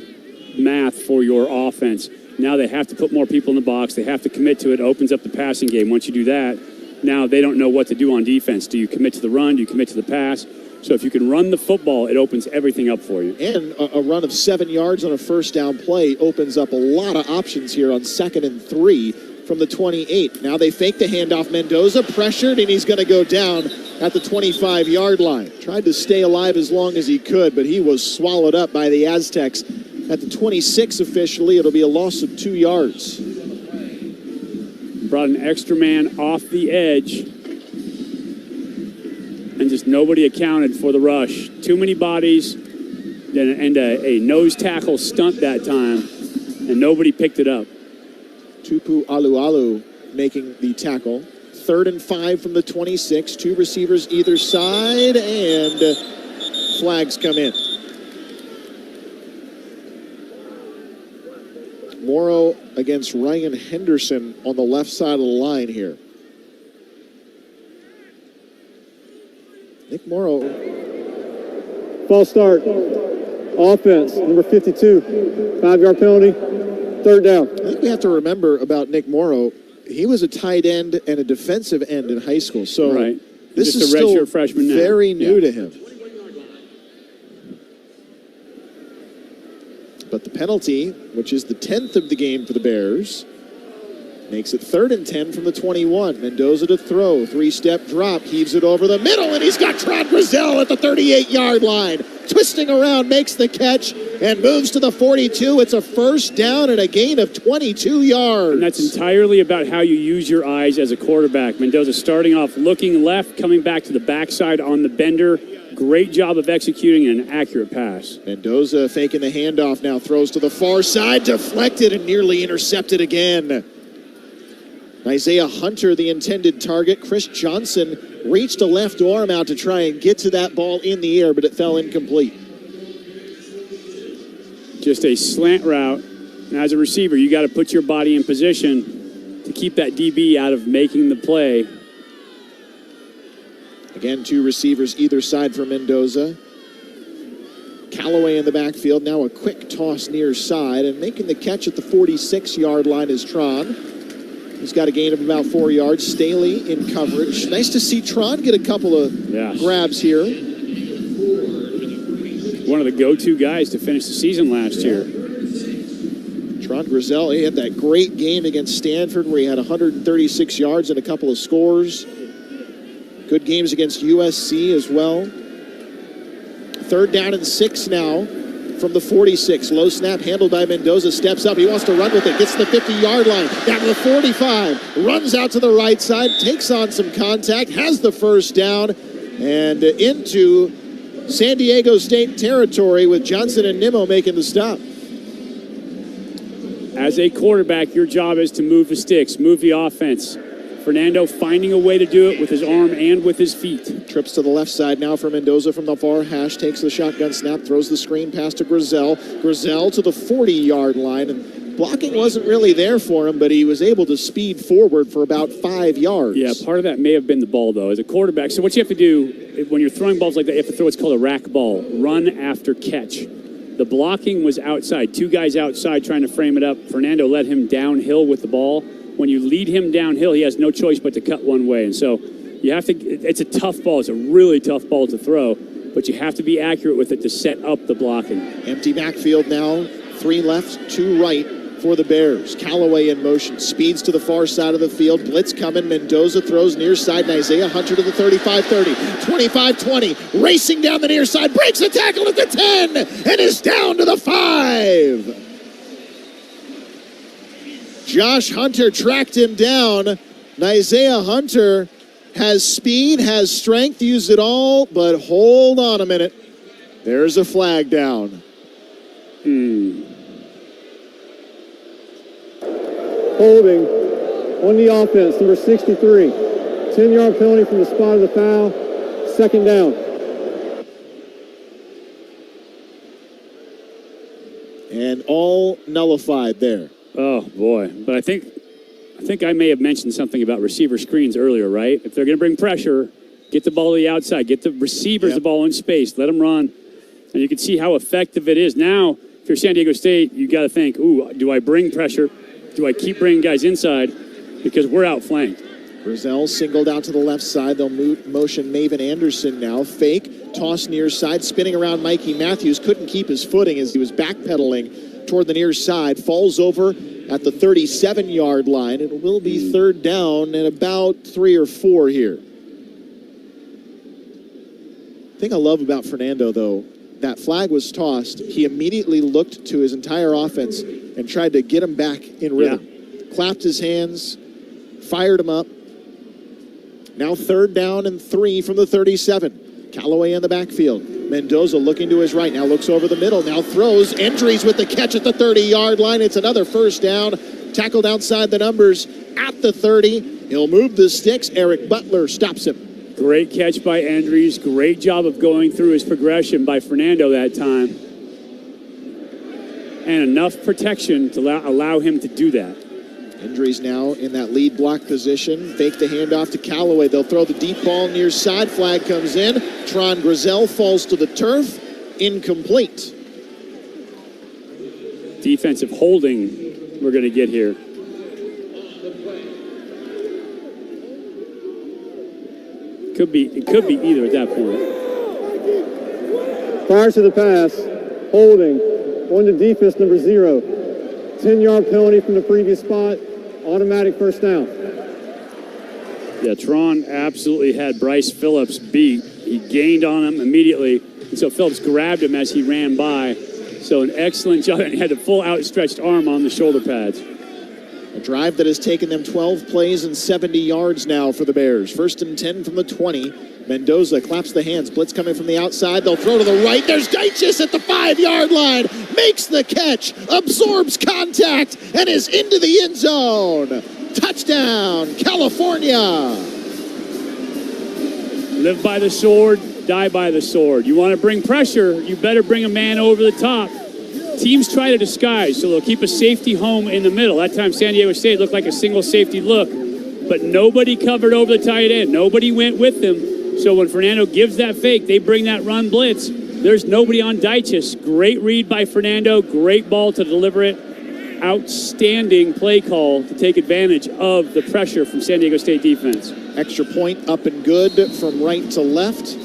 math for your offense. Now they have to put more people in the box. They have to commit to it. It opens up the passing game. Once you do that, now they don't know what to do on defense. Do you commit to the run? Do you commit to the pass? So if you can run the football, it opens everything up for you. And a run of 7 yards on a first down play opens up a lot of options here on 2nd and 3 from the 28. Now they fake the handoff. Mendoza pressured, and he's going to go down at the 25-yard line. Tried to stay alive as long as he could, but he was swallowed up by the Aztecs. At the 26 officially, it'll be a loss of 2 yards. Brought an extra man off the edge. And just nobody accounted for the rush. Too many bodies and a nose tackle stunt that time, and nobody picked it up. Tupu Alualu making the tackle. 3rd and 5 from the 26. 2 receivers either side, and flags come in. Morrow against Ryan Henderson on the left side of the line here. Nick Morrow. False start. Offense, number 52. 5-yard penalty. 3rd down. I think we have to remember about Nick Morrow. He was a tight end and a defensive end in high school. So this is still freshman now. Very new to him. But the penalty, which is the 10th of the game for the Bears, Makes it 3rd and 10 from the 21. Mendoza to throw. 3-step drop. Heaves it over the middle, and he's got Tron Grizel at the 38-yard line. Twisting around, makes the catch, and moves to the 42. It's a first down and a gain of 22 yards. And that's entirely about how you use your eyes as a quarterback. Mendoza starting off looking left, coming back to the backside on the bender. Great job of executing an accurate pass. Mendoza faking the handoff now. Throws to the far side. Deflected and nearly intercepted again. Isaiah Hunter, the intended target. Chris Johnson reached a left arm out to try and get to that ball in the air, but it fell incomplete. Just a slant route. And as a receiver, you got to put your body in position to keep that DB out of making the play. Again, 2 receivers either side for Mendoza. Callaway in the backfield. Now a quick toss near side, and making the catch at the 46-yard line is Tron. He's got a gain of about 4 yards. Staley in coverage. Nice to see Tron get a couple of grabs here. One of the go-to guys to finish the season last year. Tron Grizel, he had that great game against Stanford where he had 136 yards and a couple of scores. Good games against USC as well. 3rd down and 6 now from the 46. Low snap handled by Mendoza. Steps up. He wants to run with it. Gets to the 50-yard line. Down to the 45. Runs out to the right side. Takes on some contact. Has the first down. And into San Diego State territory with Johnson and Nimmo making the stop. As a quarterback, your job is to move the sticks, move the offense. Fernando finding a way to do it with his arm and with his feet. Trips to the left side now for Mendoza from the far hash. Takes the shotgun snap, throws the screen pass to Grizel. Grizel to the 40-yard line. And blocking wasn't really there for him, but he was able to speed forward for about 5 yards. Yeah, part of that may have been the ball, though, as a quarterback. So what you have to do when you're throwing balls like that, you have to throw what's called a rack ball. Run after catch. The blocking was outside. 2 guys outside trying to frame it up. Fernando led him downhill with the ball. When you lead him downhill, he has no choice but to cut one way. And so you have to, it's a tough ball. It's a really tough ball to throw, but you have to be accurate with it to set up the blocking. Empty backfield now. 3 left, 2 right for the Bears. Callaway in motion. Speeds to the far side of the field. Blitz coming. Mendoza throws near side. And Isaiah Hunter to the 35-30. 25-20. Racing down the near side. Breaks the tackle at the 10. And is down to the 5. Josh Hunter tracked him down. Isaiah Hunter has speed, has strength, used it all, but hold on a minute. There's a flag down. Holding on the offense, number 63. 10-yard penalty from the spot of the foul. 2nd down. And all nullified there. Oh, boy. But I think I may have mentioned something about receiver screens earlier, right? If they're going to bring pressure, get the ball to the outside. Get the receivers the ball in space. Let them run. And you can see how effective it is. Now, if you're San Diego State, you got to think, ooh, do I bring pressure? Do I keep bringing guys inside? Because we're outflanked. Grizel singled out to the left side. They'll motion Maven Anderson now. Fake, toss near side, spinning around Mikey Matthews. Couldn't keep his footing as he was backpedaling toward the near side. Falls over at the 37-yard line. It will be 3rd down and about 3 or 4 here. The thing I love about Fernando, though, that flag was tossed. He immediately looked to his entire offense and tried to get him back in rhythm. Clapped his hands, fired him up. Now 3rd down and 3 from the 37. Callaway in the backfield. Mendoza looking to his right. Now looks over the middle. Now throws. Endries with the catch at the 30-yard line. It's another first down. Tackled outside the numbers at the 30. He'll move the sticks. Eric Butler stops him. Great catch by Endries. Great job of going through his progression by Fernando that time. And enough protection to allow him to do that. Endries now in that lead block position. Fake the handoff to Callaway. They'll throw the deep ball near side. Flag comes in. Tron Grizel falls to the turf. Incomplete. Defensive holding we're going to get here. It could be either at that point. Prior to the pass, holding on to defense number 0. 10-yard penalty from the previous spot. Automatic first down. Yeah, Tron absolutely had Bryce Phillips beat. He gained on him immediately, and so Phillips grabbed him as he ran by. So an excellent job, and he had the full outstretched arm on the shoulder pads. A drive that has taken them 12 plays and 70 yards now for the Bears. 1st and 10 from the 20. Mendoza claps the hands. Blitz coming from the outside. They'll throw to the right. There's Deitches at the 5-yard line. Makes the catch. Absorbs contact and is into the end zone. Touchdown, California. Live by the sword, die by the sword. You want to bring pressure, you better bring a man over the top. Teams try to disguise, so they'll keep a safety home in the middle. That time San Diego State looked like a single safety look, but nobody covered over the tight end. Nobody went with them. So when Fernando gives that fake, they bring that run blitz. There's nobody on Deitches. Great read by Fernando, great ball to deliver it. Outstanding play call to take advantage of the pressure from San Diego State defense. Extra point up and good from right to left.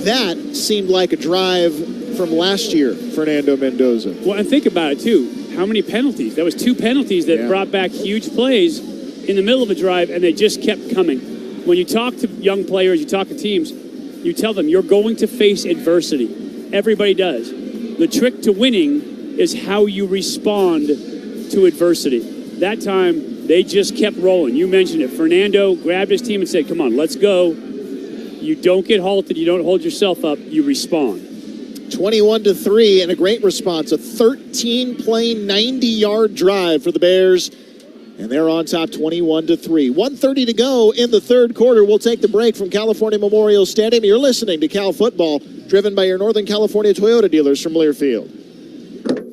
That seemed like a drive from last year, Fernando Mendoza. Well, and think about it, too. How many penalties? That was 2 penalties that brought back huge plays in the middle of a drive, and they just kept coming. When you talk to young players, you talk to teams, you tell them you're going to face adversity. Everybody does. The trick to winning is how you respond to adversity. That time, they just kept rolling. You mentioned it. Fernando grabbed his team and said, come on, let's go. You don't get halted. You don't hold yourself up. You respond. 21-3 and a great response. A 13-play, 90-yard drive for the Bears. And they're on top 21-3. 1:30 to go in the third quarter. We'll take the break from California Memorial Stadium. You're listening to Cal Football, driven by your Northern California Toyota dealers from Learfield.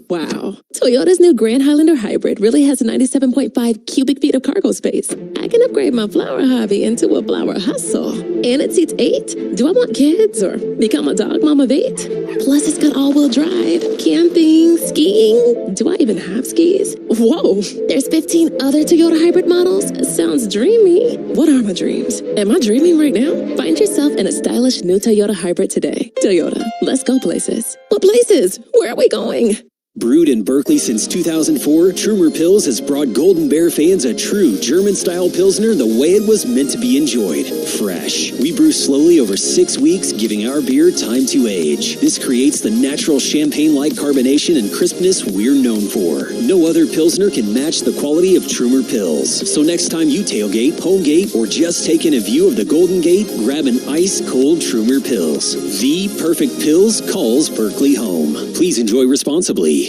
Wow. Toyota's new Grand Highlander Hybrid really has 97.5 cubic feet of cargo space. I can upgrade my flower hobby into a flower hustle. And it seats 8. Do I want kids or become a dog mom of 8? Plus, it's got all-wheel drive, camping, skiing. Do I even have skis? Whoa, there's 15 other Toyota hybrid models? Sounds dreamy. What are my dreams? Am I dreaming right now? Find yourself in a stylish new Toyota hybrid today. Toyota, let's go places. What places? Where are we going? Brewed in Berkeley since 2004, Trumer Pils has brought Golden Bear fans a true German-style Pilsner the way it was meant to be enjoyed. Fresh. We brew slowly over 6 weeks, giving our beer time to age. This creates the natural champagne-like carbonation and crispness we're known for. No other Pilsner can match the quality of Trumer Pils. So next time you tailgate, homegate, or just take in a view of the Golden Gate, grab an ice-cold Trumer Pils. The perfect Pils calls Berkeley home. Please enjoy responsibly.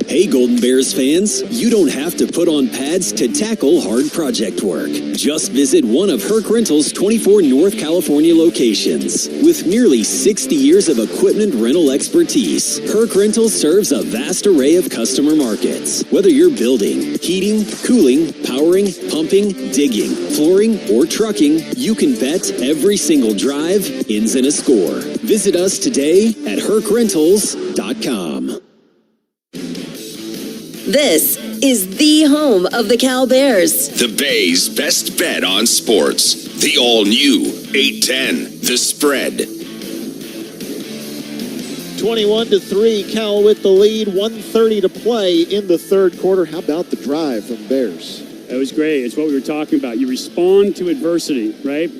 Hey Golden Bears fans, you don't have to put on pads to tackle hard project work. Just visit one of Herc Rental's 24 North California locations. With nearly 60 years of equipment rental expertise, Herc Rental serves a vast array of customer markets. Whether you're building, heating, cooling, powering, pumping, digging, flooring, or trucking, you can bet every single drive ends in a score. Visit us today at hercrentals.com. This is the home of the Cal Bears. The Bay's best bet on sports. The all-new 810, The Spread. 21-3, Cal with the lead. 1:30 to play in the third quarter. How about the drive from Bears? That was great. It's what we were talking about. You respond to adversity, right?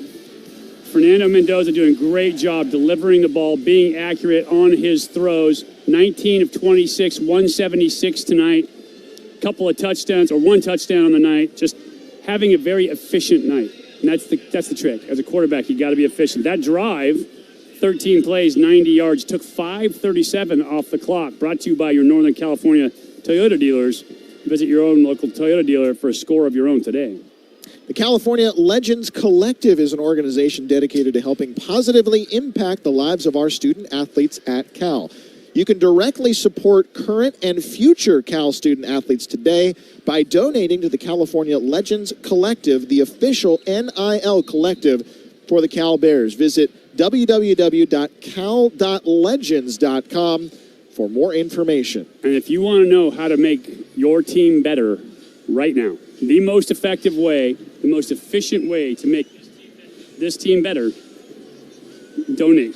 Fernando Mendoza doing a great job delivering the ball, being accurate on his throws. 19 of 26, 176 tonight. Couple of touchdowns, or 1 touchdown on the night. Just having a very efficient night. And that's the trick. As a quarterback, you got to be efficient. That drive, 13 plays, 90 yards, took 5:37 off the clock. Brought to you by your Northern California Toyota dealers. Visit your own local Toyota dealer for a score of your own today. The California Legends Collective is an organization dedicated to helping positively impact the lives of our student athletes at Cal. You can directly support current and future Cal student athletes today by donating to the California Legends Collective, the official NIL collective for the Cal Bears. Visit www.cal.legends.com for more information. And if you want to know how to make your team better right now, the most effective way, the most efficient way to make this team better, donate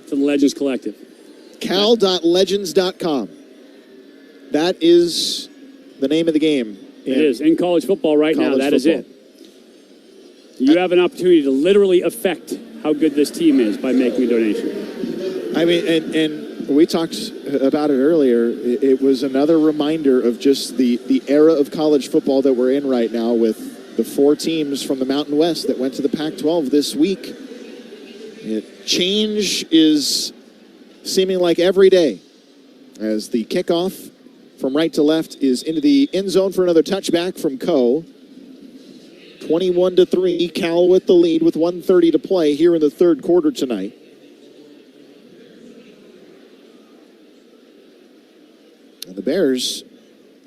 to the Legends Collective. Cal.legends.com. That is the name of the game It is. In college football right now, that is it. football. You have an opportunity to literally affect how good this team is by making a donation. I mean, and we talked about it earlier. It was another reminder of just the era of college football that we're in right now, with the 4 teams from the Mountain West that went to the Pac-12 this week. Change is seeming like every day, as the kickoff from right to left is into the end zone for another touchback from Coe. 21-3, Cal with the lead with 1:30 to play here in the third quarter tonight. And the Bears,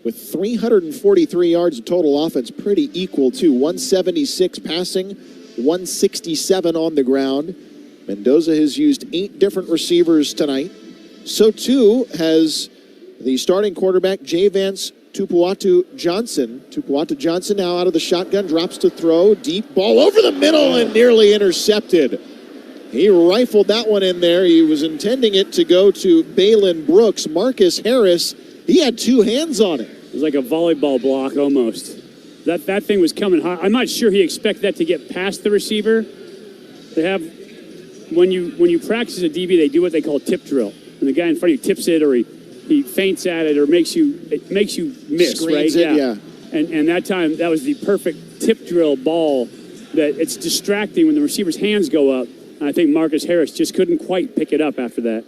with 343 yards of total offense, pretty equal to 176 passing, 167 on the ground. Mendoza has used 8 different receivers tonight. So too has the starting quarterback, Javance Tupuatu Johnson. Tupuatu Johnson now out of the shotgun, drops to throw, deep ball over the middle and nearly intercepted. He rifled that one in there. He was intending it to go to Balin Brooks. Marcus Harris, he had 2 hands on it. It was like a volleyball block almost. That thing was coming high. I'm not sure he expected that to get past the receiver. They have, when you practice a DB, they do what they call tip drill. And the guy in front of you tips it, or he feints at it, or makes you miss, Screens right? It, yeah. And that time, that was the perfect tip drill ball that it's distracting when the receiver's hands go up. And I think Marcus Harris just couldn't quite pick it up after that.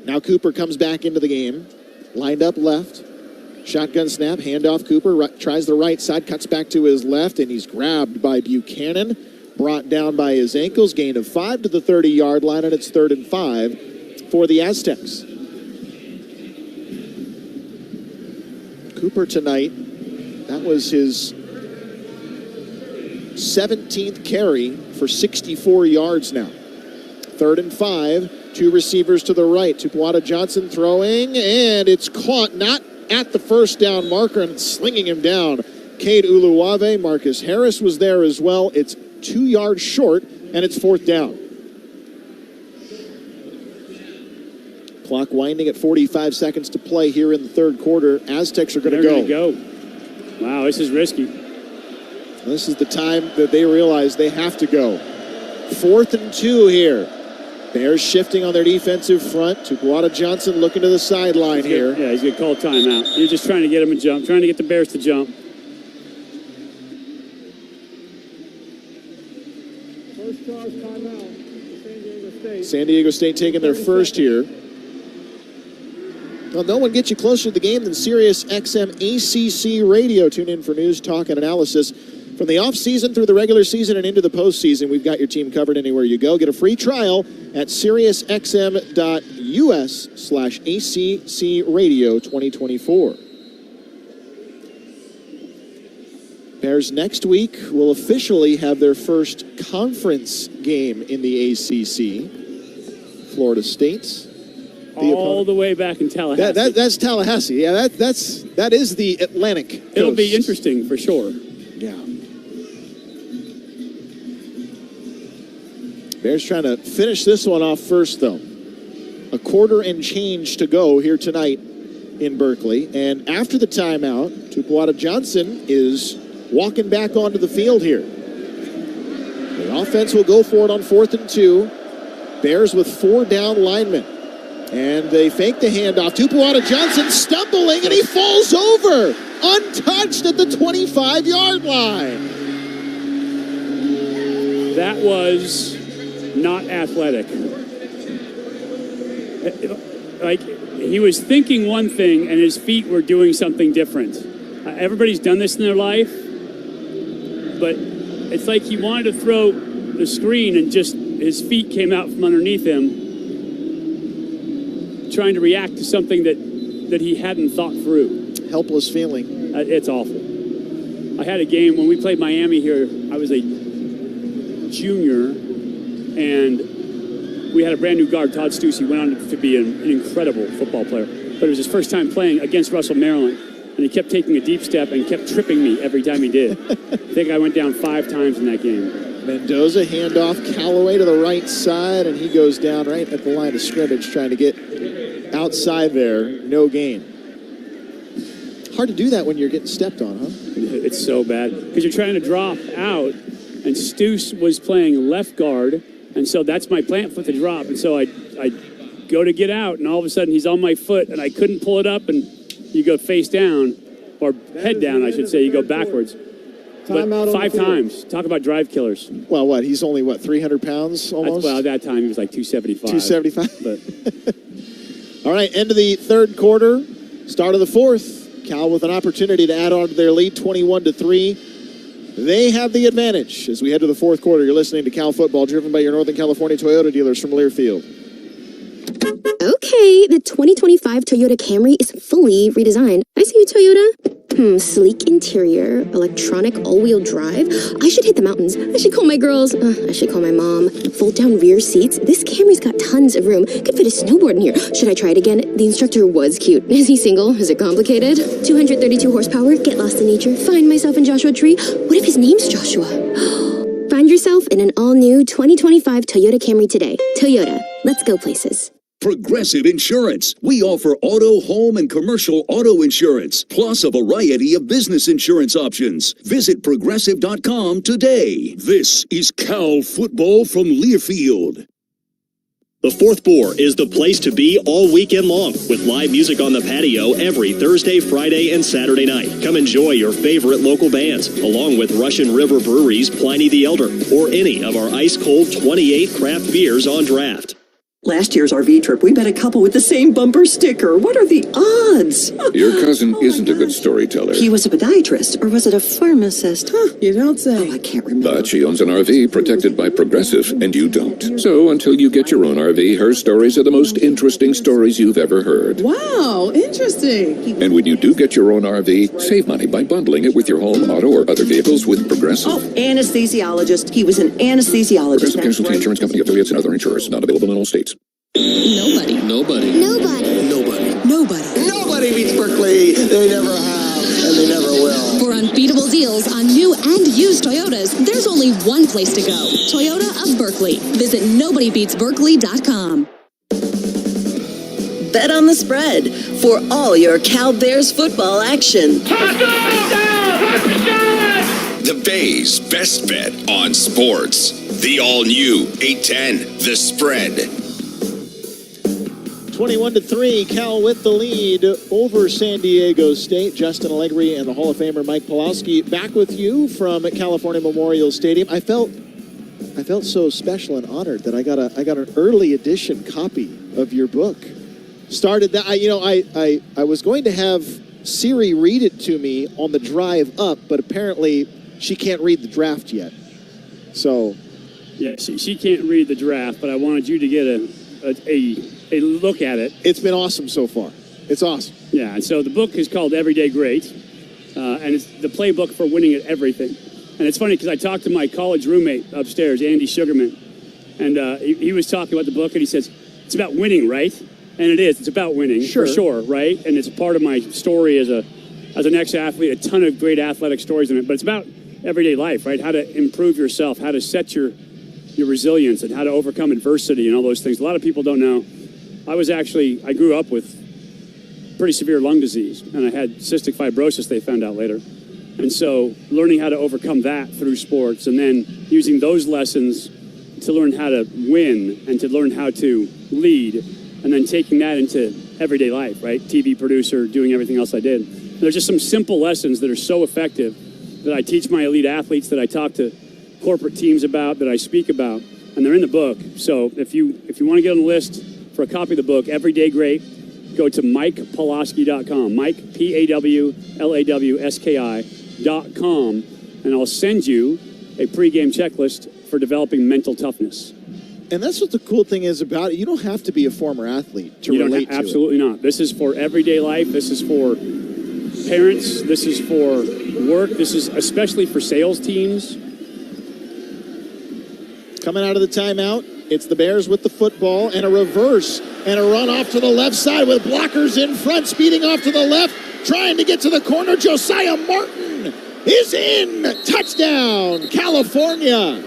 Now Cooper comes back into the game. Lined up left. Shotgun snap, handoff Cooper. Tries the right side, cuts back to his left, and he's grabbed by Buchanan. Brought down by his ankles. Gain of 5 to the 30-yard line, and it's 3rd and 5 for the Aztecs. Cooper tonight, that was his 17th carry for 64 yards now. 3rd and 5, 2 receivers to the right. Tupuatu Johnson throwing, and it's caught, not at the first down marker, and it's slinging him down. Cade Uluwave, Marcus Harris was there as well. It's 2 yards short, and it's 4th down. Clock winding at 45 seconds to play here in the third quarter. Aztecs are going to go. Wow, this is risky. This is the time that they realize they have to go. 4th and 2 here. Bears shifting on their defensive front. Tupuatu Johnson looking to the sideline here. Yeah, he's going to call timeout. You're just trying to get him to jump, trying to get the Bears to jump. First charge timeout. San Diego State. San Diego State taking their first here. Well, no one gets you closer to the game than Sirius XM ACC Radio. Tune in for news, talk, and analysis. From the offseason through the regular season and into the postseason, we've got your team covered anywhere you go. Get a free trial at SiriusXM.us/ACC Radio 2024. Bears next week will officially have their first conference game in the ACC. Florida State. All the way back in Tallahassee. That's Tallahassee. Yeah, that is the Atlantic coast. It'll be interesting for sure. Yeah. Bears trying to finish this one off first, though. A quarter and change to go here tonight in Berkeley. And after the timeout, Tupuatu Johnson is walking back onto the field here. The offense will go for it on 4th and 2. Bears with 4 down linemen. And they fake the handoff. Tupuatu Johnson stumbling, and he falls over, untouched at the 25-yard line. That was not athletic. Like, he was thinking one thing, and his feet were doing something different. Everybody's done this in their life, but it's like he wanted to throw the screen, and just his feet came out from underneath him, trying to react to something that he hadn't thought through. Helpless feeling. It's awful. I had a game when we played Miami here. I was a junior, and we had a brand new guard, Todd Stussy, went on to be an incredible football player. But it was his first time playing against Russell, Maryland, and he kept taking a deep step and kept tripping me every time he did. I think I went down 5 times in that game. Mendoza, handoff, Callaway to the right side, and he goes down right at the line of scrimmage trying to get outside there. No gain. Hard to do that when you're getting stepped on, huh? It's so bad because you're trying to drop out, and Stoos was playing left guard, and so that's my plant foot to drop, and so I go to get out, and all of a sudden he's on my foot, and I couldn't pull it up, and you go face down, or head down, I should say. You go backwards. But 5 times. Talk about drive killers. Well, what? He's only, 300 pounds almost? Well, at that time he was like 275. 275? But all right, end of the third quarter, start of the fourth. Cal with an opportunity to add on to their lead, 21-3. They have the advantage as we head to the fourth quarter. You're listening to Cal Football, driven by your Northern California Toyota dealers from Learfield. Okay, the 2025 Toyota Camry is fully redesigned. I see you, Toyota. Sleek interior, electronic all-wheel drive. I should hit the mountains. I should call my girls. I should call my mom. Fold-down rear seats. This Camry's got tons of room. Could fit a snowboard in here. Should I try it again? The instructor was cute. Is he single? Is it complicated? 232 horsepower. Get lost in nature. Find myself in Joshua Tree. What if his name's Joshua? Find yourself in an all-new 2025 Toyota Camry today. Toyota. Let's go places. Progressive Insurance. We offer auto, home, and commercial auto insurance, plus a variety of business insurance options. Visit Progressive.com today. This is Cal Football from Learfield. The Fourth Bore is the place to be all weekend long, with live music on the patio every Thursday, Friday, and Saturday night. Come enjoy your favorite local bands, along with Russian River Brewery's Pliny the Elder, or any of our ice-cold 28 craft beers on draft. Last year's RV trip, we met a couple with the same bumper sticker. What are the odds? Your cousin isn't a good storyteller. He was a podiatrist, or was it a pharmacist? You don't say. Oh, I can't remember. But she owns an RV protected by Progressive, and you don't. So until you get your own RV, her stories are the most interesting stories you've ever heard. Wow, interesting. And when you do get your own RV, save money by bundling it with your home, auto, or other vehicles with Progressive. Oh, anesthesiologist. He was an anesthesiologist. Progressive Casualty Insurance Company, affiliates, and other insurers. Not available in all states. Nobody beats Berkeley. They never have, and they never will. For unbeatable deals on new and used Toyotas, there's only one place to go. Toyota of Berkeley. Visit nobodybeatsberkeley.com. Bet on the spread for all your Cal Bears football action. The Bay's best bet on sports. The all-new 810, The Spread. 21-3, Cal with the lead over San Diego State. Justin Allegri and the Hall of Famer Mike Pawlowski back with you from California Memorial Stadium. I felt so special and honored that I got an early edition copy of your book. Started that I was going to have Siri read it to me on the drive up, but apparently she can't read the draft yet. So yeah, she can't read the draft, but I wanted you to get a look at it. It's been awesome so far. It's awesome. Yeah, and so the book is called Everyday Great, and it's the playbook for winning at everything. And it's funny because I talked to my college roommate upstairs, Andy Sugarman, and he was talking about the book, and he says, it's about winning, right? And it is. It's about winning, for sure, right? And it's a part of my story as an ex-athlete, a ton of great athletic stories in it. But it's about everyday life, right? How to improve yourself, how to set your resilience, and how to overcome adversity and all those things. A lot of people don't know. I grew up with pretty severe lung disease, and I had cystic fibrosis, they found out later. And so learning how to overcome that through sports, and then using those lessons to learn how to win and to learn how to lead, and then taking that into everyday life, right? TV producer, doing everything else I did. And there's just some simple lessons that are so effective that I teach my elite athletes, that I talk to corporate teams about, that I speak about, and they're in the book. So if you want to get on the list for a copy of the book, Everyday Great, go to MikePawlowski.com, Mike, PAWLAWSKI.com, and I'll send you a pregame checklist for developing mental toughness. And that's what the cool thing is about it. You don't have to be a former athlete to relate to it. Absolutely not. This is for everyday life. This is for parents. This is for work. This is especially for sales teams. Coming out of the timeout, it's the Bears with the football and a reverse and a run off to the left side with blockers in front, speeding off to the left, trying to get to the corner. Josiah Martin is in. Touchdown, California.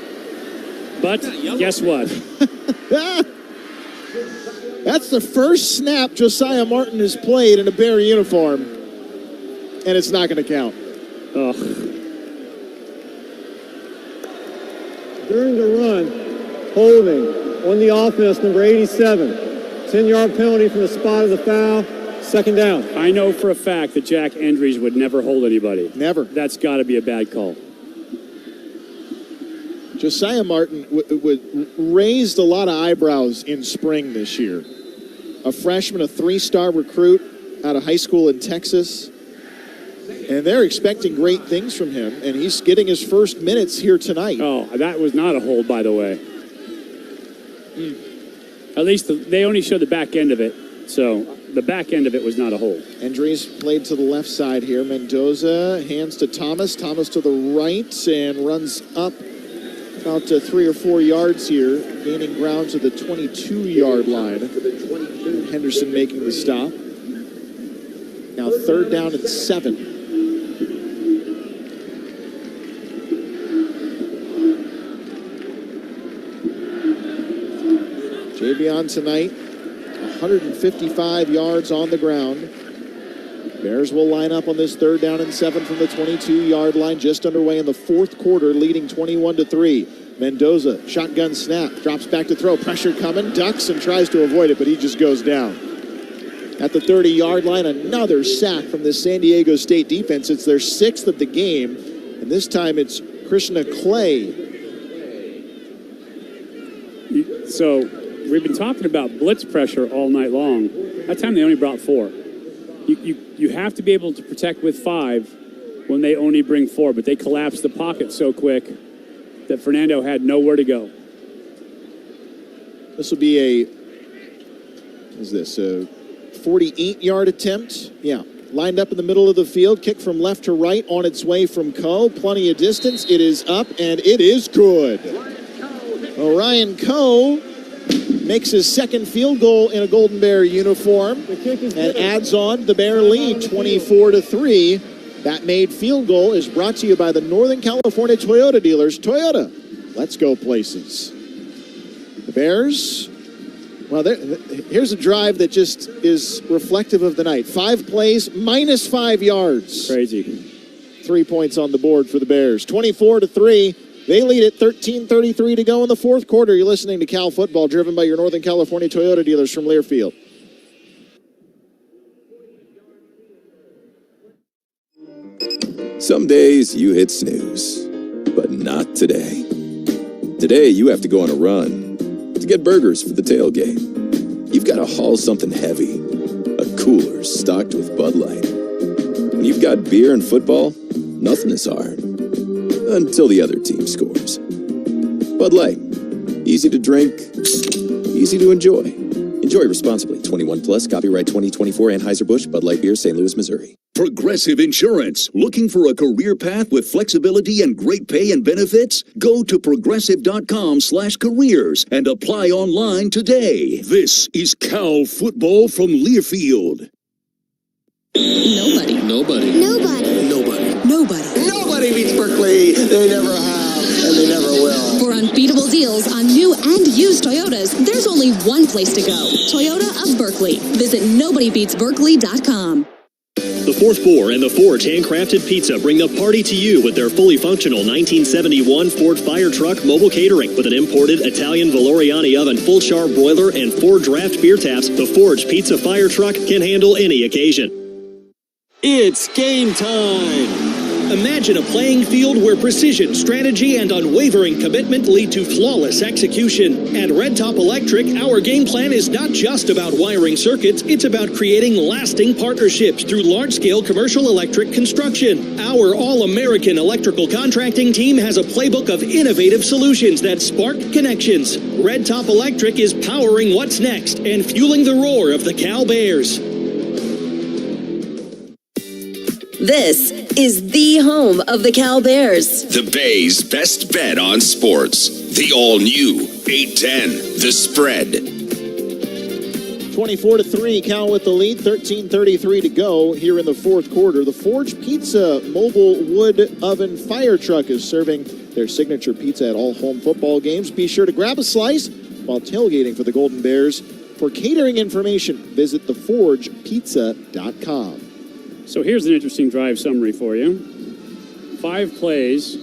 But guess what? That's the first snap Josiah Martin has played in a Bear uniform. and it's not going to count. Ugh. During the run, holding on the offense, number 87. 10-yard penalty from the spot of the foul. Second down. I know for a fact that Jack Andrews would never hold anybody. Never. That's got to be a bad call. Josiah Martin raised a lot of eyebrows in spring this year. A freshman, a 3-star recruit out of high school in Texas. And they're expecting great things from him, and he's getting his first minutes here tonight. Oh, that was not a hold, by the way. At least they only showed the back end of it, so the back end of it was not a hold. Andres played to the left side here. Mendoza hands to Thomas. Thomas to the right and runs up about 3 or 4 yards here, gaining ground to the 22-yard line. Henderson making the stop. Now 3rd down and 7. Javion tonight, 155 yards on the ground. Bears will line up on this 3rd down and 7 from the 22-yard line, just underway in the 4th quarter, leading 21-3. Mendoza, shotgun snap, drops back to throw, pressure coming, ducks and tries to avoid it, but he just goes down. At the 30-yard line, another sack from the San Diego State defense. It's their 6th of the game, and this time it's Krishna Clay. So we've been talking about blitz pressure all night long. That time they only brought 4. You have to be able to protect with 5 when they only bring 4, but they collapsed the pocket so quick that Fernando had nowhere to go. This will be a 48-yard attempt? Yeah. Lined up in the middle of the field, kick from left to right, on its way from Coe. Plenty of distance. It is up, and it is good. Ryan Coe makes his 2nd field goal in a Golden Bear uniform and adds on the Bear lead, 24-3. That made field goal is brought to you by the Northern California Toyota dealers. Toyota, let's go places. The Bears, well, here's a drive that just is reflective of the night. 5 plays, minus 5 yards. Crazy. 3 points on the board for the Bears. 24-3. They lead at 13:33 to go in the 4th quarter. You're listening to Cal Football, driven by your Northern California Toyota dealers from Learfield. Some days you hit snooze, but not today. Today you have to go on a run to get burgers for the tailgate. You've got to haul something heavy, a cooler stocked with Bud Light. When you've got beer and football, nothing is hard. Until the other team scores. Bud Light. Easy to drink, easy to enjoy. Enjoy responsibly. 21 plus. Copyright 2024 Anheuser-Busch Bud Light Beer, St. Louis, Missouri. Progressive Insurance. Looking for a career path with flexibility and great pay and benefits? Go to progressive.com/careers and apply online today. This is Cal Football from Learfield. Nobody beats Berkeley. They never have, and they never will. For unbeatable deals on new and used Toyotas, there's only one place to go. Toyota of Berkeley. Visit nobodybeatsberkeley.com. The Fourth Bore and the Forge Handcrafted Pizza bring the party to you with their fully functional 1971 Ford Fire Truck mobile catering. With an imported Italian Valoriani oven, full char broiler, and 4 draft beer taps, the Forge Pizza Fire Truck can handle any occasion. It's game time! Imagine a playing field where precision, strategy, and unwavering commitment lead to flawless execution. At Red Top Electric, our game plan is not just about wiring circuits, it's about creating lasting partnerships through large-scale commercial electric construction. Our all-American electrical contracting team has a playbook of innovative solutions that spark connections. Red Top Electric is powering what's next and fueling the roar of the Cal Bears. This is the home of the Cal Bears. The Bay's best bet on sports. The all-new 810, The Spread. 24-3, Cal with the lead, 13:33 to go here in the 4th quarter. The Forge Pizza mobile wood oven fire truck is serving their signature pizza at all home football games. Be sure to grab a slice while tailgating for the Golden Bears. For catering information, visit theforgepizza.com. So here's an interesting drive summary for you. 5 plays,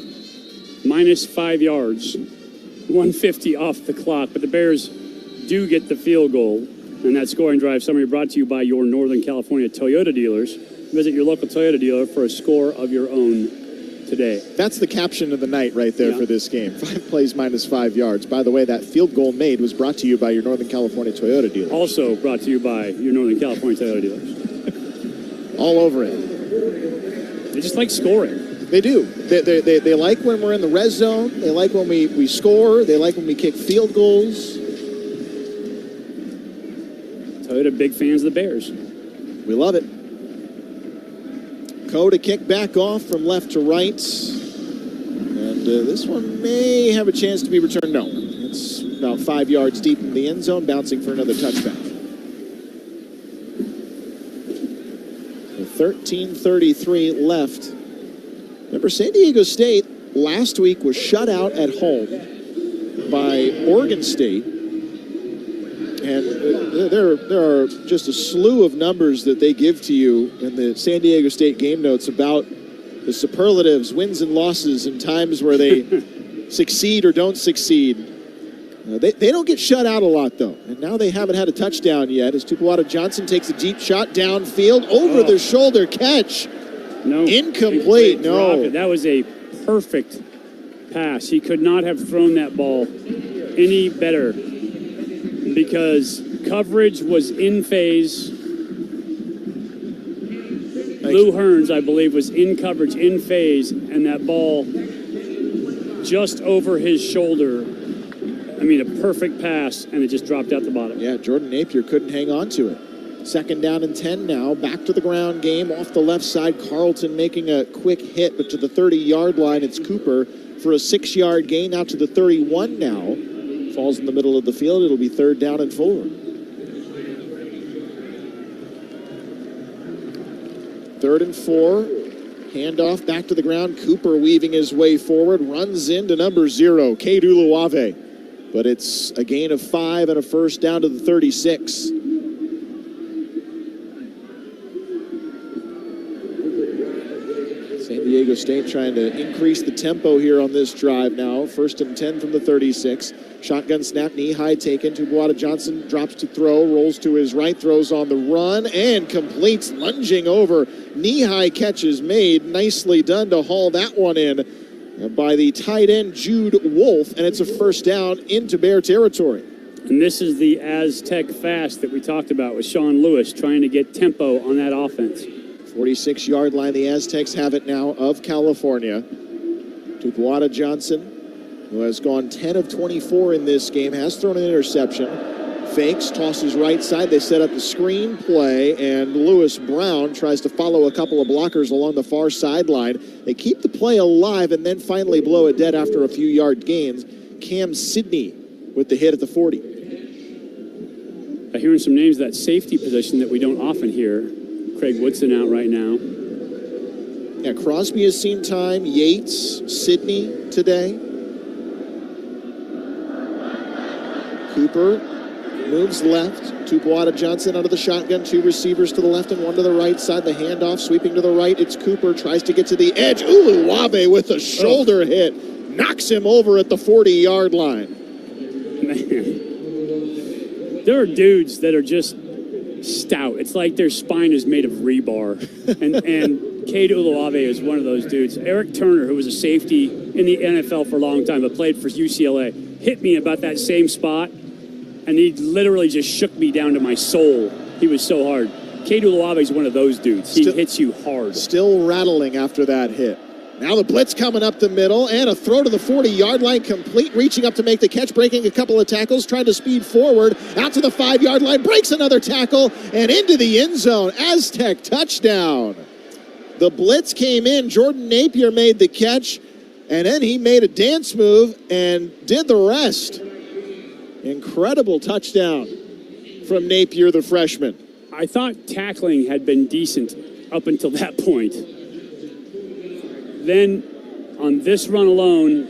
minus 5 yards, 150 off the clock, but the Bears do get the field goal. And that scoring drive summary brought to you by your Northern California Toyota dealers. Visit your local Toyota dealer for a score of your own today. That's the caption of the night right there for this game. 5 plays, minus 5 yards. By the way, that field goal made was brought to you by your Northern California Toyota dealers. Also brought to you by your Northern California Toyota dealers. All over it. They just like scoring. They do. They like when we're in the red zone. They like when we score. They like when we kick field goals. Toyota big fans of the Bears. We love it. Coe to kick back off from left to right. And this one may have a chance to be returned. No. It's about 5 yards deep in the end zone, bouncing for another touchback. 13:33 left. Remember, San Diego State last week was shut out at home by Oregon State. And there are just a slew of numbers that they give to you in the San Diego State game notes about the superlatives, wins and losses, and times where they succeed or don't succeed. They don't get shut out a lot, though. And now they haven't had a touchdown yet as Tupuola Johnson takes a deep shot downfield, over the shoulder catch. No. Incomplete. No. That was a perfect pass. He could not have thrown that ball any better because coverage was in phase. Lou Hearns, I believe, was in coverage, in phase, and that ball just over his shoulder. I mean, a perfect pass, and it just dropped out the bottom. Yeah, Jordan Napier couldn't hang on to it. 2nd down and 10 now. Back to the ground game. Off the left side, Carlton making a quick hit, but to the 30-yard line, it's Cooper for a 6-yard gain out to the 31 now. Falls in the middle of the field. It'll be 3rd down and 4. 3rd and 4. Handoff back to the ground. Cooper weaving his way forward. Runs into number 0, Cade Uluave. But it's a gain of 5 and a first down to the 36. San Diego State trying to increase the tempo here on this drive now. 1st and 10 from the 36. Shotgun snap, knee high taken. Tupuola Johnson drops to throw, rolls to his right, throws on the run, and completes, lunging over. Knee high catch is made. Nicely done to haul that one in by the tight end Jude Wolf, and it's a first down into Bear territory. And this is the Aztec fast that we talked about with Sean Lewis trying to get tempo on that offense. 46-yard line, the Aztecs have it now of California. Tupuola Johnson, who has gone 10 of 24 in this game, has thrown an interception. Fakes, tosses right side. They set up the screen play, and Lewis Brown tries to follow a couple of blockers along the far sideline. They keep the play alive and then finally blow it dead after a few yard gains. Cam Sidney with the hit at the 40. I'm hearing some names of that safety position that we don't often hear. Craig Woodson out right now. Yeah, Crosby has seen time. Yates, Sidney today. Cooper moves left. Tupuola Johnson out of the shotgun. 2 receivers to the left and 1 to the right side. The handoff sweeping to the right. It's Cooper. Tries to get to the edge. Uluave with a shoulder hit. Knocks him over at the 40-yard line. Man. There are dudes that are just stout. It's like their spine is made of rebar. And Cade Uluave is one of those dudes. Eric Turner, who was a safety in the NFL for a long time but played for UCLA, hit me about that same spot. And he literally just shook me down to my soul. He was so hard. Cade Uluave is one of those dudes. He hits you hard. Still rattling after that hit. Now the blitz coming up the middle, and a throw to the 40-yard line, complete, reaching up to make the catch, breaking a couple of tackles, trying to speed forward, out to the 5-yard line, breaks another tackle, and into the end zone. Aztec touchdown. The blitz came in. Jordan Napier made the catch, and then he made a dance move and did the rest. Incredible touchdown from Napier, the freshman. I thought tackling had been decent up until that point. Then, on this run alone,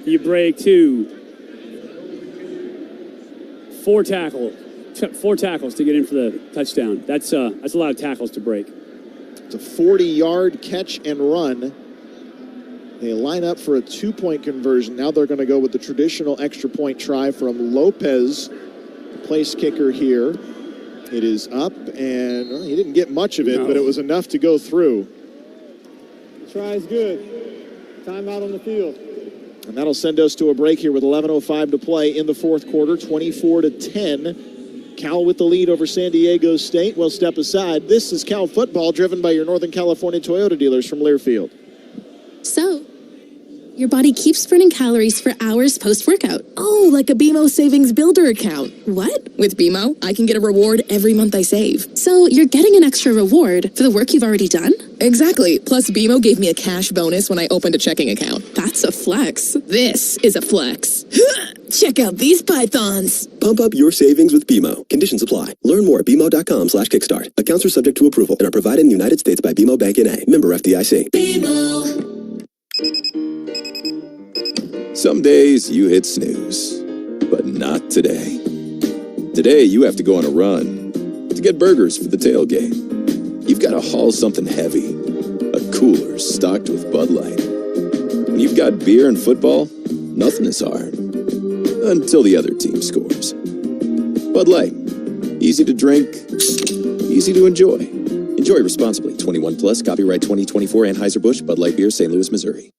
you break 4 tackles to get in for the touchdown. That's a lot of tackles to break. It's a 40-yard catch and run. They line up for a 2-point conversion. Now they're going to go with the traditional extra point try from Lopez, the place kicker here. It is up, and well, he didn't get much of it, but it was enough to go through. Try is good. Timeout on the field. And that'll send us to a break here with 11:05 to play in the fourth quarter, 24-10. Cal with the lead over San Diego State. Well, step aside. This is Cal football, driven by your Northern California Toyota dealers from Learfield. So, your body keeps burning calories for hours post-workout. Oh, like a BMO Savings Builder account. What? With BMO, I can get a reward every month I save. So you're getting an extra reward for the work you've already done? Exactly. Plus, BMO gave me a cash bonus when I opened a checking account. That's a flex. This is a flex. Check out these pythons. Pump up your savings with BMO. Conditions apply. Learn more at BMO.com/kickstart. Accounts are subject to approval and are provided in the United States by BMO Bank N.A. Member FDIC. BMO. Some days you hit snooze, but not today. Today you have to go on a run to get burgers for the tailgate. You've got to haul something heavy, a cooler stocked with Bud Light. When you've got beer and football, nothing is hard. Until the other team scores. Bud Light. Easy to drink, easy to enjoy. Enjoy responsibly. 21 plus, copyright 2024 Anheuser-Busch, Bud Light Beer, St. Louis, Missouri.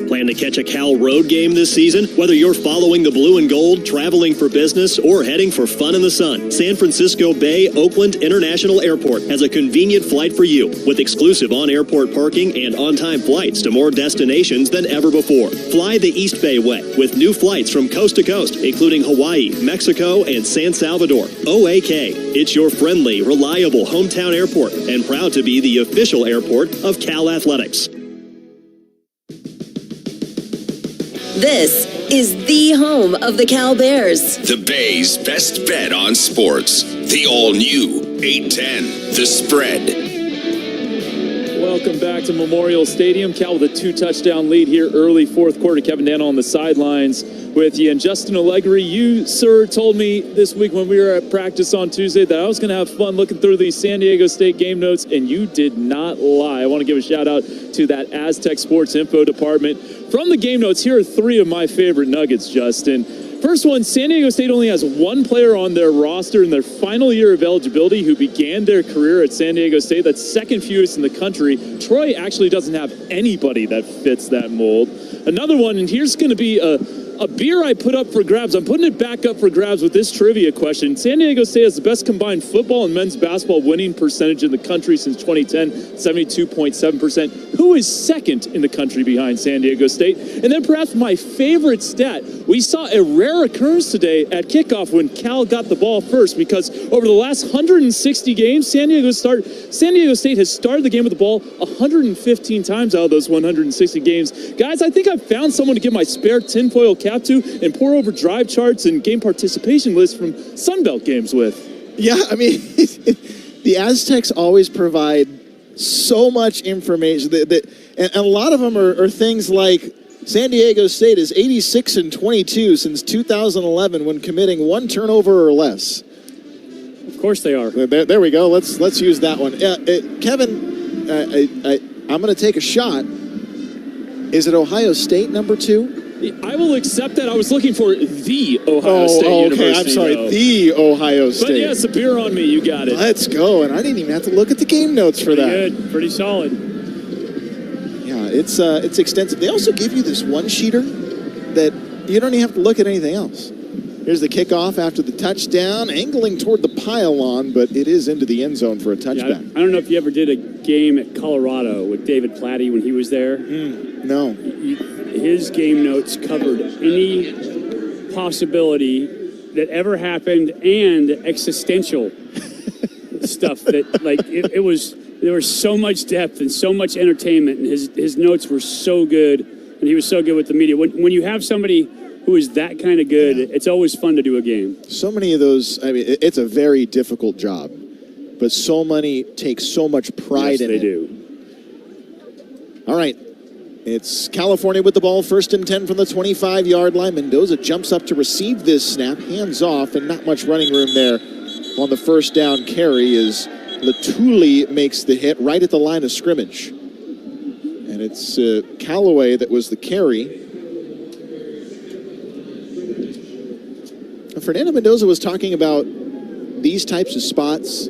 Plan to catch a Cal road game this season? Whether you're following the blue and gold, traveling for business, or heading for fun in the sun, San Francisco Bay Oakland International Airport has a convenient flight for you with exclusive on-airport parking and on-time flights to more destinations than ever before. Fly the East Bay way with new flights from coast to coast, including Hawaii, Mexico, and San Salvador. OAK, it's your friendly, reliable hometown airport and proud to be the official airport of Cal Athletics. This is the home of the Cal Bears. The Bay's best bet on sports. The all-new 810, The Spread. Welcome back to Memorial Stadium. Cal with a 2-touchdown lead here early fourth quarter. Kevin Daniel on the sidelines with you. And Justin Allegri, you, sir, told me this week when we were at practice on Tuesday that I was going to have fun looking through these San Diego State game notes, and you did not lie. I want to give a shout-out to that Aztec Sports Info department. From the game notes, here are 3 of my favorite nuggets, Justin. First one, San Diego State only has 1 player on their roster in their final year of eligibility who began their career at San Diego State. That's second fewest in the country. Troy actually doesn't have anybody that fits that mold. Another one, and here's going to be a beer I put up for grabs. I'm putting it back up for grabs with this trivia question. San Diego State has the best combined football and men's basketball winning percentage in the country since 2010, 72.7%. Who is second in the country behind San Diego State? And then perhaps my favorite stat, we saw a rare occurrence today at kickoff when Cal got the ball first, because over the last 160 games, San Diego State has started the game with the ball 115 times out of those 160 games. Guys, I think I've found someone to give my spare tinfoil cap to and pour over drive charts and game participation lists from Sunbelt games with. Yeah, I mean, the Aztecs always provide so much information and a lot of them are things like San Diego State is 86-22 since 2011 when committing 1 turnover or less. Of course they are. There we go. Let's use that one. Kevin, I'm going to take a shot. Is it Ohio State number 2? I will accept that. I was looking for the Ohio State University. I'm sorry, though. The Ohio State. But yes, a beer on me. You got it. Let's go. And I didn't even have to look at the game notes for that. Good. Pretty solid. Yeah, it's extensive. They also give you this one-sheeter that you don't even have to look at anything else. Here's the kickoff after the touchdown, angling toward the pylon, but it is into the end zone for a touchback. Yeah, I don't know if you ever did a game at Colorado with David Platty when he was there. No. His game notes covered any possibility that ever happened and existential stuff that, like, it was, there was so much depth and so much entertainment, and his notes were so good, and he was so good with the media. When you have somebody who is that kind of good, it's always fun to do a game. So many of those, I mean, it's a very difficult job, but so many take so much pride in it. Yes, they do. All right. It's California with the ball, 1st and 10 from the 25-yard line. Mendoza jumps up to receive this snap, hands off, and not much running room there on the first down carry as Latuli makes the hit right at the line of scrimmage. And it's Callaway that was the carry. Fernando Mendoza was talking about these types of spots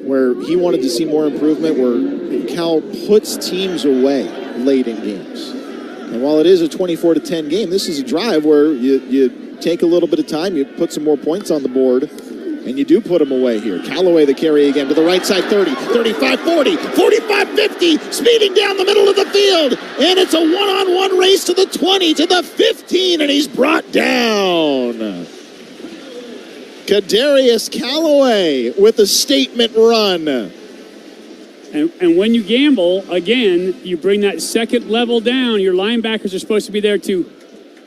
where he wanted to see more improvement, where Cal puts teams away late in games. And while it is a 24-10 game, this is a drive where you take a little bit of time, you put some more points on the board, and you do put them away here. Callaway the carry again to the right side, 30, 35, 40, 45, 50, speeding down the middle of the field. And it's a one-on-one race to the 20, to the 15, and he's brought down. Kadarius Callaway with a statement run. And when you gamble, again, you bring that second level down. Your linebackers are supposed to be there to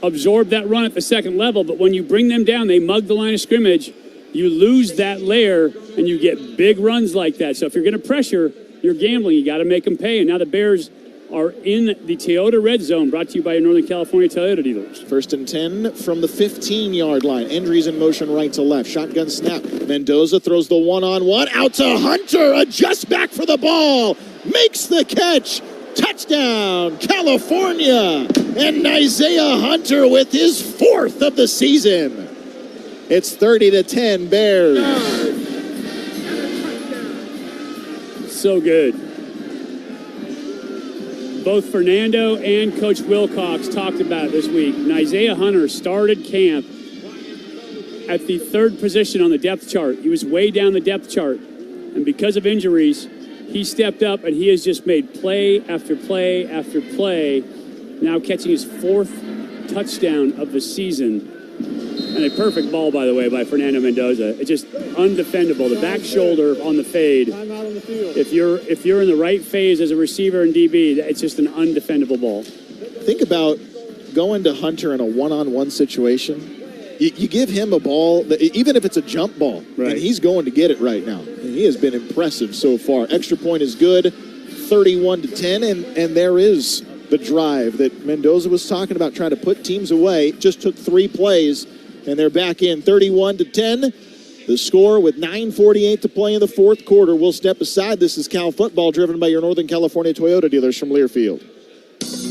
absorb that run at the second level, but when you bring them down, they mug the line of scrimmage. You lose that layer, and you get big runs like that. So if you're going to pressure, you're gambling. You got to make them pay. And now the Bears are in the Toyota Red Zone, brought to you by your Northern California Toyota dealers. 1st and 10 from the 15-yard line. Endries in motion right to left. Shotgun snap. Mendoza throws the one-on-one out to Hunter. Adjusts back for the ball. Makes the catch. Touchdown, California. And Isaiah Hunter with his 4th of the season. It's 30-10 Bears. So good. Both Fernando and Coach Wilcox talked about it this week. And Isaiah Hunter started camp at the 3rd position on the depth chart. He was way down the depth chart. And because of injuries, he stepped up and he has just made play after play after play, now catching his 4th touchdown of the season. And a perfect ball, by the way, by Fernando Mendoza. It's just undefendable. The back shoulder on the fade. If you're in the right phase as a receiver and DB, it's just an undefendable ball. Think about going to Hunter in a one-on-one situation. You give him a ball, that, even if it's a jump ball, right, and he's going to get it right now. And he has been impressive so far. Extra point is good, 31-10, and there is the drive that Mendoza was talking about, trying to put teams away. Just took 3 plays, and they're back in 31-10. The score with 9:48 to play in the 4th quarter. We'll step aside. This is Cal Football, driven by your Northern California Toyota dealers from Learfield.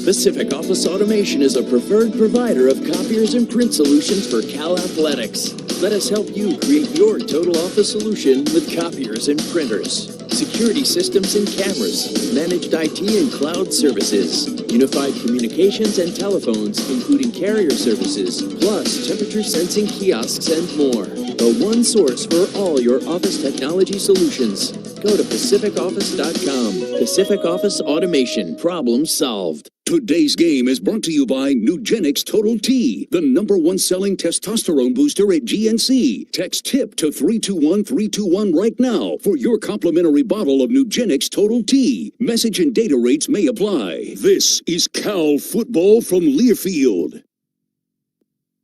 Pacific Office Automation is a preferred provider of copiers and print solutions for Cal Athletics. Let us help you create your total office solution with copiers and printers, security systems and cameras, managed IT and cloud services, unified communications and telephones, including carrier services, plus temperature sensing kiosks and more. The one source for all your office technology solutions. Go to PacificOffice.com. Pacific Office Automation. Problem solved. Today's game is brought to you by Nugenix Total T, the #1 selling testosterone booster at GNC. Text TIP to 321321 right now for your complimentary bottle of Nugenix Total T. Message and data rates may apply. This is Cal Football from Learfield.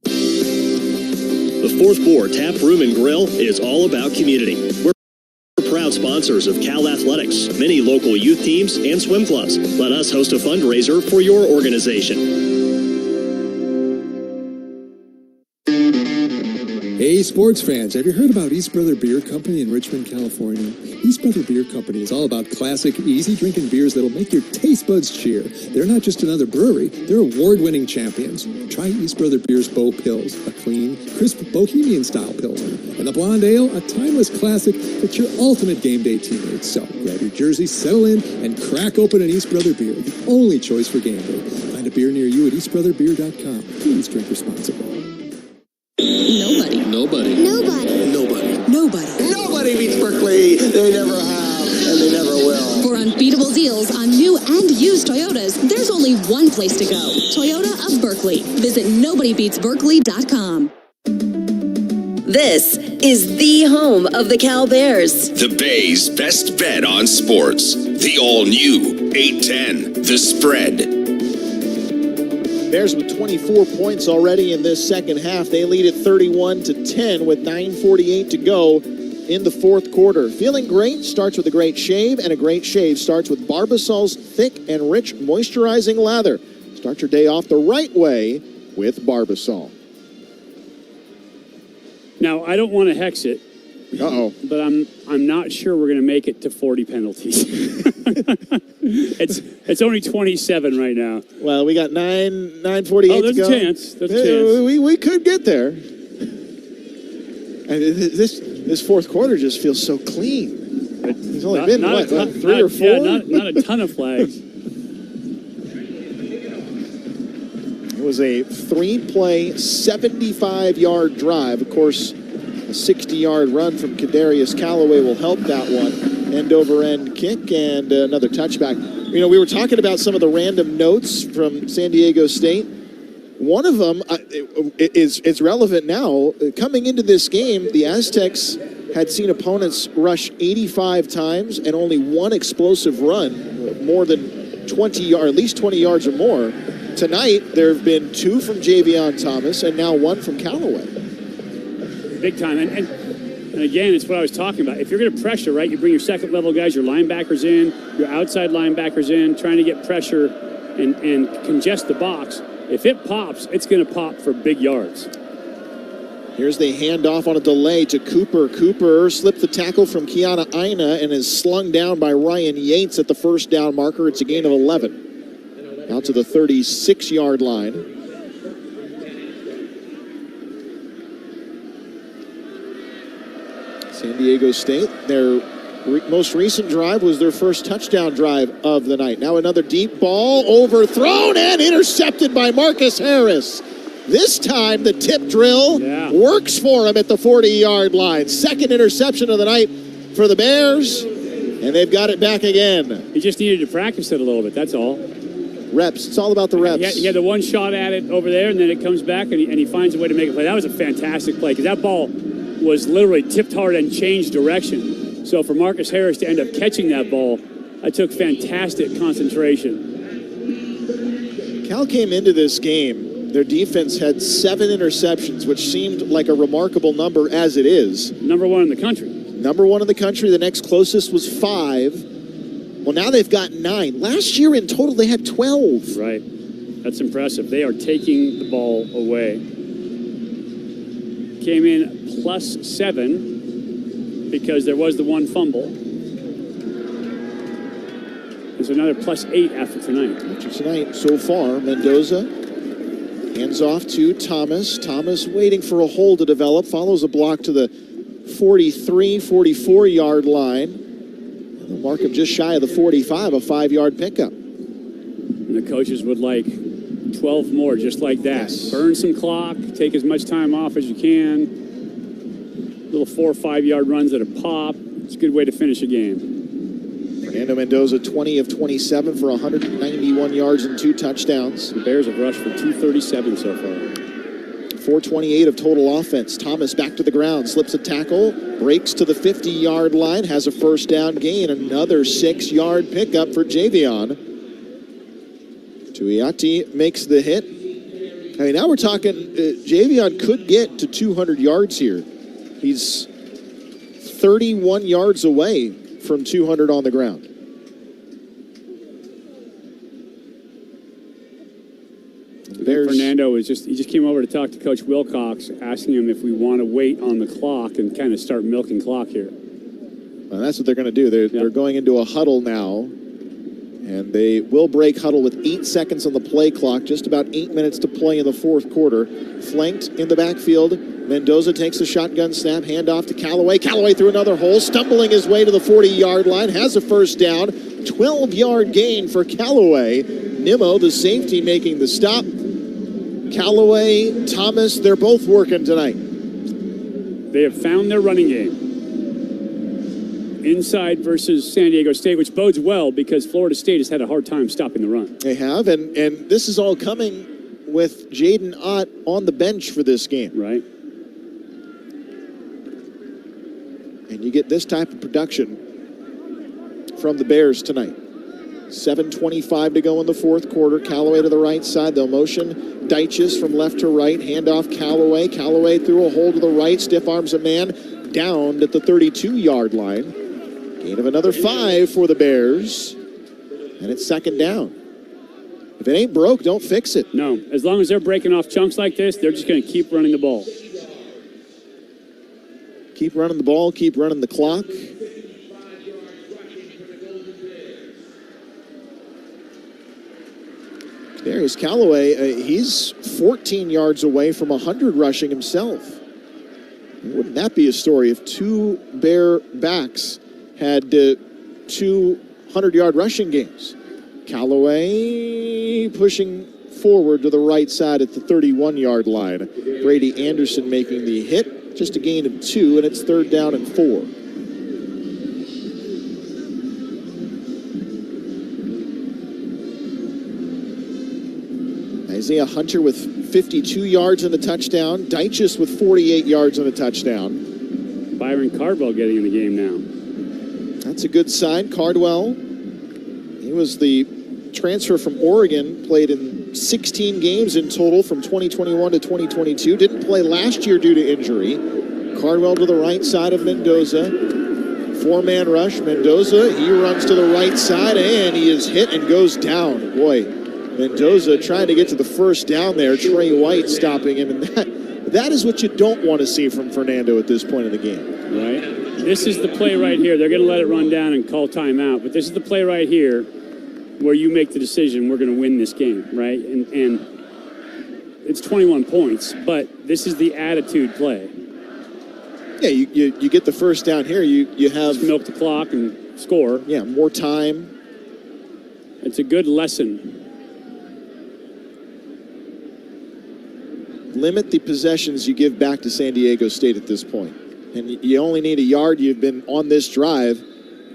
The 4th Floor Tap Room and Grill is all about community. We're proud sponsors of Cal Athletics, many local youth teams, and swim clubs. Let us host a fundraiser for your organization. Hey, sports fans, have you heard about East Brother Beer Company in Richmond, California? East Brother Beer Company is all about classic, easy-drinking beers that'll make your taste buds cheer. They're not just another brewery, they're award-winning champions. Try East Brother Beer's Bow Pills, a clean, crisp, bohemian-style pilsner. And the Blonde Ale, a timeless classic that's your ultimate game day teammate. So grab your jersey, settle in, and crack open an East Brother Beer, the only choice for gambling. Find a beer near you at eastbrotherbeer.com. Please drink responsibly. Nobody beats Berkeley. They never have, and they never will. For unbeatable deals on new and used Toyotas, there's only one place to go. Toyota of Berkeley. Visit nobodybeatsberkeley.com. This is the home of the Cal Bears. The Bay's best bet on sports. The all-new 810, The Spread. Bears with 24 points already in this second half. They lead at 31-10 with 9:48 to go in the 4th quarter. Feeling great starts with a great shave, and a great shave starts with Barbasol's thick and rich moisturizing lather. Start your day off the right way with Barbasol. Now, I don't want to hex it, Uh-oh. But I'm not sure we're going to make it to 40 penalties. It's only 27 right now. Well, we got 9:48 Oh, there's to go. a chance. There's a chance. We could get there. And this fourth quarter just feels so clean. It's only been, what, 3 or 4? Yeah, not a ton of flags. It was a 3-play, 75-yard drive. Of course, a 60-yard run from Kadarius Callaway will help that one. End-over-end kick and another touchback. You know, we were talking about some of the random notes from San Diego State. One of them is relevant now. Coming into this game, the Aztecs had seen opponents rush 85 times and only one explosive run, more than 20 or at least 20 yards or more. Tonight, there have been 2 from Javion Thomas and now 1 from Callaway. Big time. And again, it's what I was talking about. If you're going to pressure, right, you bring your second-level guys, your linebackers in, your outside linebackers in, trying to get pressure and congest the box. If it pops, it's going to pop for big yards. Here's the handoff on a delay to Cooper. Cooper slipped the tackle from Kiana Aina and is slung down by Ryan Yates at the first down marker. It's a gain of 11. Out to the 36-yard line. San Diego State, their most recent drive was their first touchdown drive of the night. Now another deep ball, overthrown and intercepted by Marcus Harris. This time the tip drill works for him at the 40-yard line. Second interception of the night for the Bears, and they've got it back again. He just needed to practice it a little bit, that's all. Reps. It's all about the reps. He had the one shot at it over there, and then it comes back, and he finds a way to make a play. That was a fantastic play, because that ball was literally tipped hard and changed direction. So for Marcus Harris to end up catching that ball, that took fantastic concentration. Cal came into this game. Their defense had 7 interceptions, which seemed like a remarkable number as it is. Number 1 in the country. Number 1 in the country. The next closest was 5. Well, now they've got 9. Last year in total, they had 12. Right. That's impressive. They are taking the ball away. Came in +7 because there was the one fumble. There's another +8 after tonight. After tonight, so far, Mendoza hands off to Thomas. Thomas waiting for a hole to develop. Follows a block to the 43, 44-yard line. The mark of just shy of the 45, a 5-yard pickup. And the coaches would like 12 more just like that. Yes. Burn some clock, take as much time off as you can. Little 4 or 5-yard runs at a pop. It's a good way to finish a game. Fernando Mendoza, 20 of 27 for 191 yards and 2 touchdowns. The Bears have rushed for 237 so far. 428 of total offense. Thomas back to the ground, slips a tackle, breaks to the 50-yard line, has a first down gain. Another 6-yard pickup for Javion. Tuiati makes the hit. I mean, now we're talking, Javion could get to 200 yards here. He's 31 yards away from 200 on the ground. Fernando he just came over to talk to Coach Wilcox, asking him if we want to wait on the clock and kind of start milking clock here. Well, that's what they're going to do. They're going into a huddle now, and they will break huddle with 8 seconds on the play clock, just about 8 minutes to play in the fourth quarter. Flanked in the backfield, Mendoza takes a shotgun snap, handoff to Callaway. Callaway through another hole, stumbling his way to the 40-yard line, has a first down. 12-yard gain for Callaway. Nimmo, the safety, making the stop. Callaway, Thomas, they're both working tonight. They have found their running game. Inside versus San Diego State, which bodes well because Florida State has had a hard time stopping the run. They have, and this is all coming with Jaden Ott on the bench for this game. Right. And you get this type of production from the Bears tonight. 7:25 to go in the fourth quarter. Callaway to the right side. They'll motion Deitches from left to right. Handoff Callaway. Callaway through a hole to the right. Stiff arms a man. Downed at the 32-yard line. Gain of another 5 for the Bears. And it's second down. If it ain't broke, don't fix it. No. As long as they're breaking off chunks like this, they're just going to keep running the ball. Keep running the ball, keep running the clock. There's Callaway. He's 14 yards away from 100 rushing himself. Wouldn't that be a story if two Bear backs had 200-yard rushing games? Callaway pushing forward to the right side at the 31-yard line. Brady Anderson making the hit. Just a gain of 2, and it's 3rd down and 4. Isaiah Hunter with 52 yards and a touchdown. Dyches with 48 yards and a touchdown. Byron Cardwell getting in the game now. That's a good sign. Cardwell, he was the transfer from Oregon, played in 16 games in total from 2021 to 2022. Didn't play last year due to injury. Cardwell to the right side of Mendoza. 4-man rush. Mendoza, he runs to the right side, and he is hit and goes down. Boy, Mendoza trying to get to the first down there. Trey White stopping him, and that is what you don't want to see from Fernando at this point in the game. Right. This is the play right here. They're going to let it run down and call timeout, but this is the play right here where you make the decision, we're going to win this game, right? And it's 21 points, but this is the attitude play. Yeah, you get the first down here. You have... Just milk the clock and score. Yeah, more time. It's a good lesson. Limit the possessions you give back to San Diego State at this point. And you only need a yard. You've been on this drive.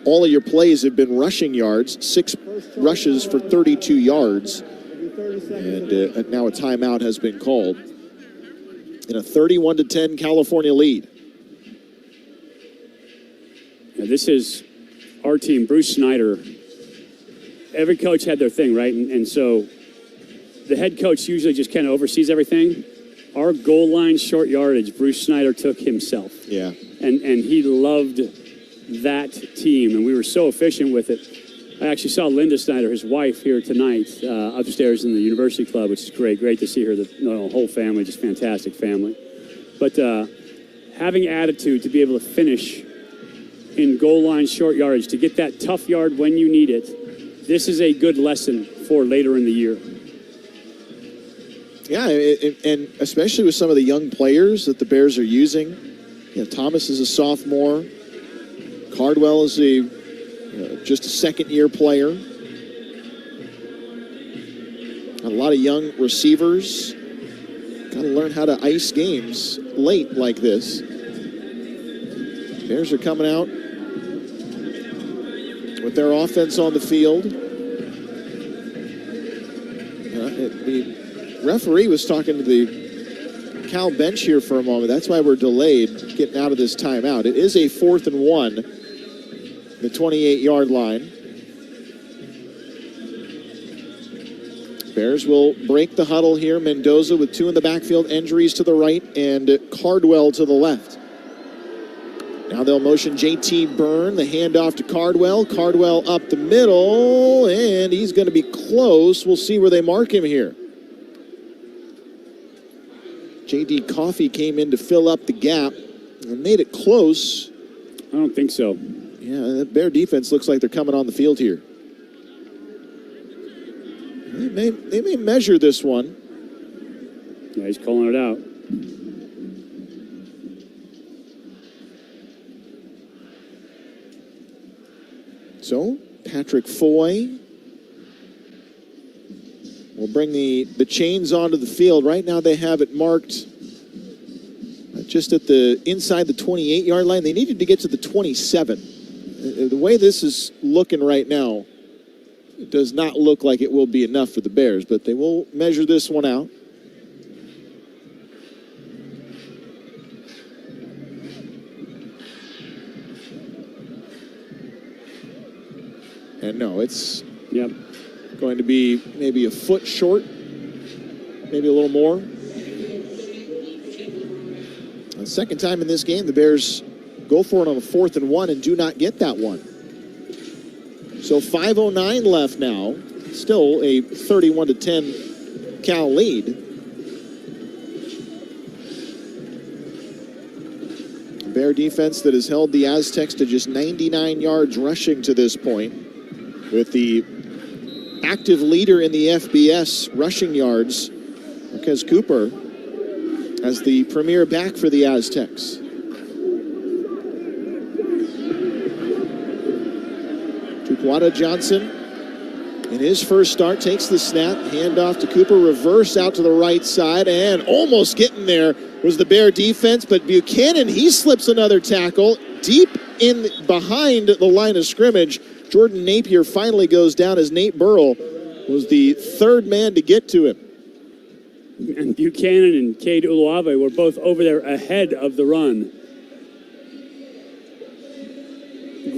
All of your plays have been rushing yards. 6 rushes for 32 yards. And now a timeout has been called. In a 31-10 California lead. Now this is our team, Bruce Snyder. Every coach had their thing, right? And so the head coach usually just kind of oversees everything. Our goal line short yardage, Bruce Snyder took himself. Yeah. And he loved that team, and we were so efficient with it. I actually saw Linda Snyder, his wife, here tonight, upstairs in the University Club, which is great. Great to see her. The whole family, just fantastic family. But having attitude to be able to finish in goal line short yardage, to get that tough yard when you need it, this is a good lesson for later in the year. Yeah, and especially with some of the young players that the Bears are using. You know, Thomas is a sophomore. Cardwell is just a second-year player. Got a lot of young receivers. Got to learn how to ice games late like this. Bears are coming out with their offense on the field. The referee was talking to the Cal bench here for a moment. That's why we're delayed getting out of this timeout. It is a 4th and 1, the 28-yard line. Bears will break the huddle here. Mendoza with 2 in the backfield, injuries to the right, and Cardwell to the left. Now they'll motion J.T. Byrne, the handoff to Cardwell. Cardwell up the middle, and he's going to be close. We'll see where they mark him here. J.D. Coffey came in to fill up the gap and made it close. I don't think so. Yeah, the Bear defense looks like they're coming on the field here. They may measure this one. Yeah, he's calling it out. So, Patrick Foy will bring the chains onto the field. Right now they have it marked just at the inside the 28-yard line. They needed to get to the 27. The way this is looking right now, it does not look like it will be enough for the Bears, but they will measure this one out. And no, it's going to be maybe a foot short, maybe a little more. The second time in this game, the Bears go for it on a 4th and 1 and do not get that one. So 5:09 left now. Still a 31-10 Cal lead. The Bear defense that has held the Aztecs to just 99 yards rushing to this point, with the active leader in the FBS rushing yards, Marquez Cooper, as the premier back for the Aztecs. Tupuola Johnson, in his first start, takes the snap, handoff to Cooper, reverse out to the right side, and almost getting there was the Bear defense, but Buchanan, he slips another tackle deep in behind the line of scrimmage. Jordan Napier finally goes down as Nate Burrell was the third man to get to him. And Buchanan and Cade Uluave were both over there ahead of the run.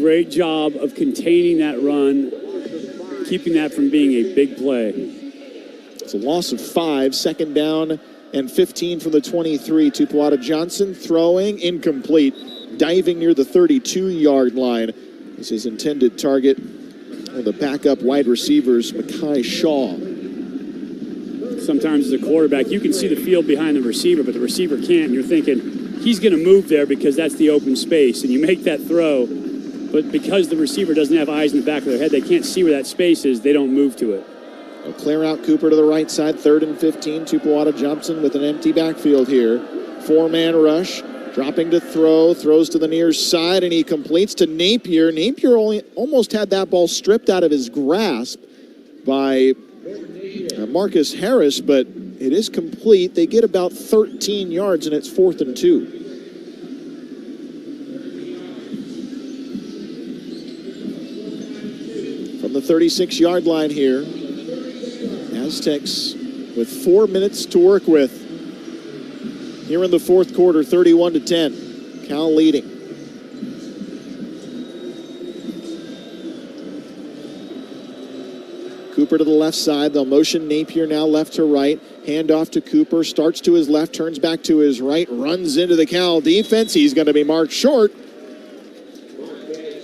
Great job of containing that run, keeping that from being a big play. It's a loss of 5, second down and 15 from the 23. Tupuola Johnson throwing, incomplete, diving near the 32-yard line. This is intended target of the backup wide receivers, Mekhi Shaw. Sometimes as a quarterback, you can see the field behind the receiver, but the receiver can't. And you're thinking, he's going to move there because that's the open space. And you make that throw, but because the receiver doesn't have eyes in the back of their head, they can't see where that space is, they don't move to it. They'll clear out Cooper to the right side, 3rd and 15. Tupuola Johnson with an empty backfield here. 4-man rush, dropping to throw, throws to the near side, and he completes to Napier. Napier almost had that ball stripped out of his grasp by Marcus Harris, but it is complete. They get about 13 yards, and it's 4th and 2. From the 36-yard line here, Aztecs with 4 minutes to work with. Here in the fourth quarter, 31-10. Cal leading. Cooper to the left side. They'll motion Napier now left to right. Hand off to Cooper. Starts to his left, turns back to his right, runs into the Cal defense. He's going to be marked short.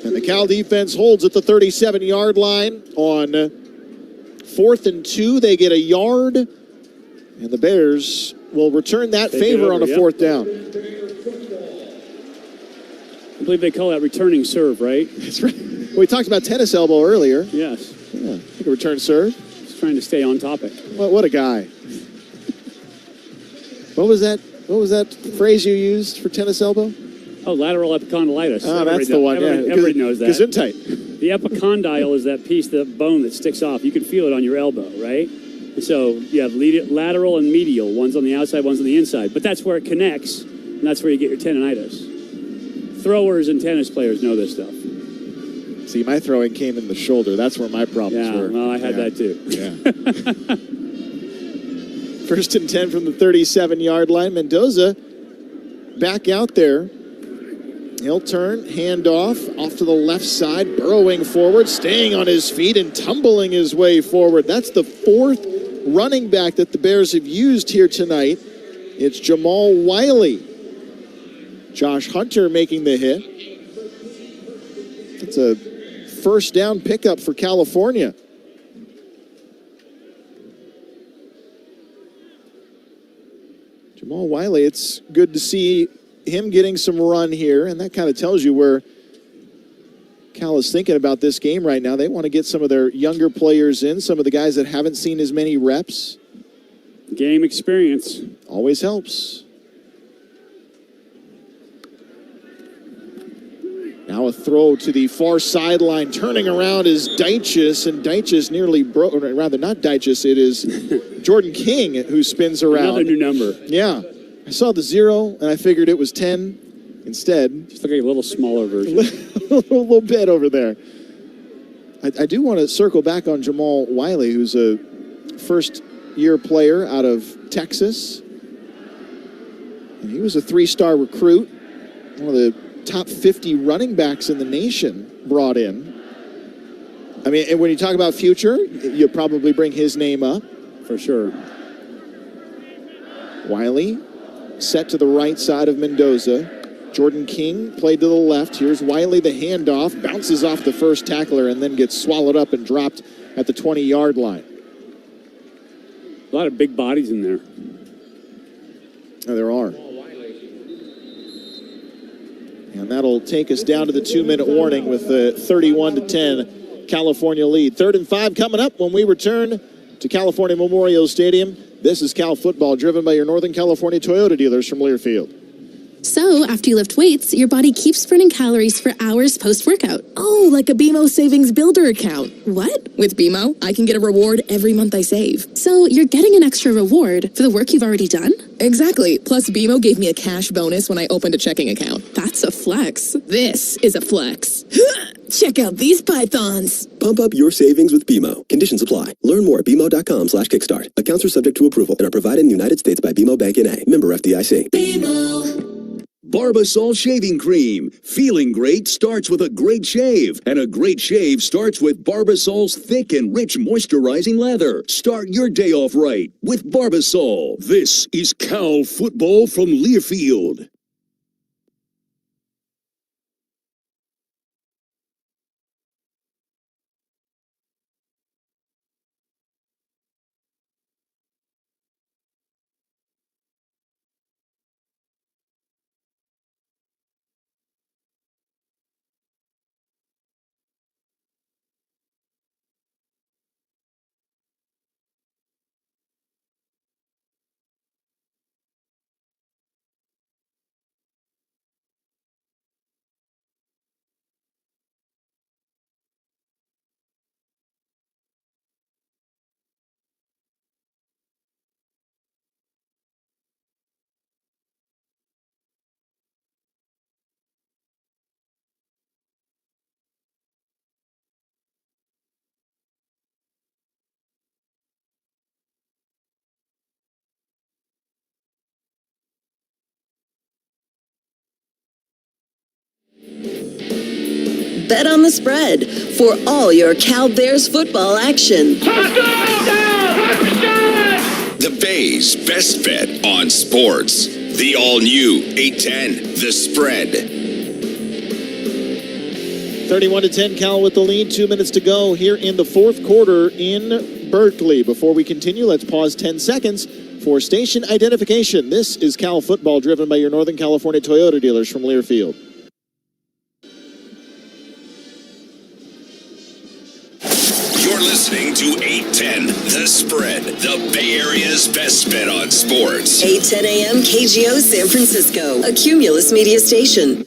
And the Cal defense holds at the 37-yard line on 4th and 2. They get a yard, and the Bears will return that favor on a 4th down. I believe they call that returning serve, right? That's right. Well, we talked about tennis elbow earlier. Yes. Yeah, I think a return serve. Just trying to stay on topic. What a guy. What was that phrase you used for tennis elbow? Oh, lateral epicondylitis. Oh, that's the one, Everybody knows that. Gesundheit. The epicondyle is that piece, the bone that sticks off. You can feel it on your elbow, right? So you have lateral and medial. One's on the outside, one's on the inside. But that's where it connects, and that's where you get your tendonitis. Throwers and tennis players know this stuff. See, my throwing came in the shoulder. That's where my problems were. Well, I had that too. Yeah. 1st and 10 from the 37-yard line. Mendoza back out there. He'll turn, hand off to the left side, burrowing forward, staying on his feet and tumbling his way forward. That's the 4th running back that the Bears have used here tonight. It's Jamal Wiley. Josh Hunter making the hit. It's a 1st down pickup for California. Jamal Wiley, it's good to see him getting some run here, and that kind of tells you where Cal is thinking about this game right now. They want to get some of their younger players in, some of the guys that haven't seen as many reps. Game experience. Always helps. Now a throw to the far sideline. Turning around is Deitchis, and Deitchis nearly broke, or rather not Deitchis, it is Jordan King who spins around. Another new number. Yeah. I saw the 0, and I figured it was 10 instead. Just like a little smaller version. A little bit over there. I do want to circle back on Jamal Wiley, who's a first-year player out of Texas. And he was a 3-star recruit, one of the top 50 running backs in the nation brought in. I mean, and when you talk about future, you'll probably bring his name up. For sure. Wiley set to the right side of Mendoza. Jordan King played to the left. Here's Wiley, the handoff, bounces off the first tackler and then gets swallowed up and dropped at the 20-yard line. A lot of big bodies in there. Oh, there are. And that'll take us down to the 2-minute warning with the 31-10 California lead. 3rd and 5 coming up when we return to California Memorial Stadium. This is Cal Football, driven by your Northern California Toyota dealers from Learfield. So, after you lift weights, your body keeps burning calories for hours post-workout. Oh, like a BMO Savings Builder account. What? With BMO, I can get a reward every month I save. So, you're getting an extra reward for the work you've already done? Exactly. Plus, BMO gave me a cash bonus when I opened a checking account. That's a flex. This is a flex. Check out these pythons. Pump up your savings with BMO. Conditions apply. Learn more at BMO.com/kickstart. Accounts are subject to approval and are provided in the United States by BMO Bank N.A. Member FDIC. BMO. Barbasol Shaving Cream. Feeling great starts with a great shave, and a great shave starts with Barbasol's thick and rich moisturizing lather. Start your day off right with Barbasol. This is Cal Football from Learfield. Bet on the spread for all your Cal Bears football action. The Bay's best bet on sports. The all-new 810, The Spread. 31-10, Cal with the lead. 2 minutes to go here in the fourth quarter in Berkeley. Before we continue, let's pause 10 seconds for station identification. This is Cal Football, driven by your Northern California Toyota dealers from Learfield. You're listening to 810, The Spread, the Bay Area's best bet on sports. 8:10 a.m. KGO San Francisco, a Cumulus media station.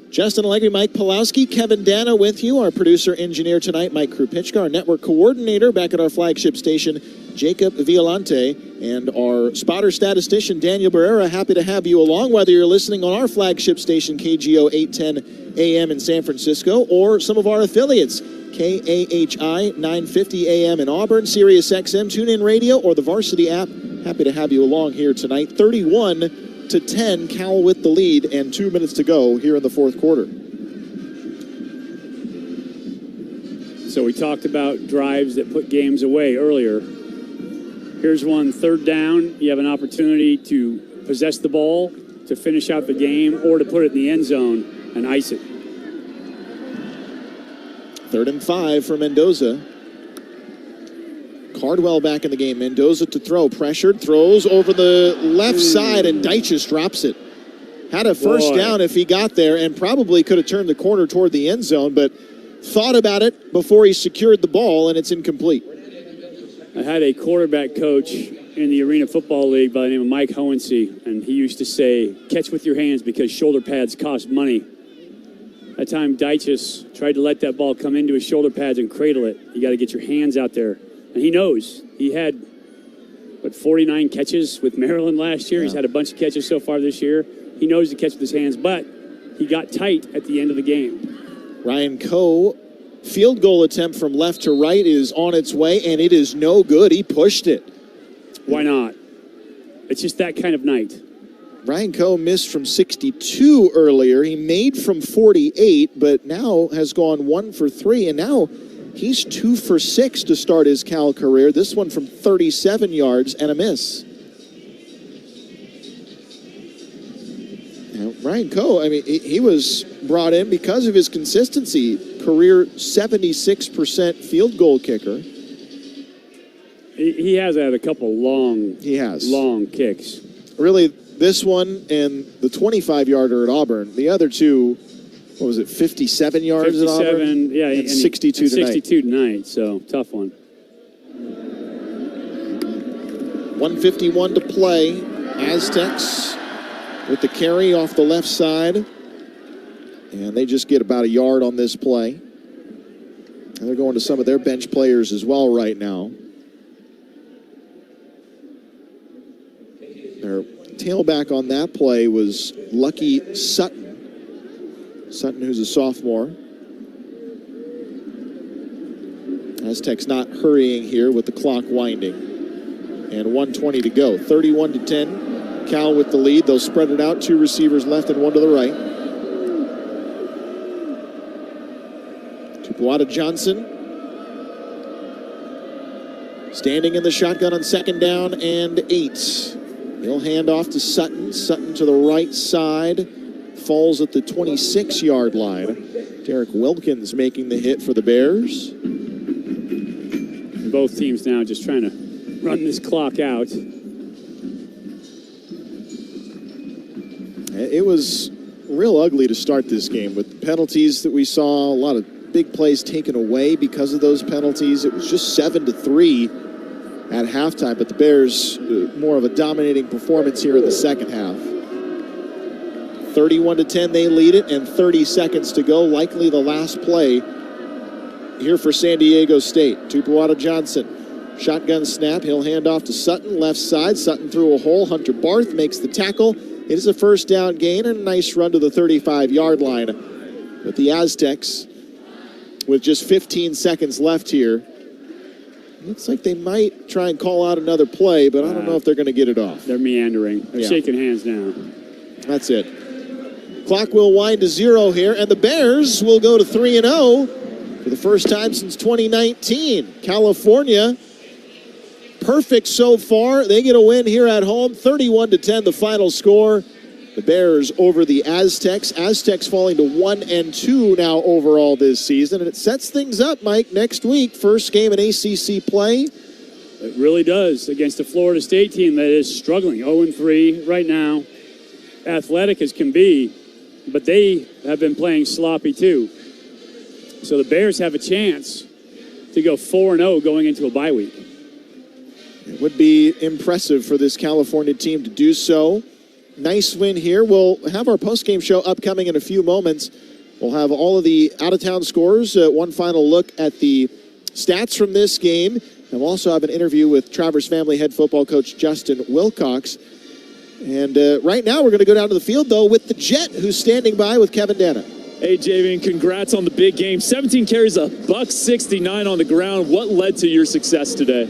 Justin Allegri, Mike Pawlowski, Kevin Dana with you. Our producer-engineer tonight, Mike Krupicka. Our network coordinator back at our flagship station, Jacob Violante. And our spotter-statistician, Daniel Barrera. Happy to have you along, whether you're listening on our flagship station, KGO 810 AM in San Francisco, or some of our affiliates, KAHI 950 AM in Auburn, Sirius XM, TuneIn Radio, or the Varsity app. Happy to have you along here tonight. 31-10, Cal with the lead, and 2 minutes to go here in the fourth quarter. So we talked about drives that put games away earlier. Here's one, 3rd down. You have an opportunity to possess the ball, to finish out the game, or to put it in the end zone and ice it. 3rd and 5 for Mendoza. Cardwell back in the game. Mendoza to throw. Pressured. Throws over the left side, and Deitches drops it. Had a first down if he got there, and probably could have turned the corner toward the end zone, but thought about it before he secured the ball, and it's incomplete. I had a quarterback coach in the Arena Football League by the name of Mike Hohensee, and he used to say, catch with your hands because shoulder pads cost money. That time, Deitches tried to let that ball come into his shoulder pads and cradle it. You got to get your hands out there. And he knows. He had, 49 catches with Maryland last year. Yeah. He's had a bunch of catches so far this year. He knows to catch with his hands, but he got tight at the end of the game. Ryan Coe, field goal attempt from left to right is on its way, and it is no good. He pushed it. Why not? It's just that kind of night. Ryan Coe missed from 62 earlier. He made from 48, but now has gone 1 for 3, and now he's 2 for 6 to start his Cal career. This one from 37 yards and a miss. Now, Ryan Coe, I mean, he was brought in because of his consistency. Career 76% field goal kicker. He has had a couple long kicks. Really, this one and the 25-yarder at Auburn. The other two, what was it, 57 yards at Auburn? Yeah, and 62 tonight. 62 tonight, so tough one. 1:51 to play. Aztecs with the carry off the left side. And they just get about a yard on this play. And they're going to some of their bench players as well right now. Their tailback on that play was Lucky Sutton. Sutton, who's a sophomore. Aztecs not hurrying here with the clock winding. And 1:20 to go. 31-10. Cal with the lead. They'll spread it out. 2 receivers left and 1 to the right. Tupuola Johnson standing in the shotgun on 2nd down and 8. He'll hand off to Sutton. Sutton to the right side. Falls at the 26-yard line. Derek Wilkins making the hit for the Bears. Both teams now just trying to run this clock out. It was real ugly to start this game with the penalties that we saw. A lot of big plays taken away because of those penalties. It was just 7-3 at halftime, but the Bears more of a dominating performance here in the second half. 31-10, they lead it, and 30 seconds to go. Likely the last play here for San Diego State. Tupuola Johnson, shotgun snap. He'll hand off to Sutton, left side. Sutton through a hole. Hunter Barth makes the tackle. It is a first down gain and a nice run to the 35-yard line. But the Aztecs, with just 15 seconds left here, looks like they might try and call out another play, but I don't know if they're going to get it off. They're meandering. They're shaking hands now. That's it. Clock will wind to 0 here, and the Bears will go to 3-0 for the first time since 2019. California, perfect so far. They get a win here at home, 31-10 the final score. The Bears over the Aztecs. Aztecs falling to 1-2 now overall this season. And it sets things up, Mike, next week. First game in ACC play. It really does against a Florida State team that is struggling. 0-3 right now. Athletic as can be, but they have been playing sloppy too. So the Bears have a chance to go 4-0 going into a bye week. It would be impressive for this California team to do so. Nice win here. We'll have our post-game show upcoming in a few moments. We'll have all of the out-of-town scores, one final look at the stats from this game, and we'll also have an interview with Traverse Family head football coach Justin Wilcox. And right now we're going to go down to the field, though, with the Jet, who's standing by with Kevin Dana. Hey, Javian, congrats on the big game. 17 carries, $169 on the ground. What led to your success today?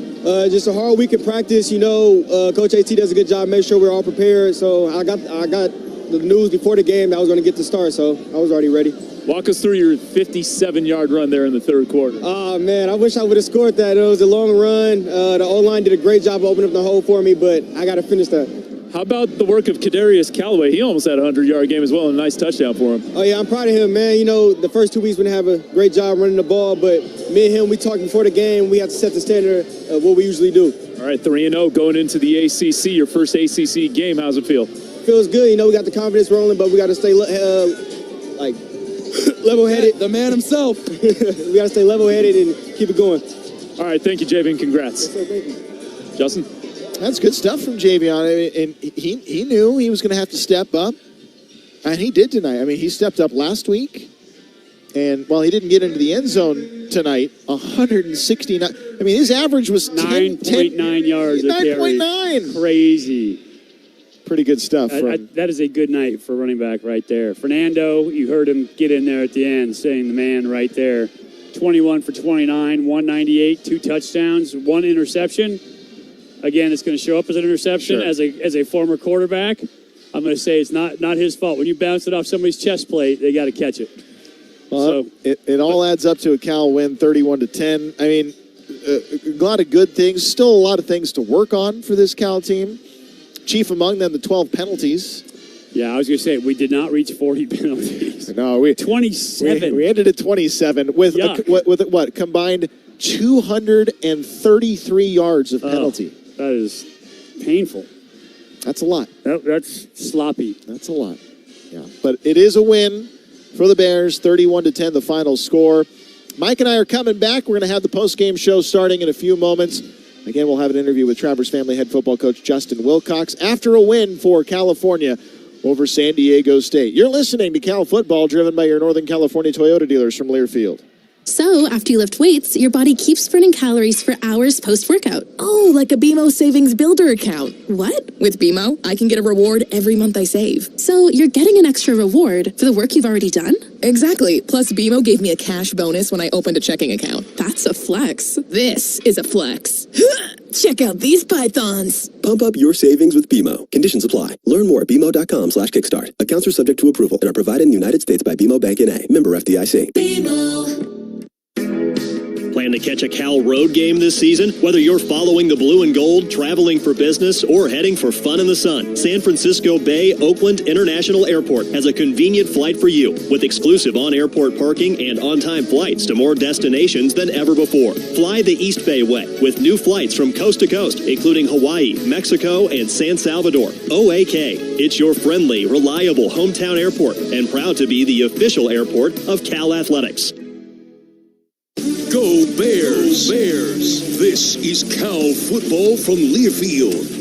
Just a hard week of practice. You know, Coach AT does a good job, make sure we're all prepared. So I got the news before the game that I was going to get the start, so I was already ready. Walk us through your 57-yard run there in the third quarter. Oh, man, I wish I would have scored that. It was a long run. The O-line did a great job opening up the hole for me, but I got to finish that. How about the work of Kadarius Callaway? He almost had a 100-yard game as well, and a nice touchdown for him. Oh, yeah, I'm proud of him, man. You know, the first 2 weeks we didn't have a great job running the ball, but me and him, we talked before the game. We have to set the standard of what we usually do. All right, 3-0 going into the ACC, your first ACC game. How's it feel? Feels good. You know, we got the confidence rolling, but we got to stay level-headed. The man himself. We got to stay level-headed and keep it going. All right, thank you, Javian. Congrats. Yes, sir, thank you. Justin? That's good stuff from Javion. And he knew he was going to have to step up. And he did tonight. I mean, he stepped up last week. And while he didn't get into the end zone tonight, 169. I mean, his average was 9.9 yards. 9.9. Crazy. Pretty good stuff. That is a good night for running back right there. Fernando, you heard him get in there at the end, saying the man right there. 21 for 29, 198, 2 touchdowns, 1 interception. Again, it's going to show up as an interception. Sure. As a former quarterback, I'm going to say it's not his fault. When you bounce it off somebody's chest plate, they got to catch it. Well, it all adds up to a Cal win, 31-10. I mean, a lot of good things. Still a lot of things to work on for this Cal team. Chief among them, the 12 penalties. Yeah, I was going to say, we did not reach 40 penalties. No, we 27. We ended at 27 with what combined 233 yards of penalty. That is painful. That's a lot. That's sloppy. That's a lot. Yeah, but it is a win for the Bears, 31-10, the final score. Mike and I are coming back. We're going to have the post-game show starting in a few moments. Again, we'll have an interview with Traverse Family head football coach Justin Wilcox after a win for California over San Diego State. You're listening to Cal Football, driven by your Northern California Toyota dealers from Learfield. So, after you lift weights, your body keeps burning calories for hours post-workout. Oh, like a BMO Savings Builder account. What? With BMO, I can get a reward every month I save. So, you're getting an extra reward for the work you've already done? Exactly. Plus, BMO gave me a cash bonus when I opened a checking account. That's a flex. This is a flex. Check out these pythons. Pump up your savings with BMO. Conditions apply. Learn more at BMO.com/kickstart. Accounts are subject to approval and are provided in the United States by BMO Bank N.A. Member FDIC. BMO. Plan to catch a Cal road game this season? Whether you're following the blue and gold, traveling for business, or heading for fun in the sun, San Francisco Bay Oakland International Airport has a convenient flight for you with exclusive on-airport parking and on-time flights to more destinations than ever before. Fly the East Bay way with new flights from coast to coast, including Hawaii, Mexico, and San Salvador. OAK, it's your friendly, reliable hometown airport and proud to be the official airport of Cal Athletics. Go Bears! Bears! This is Cal Football from Learfield.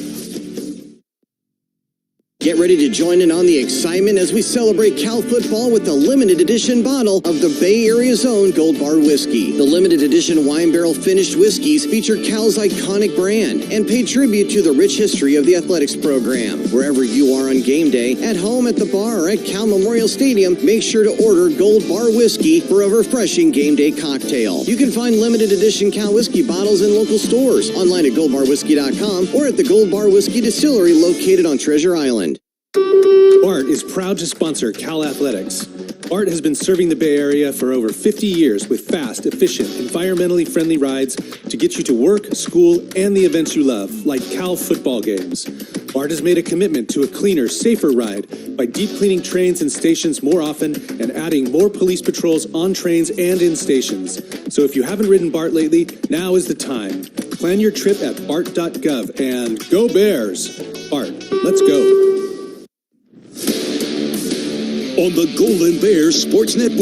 Get ready to join in on the excitement as we celebrate Cal football with the limited edition bottle of the Bay Area's own Gold Bar Whiskey. The limited edition wine barrel finished whiskeys feature Cal's iconic brand and pay tribute to the rich history of the athletics program. Wherever you are on game day, at home, at the bar, or at Cal Memorial Stadium, make sure to order Gold Bar Whiskey for a refreshing game day cocktail. You can find limited edition Cal whiskey bottles in local stores, online at goldbarwhiskey.com, or at the Gold Bar Whiskey Distillery located on Treasure Island. BART is proud to sponsor Cal Athletics. BART has been serving the Bay Area for over 50 years with fast, efficient, environmentally friendly rides to get you to work, school, and the events you love, like Cal football games. BART has made a commitment to a cleaner, safer ride by deep cleaning trains and stations more often and adding more police patrols on trains and in stations. So if you haven't ridden BART lately, now is the time. Plan your trip at BART.gov and go Bears! BART, let's go. On the Golden Bears Sports Network.